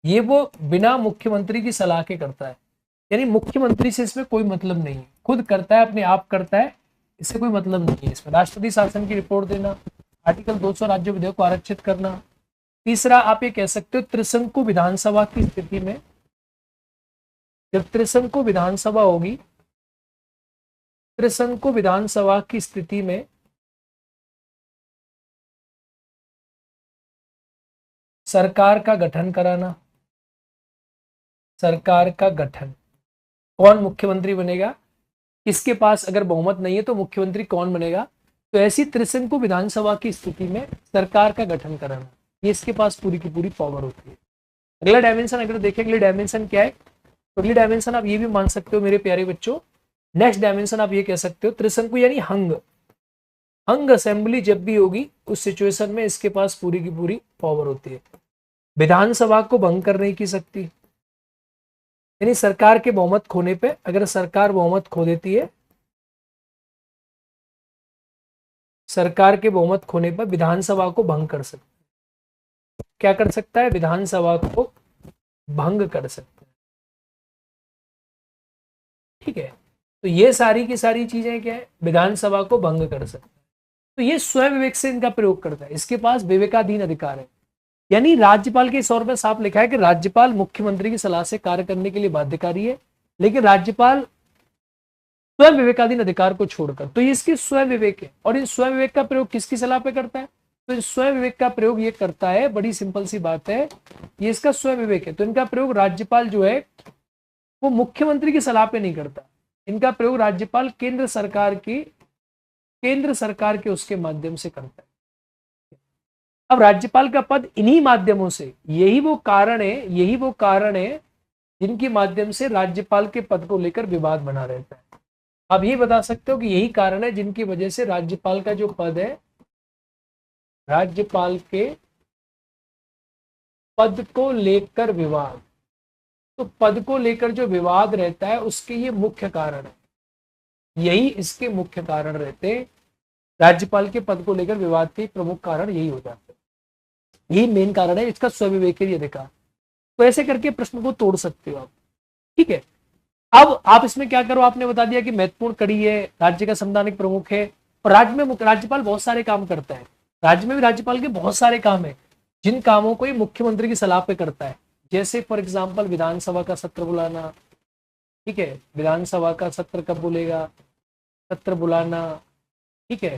ये वो बिना मुख्यमंत्री की सलाह के करता है। यानी मुख्यमंत्री से इसमें कोई मतलब नहीं है, खुद करता है, अपने आप करता है, इससे कोई मतलब नहीं है इसमें। राष्ट्रपति शासन की रिपोर्ट देना, आर्टिकल 200 राज्य विधेयक को आरक्षित करना। तीसरा, आप ये कह सकते हो त्रिशंकु विधानसभा की स्थिति में, जब त्रिशंकु विधानसभा होगी, त्रिशंकु विधानसभा की स्थिति में सरकार का गठन कराना, सरकार का गठन। कौन मुख्यमंत्री बनेगा, किसके पास अगर बहुमत नहीं है तो मुख्यमंत्री कौन बनेगा। तो ऐसी त्रिशंकु विधानसभा की स्थिति में सरकार का गठन कराना, ये इसके पास पूरी की पूरी पावर होती है। अगला डायमेंशन अगर देखें, अगली डायमेंशन क्या है, तो अगली डायमेंशन आप ये भी मान सकते हो मेरे प्यारे बच्चों, नेक्स्ट डायमेंशन आप ये कह सकते हो त्रिशंकु यानी हंग। हंग असेंबली जब भी होगी उस सिचुएशन में इसके पास पूरी की पूरी पावर होती है। विधानसभा को भंग करने की शक्ति, यानी सरकार के बहुमत खोने पे, अगर सरकार बहुमत खो देती है, सरकार के बहुमत खोने पर विधानसभा को भंग कर सकता है। क्या कर सकता है, विधानसभा को भंग कर सकता है। ठीक है, तो ये सारी की सारी चीजें क्या है, विधानसभा को भंग कर सकता है। तो ये स्वयं विवेक से इनका प्रयोग करता है, इसके पास विवेकाधीन अधिकार है। यानी राज्यपाल के तौर पर साफ लिखा है कि राज्यपाल मुख्यमंत्री की सलाह से कार्य करने के लिए बाध्यकारी है, लेकिन राज्यपाल स्वयं विवेकाधीन अधिकार को छोड़कर, तो ये इसकी स्वयं विवेक है। और इस स्वयं विवेक का प्रयोग किसकी सलाह पे करता है, तो इस स्वयं विवेक का प्रयोग ये करता है, बड़ी सिंपल सी बात है, ये इसका स्वयं विवेक है। तो इनका प्रयोग राज्यपाल जो है वो मुख्यमंत्री की सलाह पे नहीं करता, इनका प्रयोग राज्यपाल केंद्र सरकार के उसके माध्यम से करता है। अब राज्यपाल का पद इन्हीं माध्यमों से, यही वो कारण है जिनके माध्यम से राज्यपाल के पद को लेकर विवाद बना रहता है। आप ये बता सकते हो कि यही कारण है जिनकी वजह से राज्यपाल का जो पद है, राज्यपाल के पद को लेकर विवाद, तो पद को लेकर जो विवाद रहता है उसके ये मुख्य कारण है, यही इसके मुख्य कारण रहते हैं। राज्यपाल के पद को लेकर विवाद के प्रमुख कारण यही हो जाते हैं, यही मेन कारण है इसका स्वविवेकी अधिकार। तो ऐसे करके प्रश्न को तोड़ सकते हो आप। ठीक है, अब आप इसमें क्या करो, आपने बता दिया कि महत्वपूर्ण कड़ी है, राज्य का संवैधानिक प्रमुख है, और राज्य में राज्यपाल बहुत सारे काम करता है। राज्य में भी राज्यपाल के बहुत सारे काम है जिन कामों को ये मुख्यमंत्री की सलाह पे करता है। जैसे फॉर एग्जाम्पल विधानसभा का सत्र बुलाना, ठीक है, विधानसभा का सत्र कब बोलेगा, सत्र बुलाना। ठीक है,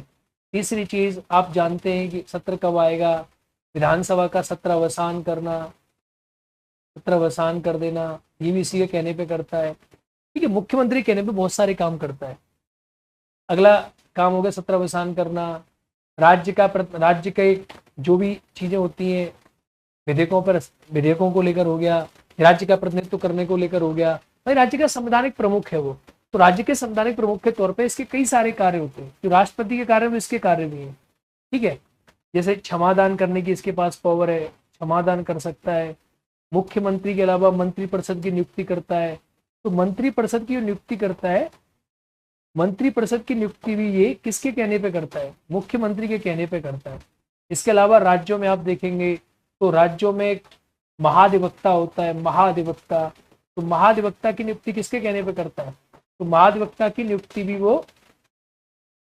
तीसरी चीज आप जानते हैं कि सत्र कब आएगा, विधानसभा का सत्र अवसान करना, सत्र अवसान कर देना, ये भी इसी के कहने पे करता है। ठीक है, मुख्यमंत्री कहने पे बहुत सारे काम करता है। अगला काम हो गया सत्र अवसान करना, राज्य के जो भी चीजें होती हैं विधेयकों को लेकर हो गया, राज्य का प्रतिनिधित्व करने को लेकर हो गया। भाई राज्य का संवैधानिक प्रमुख है वो, तो राज्य के संवैधानिक प्रमुख के तौर पे इसके कई सारे कार्य होते हैं, जो राष्ट्रपति के कार्य में इसके कार्य नहीं है। ठीक है, जैसे क्षमादान करने की इसके पास पावर है, क्षमादान कर सकता है। मुख्यमंत्री के अलावा मंत्रिपरिषद की नियुक्ति करता है, तो मंत्रिपरिषद की नियुक्ति करता है, मंत्रिपरिषद की नियुक्ति भी ये किसके कहने पे करता है, मुख्यमंत्री के कहने पे करता है। इसके अलावा राज्यों में आप देखेंगे तो राज्यों में एक महाधिवक्ता होता है, महाधिवक्ता, तो महाधिवक्ता की नियुक्ति किसके कहने पे करता है, तो महाधिवक्ता की नियुक्ति भी वो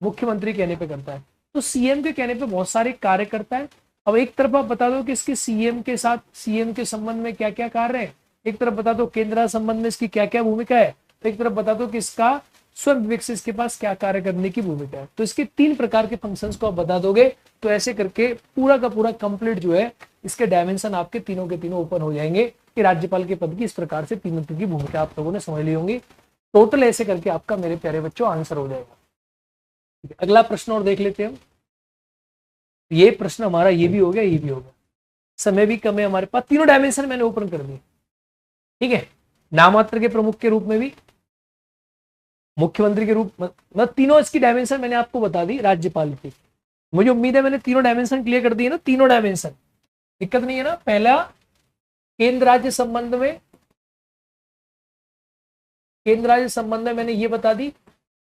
मुख्यमंत्री कहने पे करता है। तो सीएम के कहने पे बहुत सारे कार्य करता है। अब एक तरफ आप बता दो कि इसके सीएम के साथ, सीएम के संबंध में क्या क्या कार्य है, एक तरफ बता दो केंद्र संबंध में इसकी क्या क्या भूमिका है, तो एक तरफ बता दो कि इसका स्वयं विवेक से इसके पास क्या कार्य करने की भूमिका है। तो इसके 3 प्रकार के फंक्शंस को आप बता दोगे, तो ऐसे करके पूरा का पूरा कंप्लीट जो है इसके डायमेंशन आपके तीनों के तीनों ओपन हो जाएंगे कि राज्यपाल के पद की इस प्रकार से तीनों की भूमिका आप लोगों ने समझ ली होंगी। टोटल ऐसे करके आपका मेरे प्यारे बच्चों आंसर हो जाएगा। अगला प्रश्न और देख लेते हैं। ये प्रश्न हमारा ये भी हो गया, ये भी हो गया, समय भी कम है हमारे पास। तीनों डायमेंशन मैंने ओपन कर दिए। ठीक है, नाममात्र के प्रमुख के रूप में भी, मुख्यमंत्री के रूप में, तीनों इसकी डायमेंशन मैंने आपको बता दी राज्यपाल की। मुझे उम्मीद है मैंने तीनों डायमेंशन क्लियर कर दिए ना, तीनों डायमेंशन, दिक्कत नहीं है ना। पहला केंद्र राज्य संबंध में, केंद्र राज्य संबंध में मैंने ये बता दी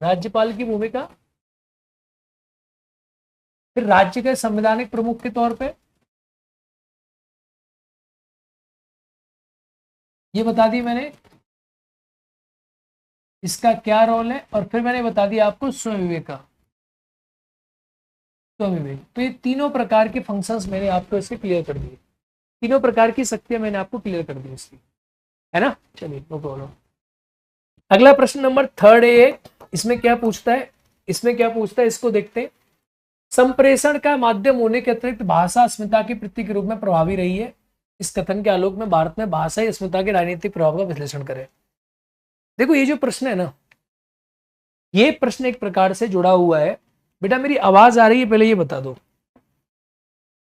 राज्यपाल की भूमिका। फिर राज्य के संवैधानिक प्रमुख के तौर पे ये बता दी मैंने इसका क्या रोल है, और फिर मैंने बता दिया आपको स्वयं विवेक का, स्वयं विवेक। तो ये तीनों प्रकार के फंक्शंस मैंने आपको इसके क्लियर कर दिए, तीनों प्रकार की शक्तियां मैंने आपको क्लियर कर दी इसकी, है ना। चलिए नो प्रॉब्लम। अगला प्रश्न नंबर 3 है, इसमें क्या पूछता है, इसमें क्या पूछता है इसको देखते हैं। संप्रेषण का माध्यम होने के अतिरिक्त भाषा अस्मिता की प्रतीक के रूप में प्रभावी रही है। इस कथन के आलोक में भारत में भाषा अस्मिता के राजनीतिक प्रभाव का विश्लेषण करें। देखो ये जो प्रश्न है ना, ये प्रश्न एक प्रकार से जुड़ा हुआ है। बेटा मेरी आवाज आ रही है, पहले ये बता दो।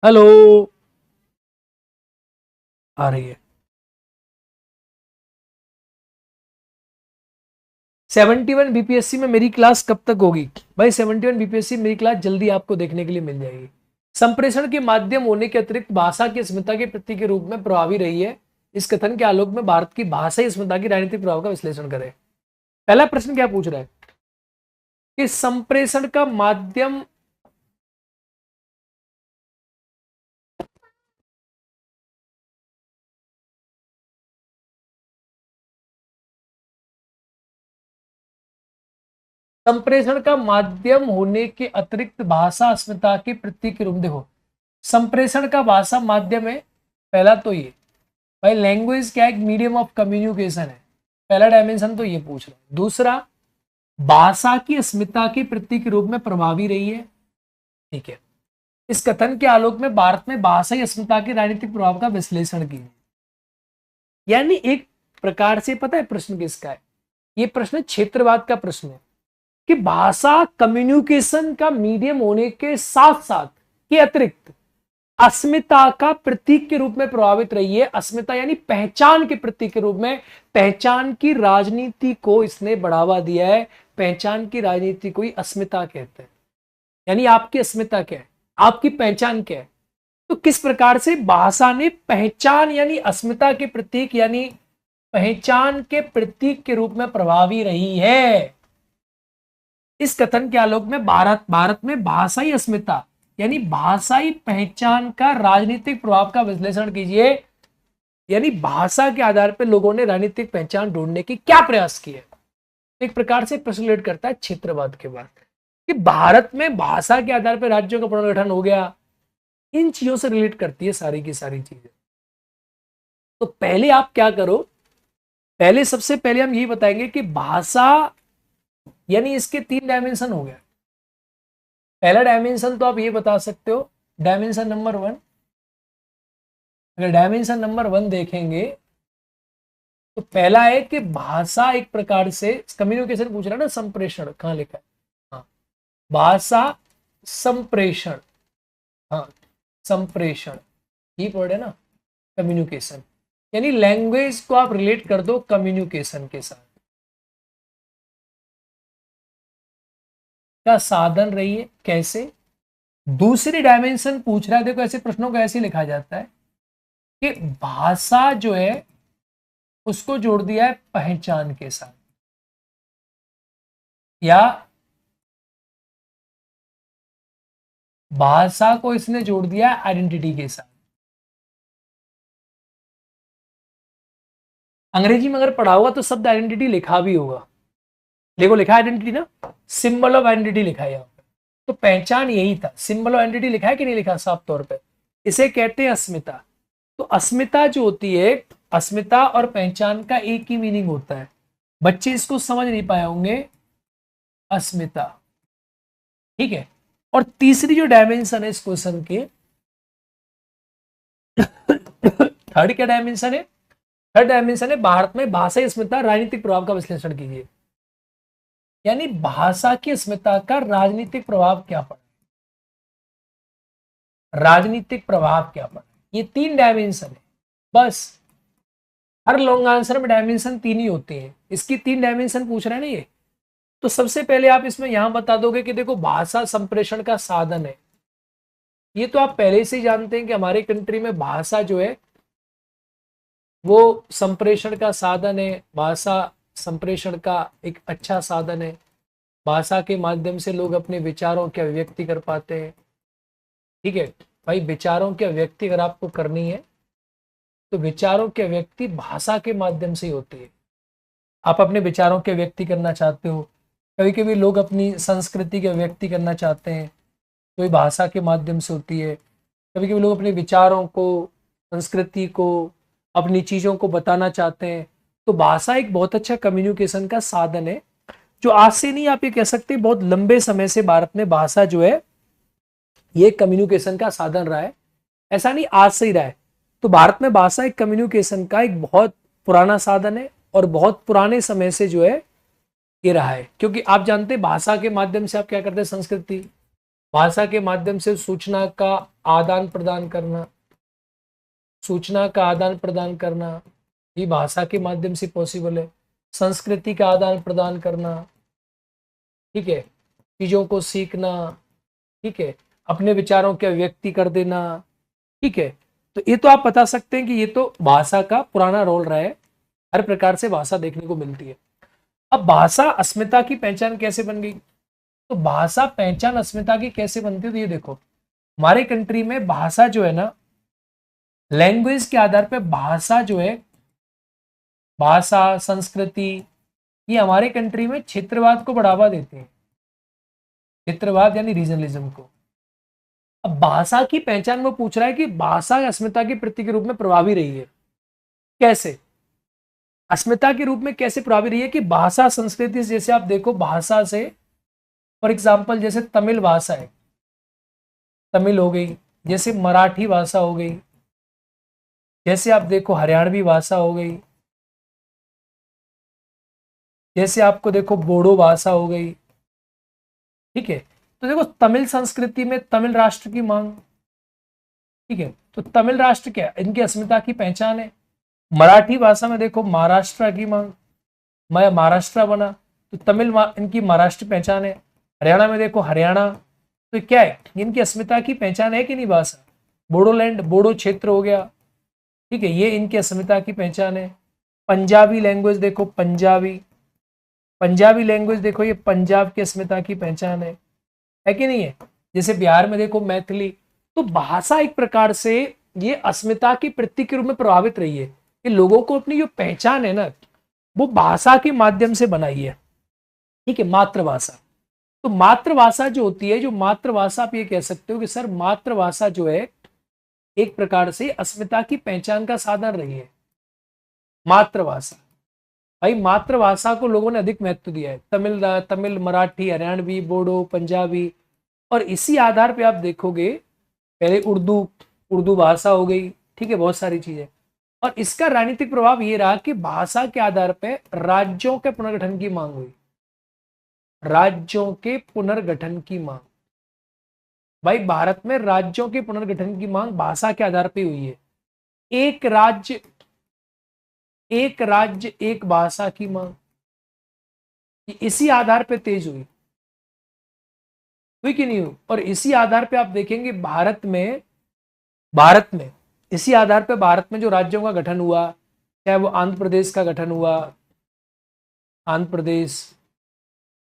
हेलो, आ रही है। 71 बीपीएससी में मेरी क्लास कब तक होगी? भाई 71 बीपीएससी मेरी क्लास जल्दी आपको देखने के लिए मिल जाएगी। संप्रेषण के माध्यम होने के अतिरिक्त भाषा की अस्मिता के प्रतीक के रूप में प्रभावी रही है। इस कथन के आलोक में भारत की भाषाई अस्मिता की राजनीतिक प्रभाव का विश्लेषण करें। पहला प्रश्न क्या पूछ रहा है कि संप्रेषण का माध्यम संप्रेषण का माध्यम होने के अतिरिक्त भाषा अस्मिता के प्रतीक के रूप। देखो संप्रेषण का भाषा माध्यम है, पहला तो ये भाई लैंग्वेज क्या है, मीडियम ऑफ कम्युनिकेशन है, पहला डायमेंशन तो ये पूछ रहा है। दूसरा भाषा की अस्मिता के प्रतीक के रूप में प्रभावी रही है, ठीक है। इस कथन के आलोक में भारत में भाषाई अस्मिता के राजनीतिक प्रभाव का विश्लेषण कीजिए। यानी एक प्रकार से पता है प्रश्न किसका है, ये प्रश्न क्षेत्रवाद का प्रश्न है कि भाषा कम्युनिकेशन का मीडियम होने के साथ साथ के अतिरिक्त अस्मिता का प्रतीक के रूप में प्रभावित रही है। अस्मिता यानी पहचान के प्रतीक के रूप में, पहचान की राजनीति को इसने बढ़ावा दिया है। पहचान की राजनीति को ही अस्मिता कहते हैं। यानी आपकी अस्मिता क्या है, आपकी पहचान क्या है। तो किस प्रकार से भाषा ने पहचान यानी अस्मिता के प्रतीक यानी पहचान के प्रतीक के रूप में प्रभावी रही है। इस कथन के आलोक में भारत में भाषाई अस्मिता यानी भाषाई पहचान का राजनीतिक प्रभाव का विश्लेषण कीजिए। यानी भाषा के आधार पर लोगों ने राजनीतिक पहचान ढूंढने की क्या प्रयास किए। एक प्रकार से प्रश्न रिलेट करता है क्षेत्रवाद के बाद कि भारत में भाषा के आधार पर राज्यों का पुनर्गठन हो गया। इन चीजों से रिलेट करती है सारी की सारी चीजें। तो पहले आप क्या करो, पहले सबसे पहले हम यही बताएंगे कि भाषा यानी इसके 3 डायमेंशन हो गया। पहला डायमेंशन तो आप ये बता सकते हो, डायमेंशन नंबर 1। अगर डायमेंशन नंबर 1 देखेंगे तो पहला है कि भाषा एक प्रकार से कम्युनिकेशन पूछ रहा है ना, संप्रेषण कहां लिखा है, हाँ भाषा संप्रेषण, हाँ संप्रेषण ही वर्ड है ना, कम्युनिकेशन यानी लैंग्वेज को आप रिलेट कर दो कम्युनिकेशन के साथ का साधन रही है। कैसे? दूसरी डायमेंशन पूछ रहा है, देखो ऐसे प्रश्नों को ऐसे लिखा जाता है कि भाषा जो है उसको जोड़ दिया है पहचान के साथ, या भाषा को इसने जोड़ दिया है आइडेंटिटी के साथ। अंग्रेजी में अगर पढ़ा होगा तो शब्द आइडेंटिटी लिखा भी होगा, देखो लिखा है आइडेंटिटी ना, सिंबल ऑफ आइडेंटिटी लिखा है यहाँ पे। तो पहचान यही था, सिंबल ऑफ आइडेंटिटी लिखा है कि नहीं लिखा साफ तौर पे। इसे कहते हैं अस्मिता। तो अस्मिता जो होती है, अस्मिता और पहचान का एक ही मीनिंग होता है। बच्चे इसको समझ नहीं पाए होंगे, अस्मिता, ठीक है। और तीसरी जो डायमेंशन है इस क्वेश्चन के, थर्ड क्या डायमेंशन है? थर्ड डायमेंशन है भारत में भाषाई अस्मिता राजनीतिक प्रभाव का विश्लेषण कीजिए। यानी भाषा की अस्मिता का राजनीतिक प्रभाव क्या पड़ा, राजनीतिक प्रभाव क्या पड़ा। ये 3 डायमेंशन है बस। हर लॉन्ग आंसर में डायमेंशन 3 ही होते हैं, इसकी 3 डायमेंशन पूछ रहे हैं ना ये। तो सबसे पहले आप इसमें यहां बता दोगे कि देखो भाषा संप्रेषण का साधन है। ये तो आप पहले से ही जानते हैं कि हमारे कंट्री में भाषा जो है वो संप्रेषण का साधन है। भाषा संप्रेषण का एक अच्छा साधन है। भाषा के माध्यम से लोग अपने विचारों की अभिव्यक्ति कर पाते हैं, ठीक है भाई। विचारों की अभिव्यक्ति अगर आपको करनी है तो विचारों की अभिव्यक्ति भाषा के माध्यम से ही होती है। आप अपने विचारों की अभिव्यक्ति करना चाहते हो, कभी कभी लोग अपनी संस्कृति की अभिव्यक्ति करना चाहते हैं तो ये भाषा के माध्यम से होती है। कभी कभी लोग अपने विचारों को, संस्कृति को, अपनी चीज़ों को बताना चाहते हैं तो भाषा एक बहुत अच्छा कम्युनिकेशन का साधन है, जो आज से नहीं आप ये कह सकते बहुत लंबे समय से भारत में भाषा जो है ये कम्युनिकेशन का साधन रहा है। ऐसा नहीं आज से ही रहा है। तो भारत में भाषा एक कम्युनिकेशन का एक बहुत पुराना साधन है, और बहुत पुराने समय से जो है ये रहा है, क्योंकि आप जानते हैं भाषा के माध्यम से आप क्या करते हैं, संस्कृति, भाषा के माध्यम से सूचना का आदान प्रदान करना, सूचना का आदान प्रदान करना ये भाषा के माध्यम से पॉसिबल है। संस्कृति का आदान प्रदान करना, ठीक है, चीजों को सीखना, ठीक है, अपने विचारों के व्यक्ति कर देना, ठीक है। तो ये तो आप बता सकते हैं कि ये तो भाषा का पुराना रोल रहा है, हर प्रकार से भाषा देखने को मिलती है। अब भाषा अस्मिता की पहचान कैसे बन गई, तो भाषा पहचान अस्मिता की कैसे बनती है, तो ये देखो हमारे कंट्री में भाषा जो है ना, लैंग्वेज के आधार पर भाषा जो है, भाषा संस्कृति ये हमारे कंट्री में क्षेत्रवाद को बढ़ावा देते हैं, क्षेत्रवाद यानी रीजनलिज्म को। अब भाषा की पहचान में पूछ रहा है कि भाषा अस्मिता के प्रतीक के रूप में प्रभावी रही है, कैसे, अस्मिता के रूप में कैसे प्रभावी रही है कि भाषा संस्कृति से, जैसे आप देखो भाषा से फॉर एग्जाम्पल जैसे तमिल भाषा है, तमिल हो गई, जैसे मराठी भाषा हो गई, जैसे आप देखो हरियाणवी भाषा हो गई, जैसे आपको देखो बोडो भाषा हो गई, ठीक है। तो देखो तमिल संस्कृति में तमिल राष्ट्र की मांग, ठीक है, तो तमिल राष्ट्र क्या इनकी अस्मिता की पहचान है। मराठी भाषा में देखो महाराष्ट्र की मांग, मैं महाराष्ट्र बना तो तमिल इनकी महाराष्ट्र पहचान है। हरियाणा में देखो हरियाणा, तो क्या है इनकी अस्मिता की पहचान है कि नहीं भाषा। बोडोलैंड बोडो क्षेत्र हो गया, ठीक है, ये इनकी अस्मिता की पहचान है। पंजाबी लैंग्वेज देखो, पंजाबी लैंग्वेज देखो, ये पंजाब की अस्मिता की पहचान है कि नहीं है। जैसे बिहार में देखो मैथिली। तो भाषा एक प्रकार से ये अस्मिता की प्रतीक के रूप में प्रभावित रही है, कि लोगों को अपनी जो पहचान है ना वो भाषा के माध्यम से बनाई है, ठीक है। मातृभाषा, तो मातृभाषा जो होती है, जो मातृभाषा आप ये कह सकते हो कि सर मातृभाषा जो है एक प्रकार से अस्मिता की पहचान का साधन रही है। मातृभाषा, भाई मातृभाषा को लोगों ने अधिक महत्व दिया है, तमिल मराठी हरियाणवी बोडो पंजाबी, और इसी आधार पे आप देखोगे पहले उर्दू भाषा हो गई, ठीक है, बहुत सारी चीजें। और इसका राजनीतिक प्रभाव ये रहा कि भाषा के आधार पर राज्यों के पुनर्गठन की मांग हुई, राज्यों के पुनर्गठन की मांग। भाई भारत में राज्यों के पुनर्गठन की मांग भाषा के आधार पर हुई है। एक राज्य एक भाषा की मांग, इसी आधार पे तेज हुई कि नहीं हुई। और इसी आधार पे आप देखेंगे भारत में इसी आधार पे भारत में जो राज्यों का गठन हुआ, चाहे वो आंध्र प्रदेश का गठन हुआ, आंध्र प्रदेश,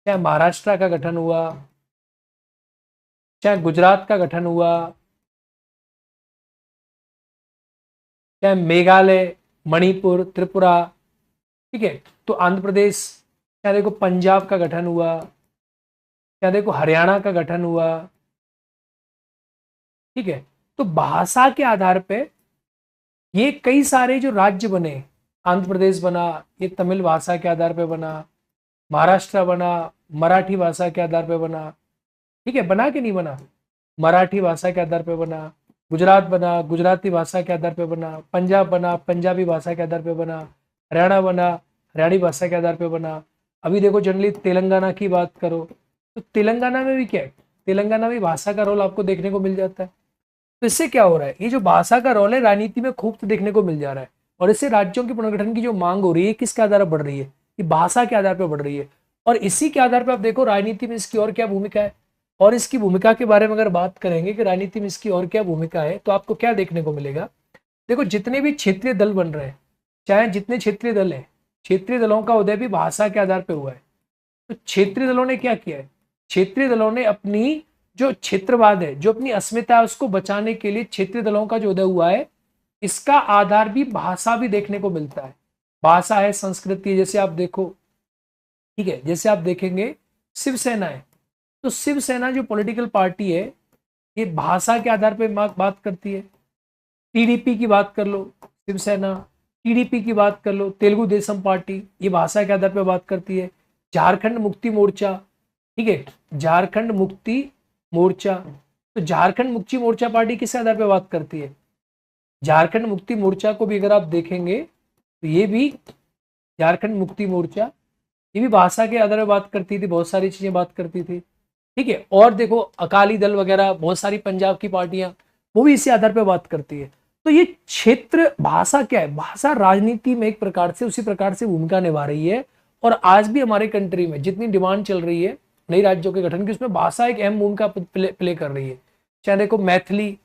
चाहे महाराष्ट्र का गठन हुआ, चाहे गुजरात का गठन हुआ, चाहे मेघालय मणिपुर त्रिपुरा, ठीक है। तो आंध्र प्रदेश, क्या देखो पंजाब का गठन हुआ, क्या देखो हरियाणा का गठन हुआ, ठीक है। तो भाषा के आधार पे ये कई सारे जो राज्य बने, आंध्र प्रदेश बना ये तमिल भाषा के आधार पे बना, महाराष्ट्र बना मराठी भाषा के आधार पे बना, ठीक है, बना कि नहीं बना, मराठी भाषा के आधार पे बना, गुजरात बना गुजराती भाषा के आधार पे बना, पंजाब बना पंजाबी भाषा के आधार पे बना, हरियाणा बना हरियाणी भाषा के आधार पे बना। अभी देखो जनरली तेलंगाना की बात करो तो तेलंगाना में भी क्या है, तेलंगाना में भाषा का रोल आपको देखने को मिल जाता है। तो इससे क्या हो रहा है, ये जो भाषा का रोल है राजनीति में खूब देखने को मिल जा रहा है। और इससे राज्यों के पुनर्गठन की जो मांग हो रही है किसके आधार पर बढ़ रही है, ये भाषा के आधार पर बढ़ रही है। और इसी के आधार पर आप देखो राजनीति में इसकी और क्या भूमिका है। और इसकी भूमिका के बारे में अगर बात करेंगे कि राजनीति में इसकी और क्या भूमिका है, तो आपको क्या देखने को मिलेगा। देखो जितने भी क्षेत्रीय दल बन रहे हैं, चाहे जितने क्षेत्रीय दल हैं, क्षेत्रीय दलों का उदय भी भाषा के आधार पर हुआ है। तो क्षेत्रीय दलों ने क्या किया है, क्षेत्रीय दलों ने अपनी जो क्षेत्रवाद है, जो अपनी अस्मिता है, उसको बचाने के लिए क्षेत्रीय दलों का जो उदय हुआ है, इसका आधार भी भाषा भी देखने को मिलता है। भाषा है, संस्कृति, जैसे आप देखो, ठीक है, जैसे आप देखेंगे शिवसेना है, तो शिवसेना जो पॉलिटिकल पार्टी है ये भाषा के आधार पर बात करती है। टीडीपी की बात कर लो, शिवसेना, टीडीपी की बात कर लो, तेलुगु देशम पार्टी, ये भाषा के आधार पर बात करती है। झारखंड मुक्ति मोर्चा, ठीक है, झारखंड मुक्ति मोर्चा, तो झारखंड मुक्ति मोर्चा पार्टी किस आधार पर बात करती है, झारखंड मुक्ति मोर्चा को भी अगर आप देखेंगे तो ये भी झारखंड मुक्ति मोर्चा, ये भी भाषा के आधार पर बात करती थी, बहुत सारी चीजें बात करती थी। ठीक है, और देखो अकाली दल वगैरह बहुत सारी पंजाब की पार्टियां, वो भी इसी आधार पर बात करती है। तो ये क्षेत्र भाषा क्या है, भाषा राजनीति में एक प्रकार से उसी प्रकार से भूमिका निभा रही है। और आज भी हमारे कंट्री में जितनी डिमांड चल रही है नई राज्यों के गठन की, उसमें भाषा एक अहम भूमिका प्ले कर रही है। चाहे देखो मैथिली,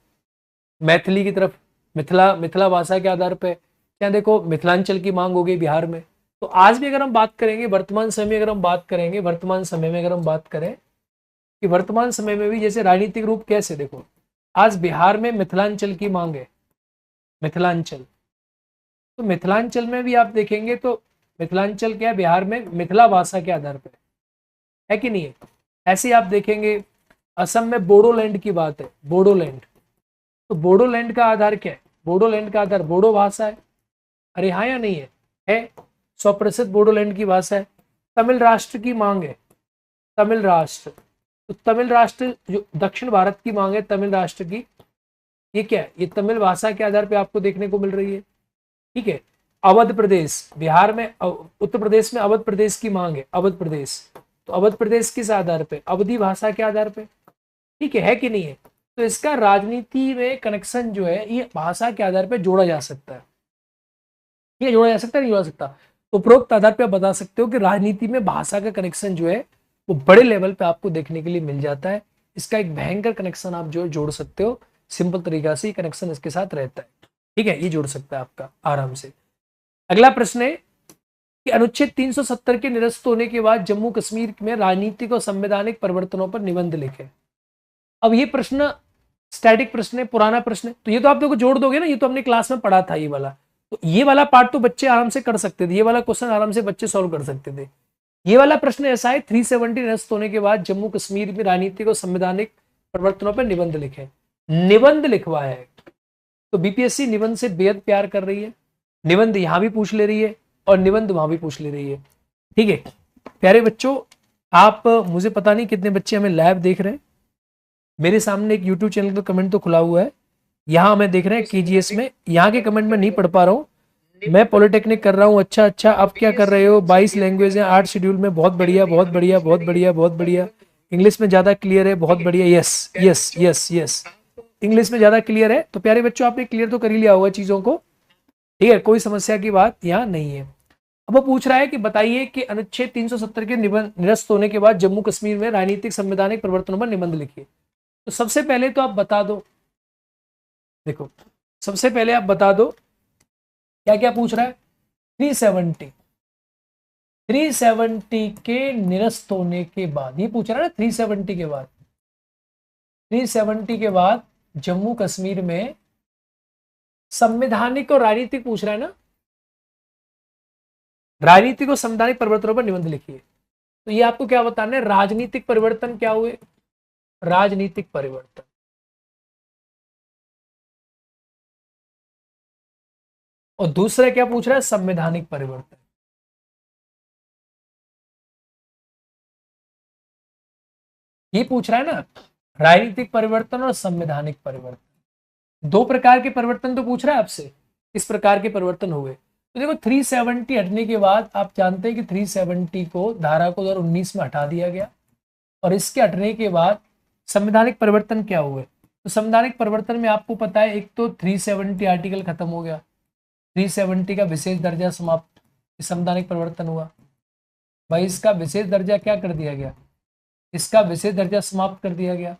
मैथिली की तरफ मिथिला, मिथिला भाषा के आधार पर, चाहे देखो मिथिलांचल की मांग हो गई बिहार में। तो आज भी अगर हम बात करेंगे वर्तमान समय में, अगर हम बात करेंगे वर्तमान समय में, अगर हम बात करें कि वर्तमान समय में भी जैसे राजनीतिक रूप कैसे, देखो आज बिहार में मिथिलांचल की मांग है, मिथिलांचल। तो मिथिलांचल में भी आप देखेंगे तो मिथिलांचल क्या है, बिहार में मिथिला भाषा के आधार पर है कि नहीं है। ऐसे आप देखेंगे असम में बोडोलैंड की बात है, बोडोलैंड। तो बोडोलैंड का आधार क्या है, बोडोलैंड का आधार बोडो भाषा है। अरे हाँ या नहीं है 100% बोडोलैंड की भाषा है। तमिल राष्ट्र की मांग है, तमिल राष्ट्र। तो तमिल राष्ट्र जो दक्षिण भारत की मांग है, तमिल राष्ट्र की, ये क्या है, ये तमिल भाषा के आधार पे आपको देखने को मिल रही है। ठीक है, अवध प्रदेश, बिहार में उत्तर प्रदेश में अवध प्रदेश की मांग है, अवध प्रदेश। तो अवध प्रदेश किस आधार पे, अवधी भाषा के आधार पे। ठीक है कि नहीं है। तो इसका राजनीति में कनेक्शन जो है ये भाषा के आधार पर जोड़ा जा सकता है, ये जोड़ा जा सकता है, नहीं जोड़ा सकता। उपरोक्त आधार पे आप बता सकते हो कि राजनीति में भाषा का कनेक्शन जो है वो बड़े लेवल पे आपको देखने के लिए मिल जाता है। इसका एक भयंकर कनेक्शन आप जो है जोड़ सकते हो, सिंपल तरीका से कनेक्शन इसके साथ रहता है। ठीक है, ये जोड़ सकता है आपका आराम से। अगला प्रश्न है कि अनुच्छेद 370 के निरस्त होने के बाद जम्मू कश्मीर में राजनीतिक और संवैधानिक परिवर्तनों पर निबंध लिखे। अब ये प्रश्न स्टैटिक प्रश्न है, पुराना प्रश्न है, तो ये तो आप देखो जोड़ दोगे ना, ये तो हमने क्लास में पढ़ा था ये वाला। तो ये वाला पार्ट तो बच्चे आराम से कर सकते थे, ये वाला क्वेश्चन आराम से बच्चे सॉल्व कर सकते थे। ये वाला प्रश्न ऐसा है 370 निरस्त होने के बाद जम्मू कश्मीर में राजनीतिक और संवैधानिक परिवर्तनों पर निबंध लिखे, निबंध लिखवाया है। तो बीपीएससी निबंध से बेहद प्यार कर रही है, निबंध यहां भी पूछ ले रही है और निबंध वहां भी पूछ ले रही है। ठीक है प्यारे बच्चों, आप मुझे पता नहीं कितने बच्चे हमें लाइव देख रहे हैं। मेरे सामने एक यूट्यूब चैनल का कमेंट तो खुला हुआ है, यहाँ हमें देख रहे हैं केजीएस में। यहाँ के कमेंट में नहीं पढ़ पा रहा हूँ, मैं पॉलिटेक्निक कर रहा हूँ। अच्छा अच्छा, आप क्या कर रहे हो? 22 लैंग्वेज है 8 शेड्यूल में, बहुत बढ़िया बहुत बढ़िया बहुत बढ़िया बहुत बढ़िया। इंग्लिश में ज्यादा क्लियर है, बहुत बढ़िया। Yes yes yes yes, English में ज्यादा क्लियर है। तो प्यारे बच्चों आपने क्लियर तो कर ही लिया होगा चीजों को, ठीक है, कोई समस्या की बात यहाँ नहीं है। अब वो पूछ रहा है कि बताइए कि अनुच्छेद 370 के निरस्त होने के बाद जम्मू कश्मीर में राजनीतिक संवैधानिक परिवर्तनों पर निबंध लिखिए। तो सबसे पहले तो आप बता दो, देखो सबसे पहले आप बता दो क्या क्या पूछ रहा है। 370 के निरस्त होने के बाद, ये पूछ रहा है ना 370 के बाद, 370 के बाद जम्मू कश्मीर में संवैधानिक और राजनीतिक पूछ रहा है ना, राजनीतिक और संवैधानिक परिवर्तनों पर निबंध लिखिए। तो ये आपको क्या बताना है, राजनीतिक परिवर्तन क्या हुए, राजनीतिक परिवर्तन, और दूसरा क्या पूछ रहा है, संवैधानिक परिवर्तन। ये पूछ रहा है ना, राजनीतिक परिवर्तन और संवैधानिक परिवर्तन, दो प्रकार के परिवर्तन तो पूछ रहा है आपसे, इस प्रकार के परिवर्तन हुए। तो देखो 370 हटने के बाद आप जानते हैं कि 370 को धारा को 2019 में हटा दिया गया, और इसके हटने के बाद संवैधानिक परिवर्तन क्या हुए। तो संवैधानिक परिवर्तन में आपको पता है, एक तो 370 आर्टिकल खत्म हो गया, 370 का विशेष दर्जा समाप्त, संवैधानिक परिवर्तन हुआ। भाई इसका विशेष दर्जा क्या कर दिया गया, इसका विशेष दर्जा समाप्त कर दिया गया।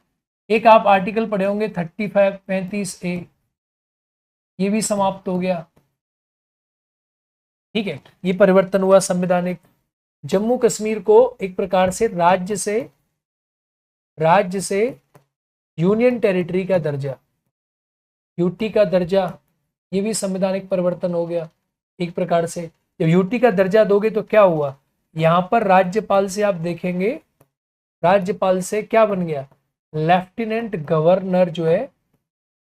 एक आप आर्टिकल पढ़े होंगे 35 ये भी समाप्त हो गया। ठीक है, ये परिवर्तन हुआ संवैधानिक। जम्मू कश्मीर को एक प्रकार से राज्य से यूनियन टेरिटरी का दर्जा, यूटी का दर्जा, ये भी संवैधानिक परिवर्तन हो गया एक प्रकार से। जब यूटी का दर्जा दोगे तो क्या हुआ, यहां पर राज्यपाल से आप देखेंगे, राज्यपाल से क्या बन गया, लेफ्टिनेंट गवर्नर जो है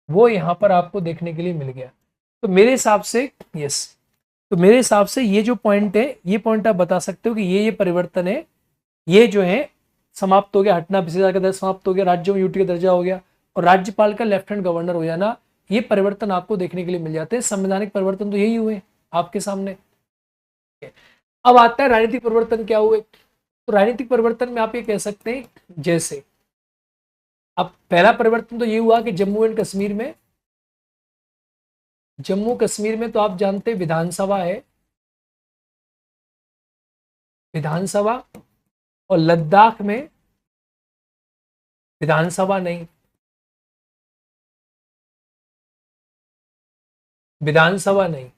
वो यहां पर आपको देखने के लिए मिल गया। तो मेरे हिसाब से यस, तो मेरे हिसाब से ये जो पॉइंट है, ये पॉइंट आप बता सकते हो कि ये परिवर्तन है, ये जो है समाप्त हो गया, हटना विशेषाधिकार का दर्जा समाप्त हो गया, राज्यों में यूटी का दर्जा हो गया, और राज्यपाल का लेफ्टिनेंट गवर्नर हो जाना, ये परिवर्तन आपको देखने के लिए मिल जाते हैं। संवैधानिक परिवर्तन तो यही हुए आपके सामने। अब आता है राजनीतिक परिवर्तन क्या हुए। तो राजनीतिक परिवर्तन में आप ये कह सकते हैं जैसे, अब पहला परिवर्तन तो ये हुआ कि जम्मू कश्मीर में तो आप जानते हैं विधानसभा है, विधानसभा, और लद्दाख में विधानसभा नहीं, विधानसभा नहीं।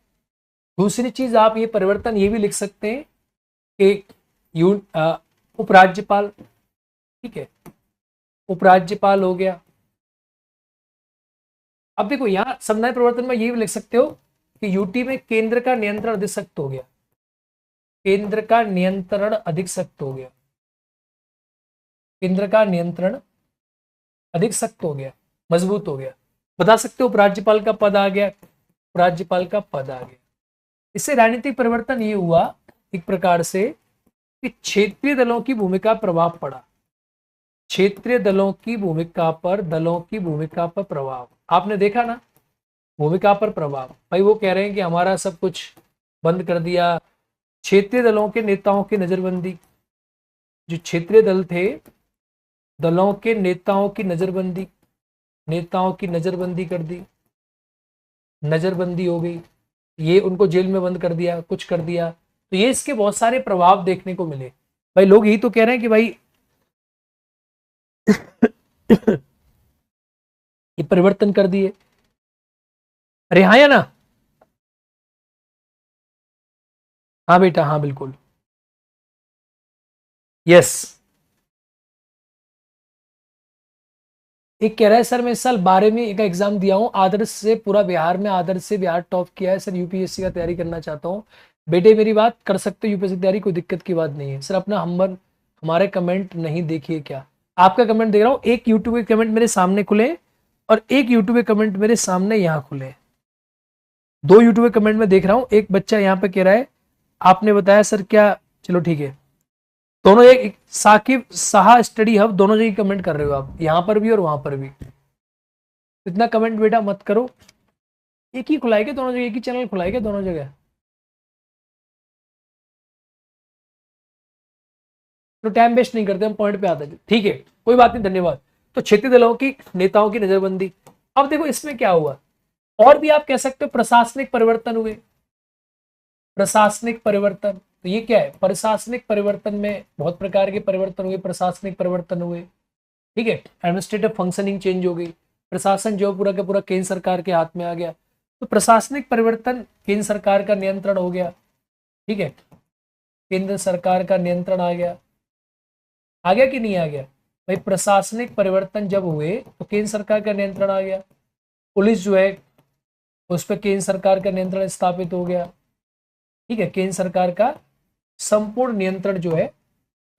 दूसरी चीज आप ये परिवर्तन ये भी लिख सकते हैं कि उपराज्यपाल, ठीक है, उपराज्यपाल हो गया। अब देखो यहां संविधान परिवर्तन में ये भी लिख सकते हो कि यूटी में केंद्र का नियंत्रण अधिक सख्त हो गया, केंद्र का नियंत्रण अधिक सख्त हो गया, केंद्र का नियंत्रण अधिक सख्त हो गया, मजबूत हो गया। बता सकते हो उपराज्यपाल का पद आ गया, उपराज्यपाल का पद आ गया। इससे राजनीतिक परिवर्तन ये हुआ एक प्रकार से कि क्षेत्रीय दलों की भूमिका प्रभाव पड़ा, क्षेत्रीय दलों की भूमिका पर प्रभाव। आपने देखा ना, भूमिका पर प्रभाव, भाई वो कह रहे हैं कि हमारा सब कुछ बंद कर दिया। क्षेत्रीय दलों के नेताओं की नजरबंदी, जो क्षेत्रीय दल थे, दलों के नेताओं की नजरबंदी, नेताओं की नजरबंदी कर दी, नजरबंदी हो गई, ये उनको जेल में बंद कर दिया, कुछ कर दिया। तो ये इसके बहुत सारे प्रभाव देखने को मिले। भाई लोग यही तो कह रहे हैं कि भाई ये परिवर्तन कर दिए। अरे हाँ या ना? हाँ बेटा, हाँ बिल्कुल, यस। एक कह रहा है सर मैं इस साल 12वीं का एग्जाम दिया हूँ, आदर्श से पूरा बिहार में, आदर्श से बिहार टॉप किया है सर, यूपीएससी का तैयारी करना चाहता हूँ। बेटे मेरी बात कर सकते हो, यूपीएससी की तैयारी कोई दिक्कत की बात नहीं है सर। अपना हमारे कमेंट नहीं देखिए क्या? आपका कमेंट देख रहा हूँ, एक यूट्यूब के कमेंट मेरे सामने खुले और एक यूट्यूब के कमेंट मेरे सामने यहाँ खुले, दो यूट्यूब के कमेंट में देख रहा हूँ। एक बच्चा यहाँ पे कह रहा है आपने बताया सर क्या, चलो ठीक है, दोनों एक साकिब साहा स्टडी हब दोनों जगह कमेंट कर रहे हो आप, यहाँ पर भी और वहां पर भी। इतना कमेंट बेटा मत करो, एक ही खुलाएगा दोनों जगह, एक ही चैनल खुलाएगा दोनों जगह। तो टाइम वेस्ट नहीं करते, हम पॉइंट पे आते हैं, ठीक है, कोई बात नहीं, धन्यवाद। तो क्षेत्रीय दलों की नेताओं की नजरबंदी। अब देखो इसमें क्या हुआ, और भी आप कह सकते हो प्रशासनिक परिवर्तन हुए, प्रशासनिक परिवर्तन। तो ये क्या है, प्रशासनिक परिवर्तन में बहुत प्रकार के परिवर्तन हुए, प्रशासनिक परिवर्तन हुए, ठीक है। एडमिनिस्ट्रेटिव फंक्शनिंग चेंज हो गई, प्रशासन जो पूरा का पूरा केंद्र सरकार के हाथ में आ गया। तो प्रशासनिक परिवर्तन, केंद्र सरकार का नियंत्रण हो गया, ठीक है, केंद्र सरकार का नियंत्रण आ गया कि नहीं आ गया? भाई प्रशासनिक परिवर्तन जब हुए तो केंद्र सरकार का नियंत्रण आ गया, पुलिस जो है उस पर केंद्र सरकार का नियंत्रण स्थापित हो गया, ठीक है, केंद्र सरकार का संपूर्ण नियंत्रण जो है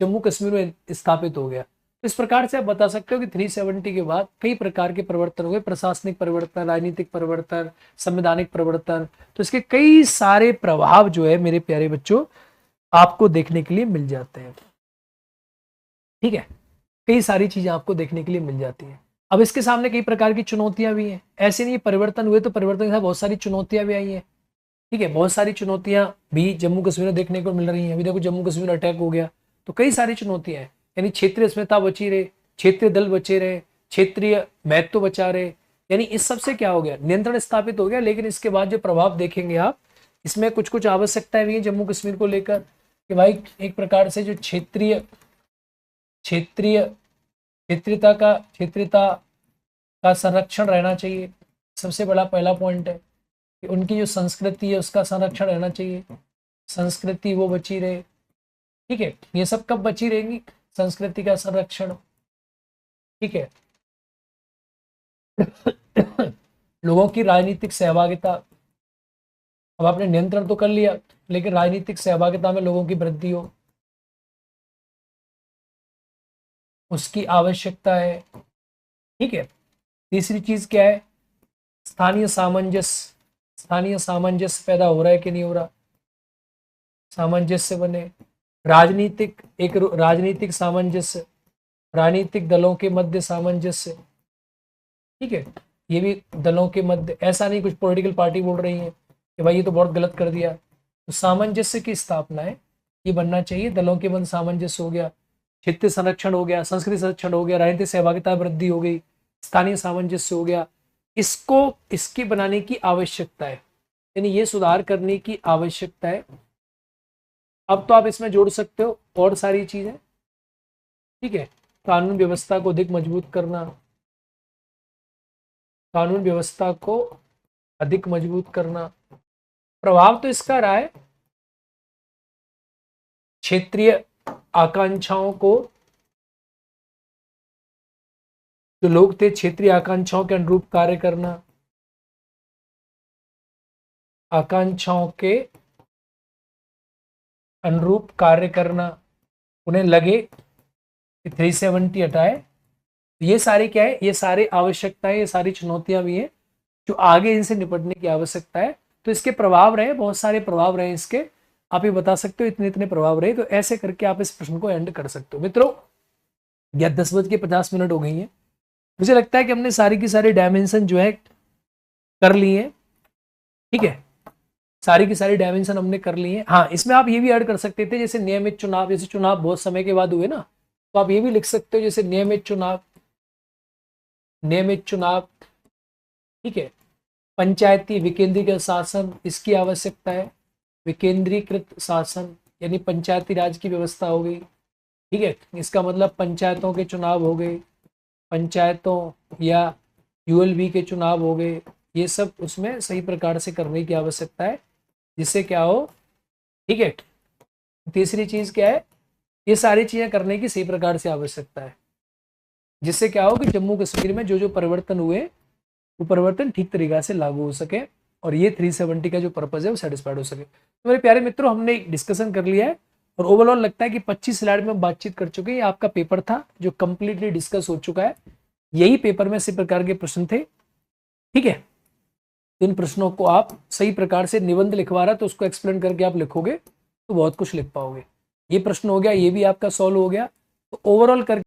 जम्मू कश्मीर में स्थापित हो गया। तो इस प्रकार से आप बता सकते हो कि 370 के बाद कई प्रकार के परिवर्तन हुए, प्रशासनिक परिवर्तन, राजनीतिक परिवर्तन, संवैधानिक परिवर्तन। तो इसके कई सारे प्रभाव जो है मेरे प्यारे बच्चों आपको देखने के लिए मिल जाते हैं, ठीक है, कई सारी चीजें आपको देखने के लिए मिल जाती हैं। अब इसके सामने कई प्रकार की चुनौतियां भी हैं, ऐसे नहीं परिवर्तन हुए तो परिवर्तन के साथ बहुत सारी चुनौतियां भी आई हैं, ठीक है, बहुत सारी चुनौतियां भी जम्मू कश्मीर में देखने को मिल रही हैं। अभी देखो जम्मू कश्मीर अटैक हो गया, तो कई सारी चुनौतियां हैं, यानी क्षेत्रीय अस्मिता बची रहे, क्षेत्रीय दल बचे रहे, क्षेत्रीय महत्व बचा रहे, यानी इस सब से क्या हो गया, नियंत्रण स्थापित हो गया। लेकिन इसके बाद जो प्रभाव देखेंगे आप, इसमें कुछ कुछ आवश्यकताएं भी हैं जम्मू कश्मीर को लेकर कि भाई एक प्रकार से जो क्षेत्रीय क्षेत्रीय क्षेत्रीयता का संरक्षण रहना चाहिए। सबसे बड़ा पहला पॉइंट है कि उनकी जो संस्कृति है उसका संरक्षण रहना चाहिए, संस्कृति वो बची रहे, ठीक है। ये सब कब बची रहेंगी, संस्कृति का संरक्षण, ठीक है। लोगों की राजनीतिक सहभागिता, अब आपने नियंत्रण तो कर लिया लेकिन राजनीतिक सहभागिता में लोगों की वृद्धि हो, उसकी आवश्यकता है, ठीक है। तीसरी चीज क्या है, स्थानीय सामंजस्य, स्थानीय सामंजस्य पैदा हो रहा है कि नहीं हो रहा, सामंजस्य बने, राजनीतिक सामंजस्य, राजनीतिक दलों के मध्य सामंजस्य, ठीक है, ये भी दलों के मध्य, ऐसा नहीं कुछ पॉलिटिकल पार्टी बोल रही है कि भाई ये तो बहुत गलत कर दिया, तो सामंजस्य की स्थापना है, ये बनना चाहिए। दलों के मध्य सामंजस्य हो गया, क्षेत्रीय संरक्षण हो गया, संस्कृति संरक्षण हो गया, राजनीतिक सहभागिता वृद्धि हो गई, स्थानीय सामंजस्य हो गया। इसको इसकी बनाने की आवश्यकता है, यानी ये सुधार करने की आवश्यकता है। अब तो आप इसमें जोड़ सकते हो और सारी चीजें, ठीक है। कानून व्यवस्था को अधिक मजबूत करना, कानून व्यवस्था को अधिक मजबूत करना। प्रभाव तो इसका रहा है क्षेत्रीय आकांक्षाओं को, जो लोग थे क्षेत्रीय आकांक्षाओं के अनुरूप कार्य करना, आकांक्षाओं के अनुरूप कार्य करना। उन्हें लगे कि 370 हटाए। ये सारी क्या है, ये सारी आवश्यकताएं, ये सारी चुनौतियां भी हैं जो आगे इनसे निपटने की आवश्यकता है। तो इसके प्रभाव रहे, बहुत सारे प्रभाव रहे इसके, आप ये बता सकते हो इतने इतने प्रभाव रहे। तो ऐसे करके आप इस प्रश्न को एंड कर सकते हो। मित्रों, या 10:50 हो गई है। मुझे लगता है कि हमने सारी की सारी डायमेंशन जो है कर ली है, ठीक है। सारी की सारी डायमेंशन हमने कर ली है। हाँ, इसमें आप ये भी ऐड कर सकते थे, जैसे नियमित चुनाव, जैसे चुनाव बहुत समय के बाद हुए ना, तो आप ये भी लिख सकते हो जैसे नियमित चुनाव, नियमित चुनाव, ठीक है। पंचायती विकेंद्रीकृत शासन, इसकी आवश्यकता है। विकेंद्रीकृत शासन यानी पंचायती राज की व्यवस्था हो गई, ठीक है। इसका मतलब पंचायतों के चुनाव हो गए, पंचायतों या यूएलबी के चुनाव हो गए। ये सब उसमें सही प्रकार से करने की आवश्यकता है, जिससे क्या हो, ठीक है। तीसरी चीज क्या है, ये सारी चीजें करने की सही प्रकार से आवश्यकता है, जिससे क्या हो कि जम्मू कश्मीर में जो जो परिवर्तन हुए वो परिवर्तन ठीक तरीका से लागू हो सके और ये 370 का जो पर्पज है वो सेटिस्फाइड हो सके। तो मेरे प्यारे मित्रों, हमने डिस्कशन कर लिया है और ओवरऑल लगता है कि 25 स्लाइड में बातचीत कर चुके हैं। ये आपका पेपर था जो कंप्लीटली डिस्कस हो चुका है। यही पेपर में इसी प्रकार के प्रश्न थे, ठीक है। इन प्रश्नों को आप सही प्रकार से, निबंध लिखवा रहा तो उसको एक्सप्लेन करके आप लिखोगे तो बहुत कुछ लिख पाओगे। ये प्रश्न हो गया, ये भी आपका सॉल्व हो गया। तो ओवरऑल कर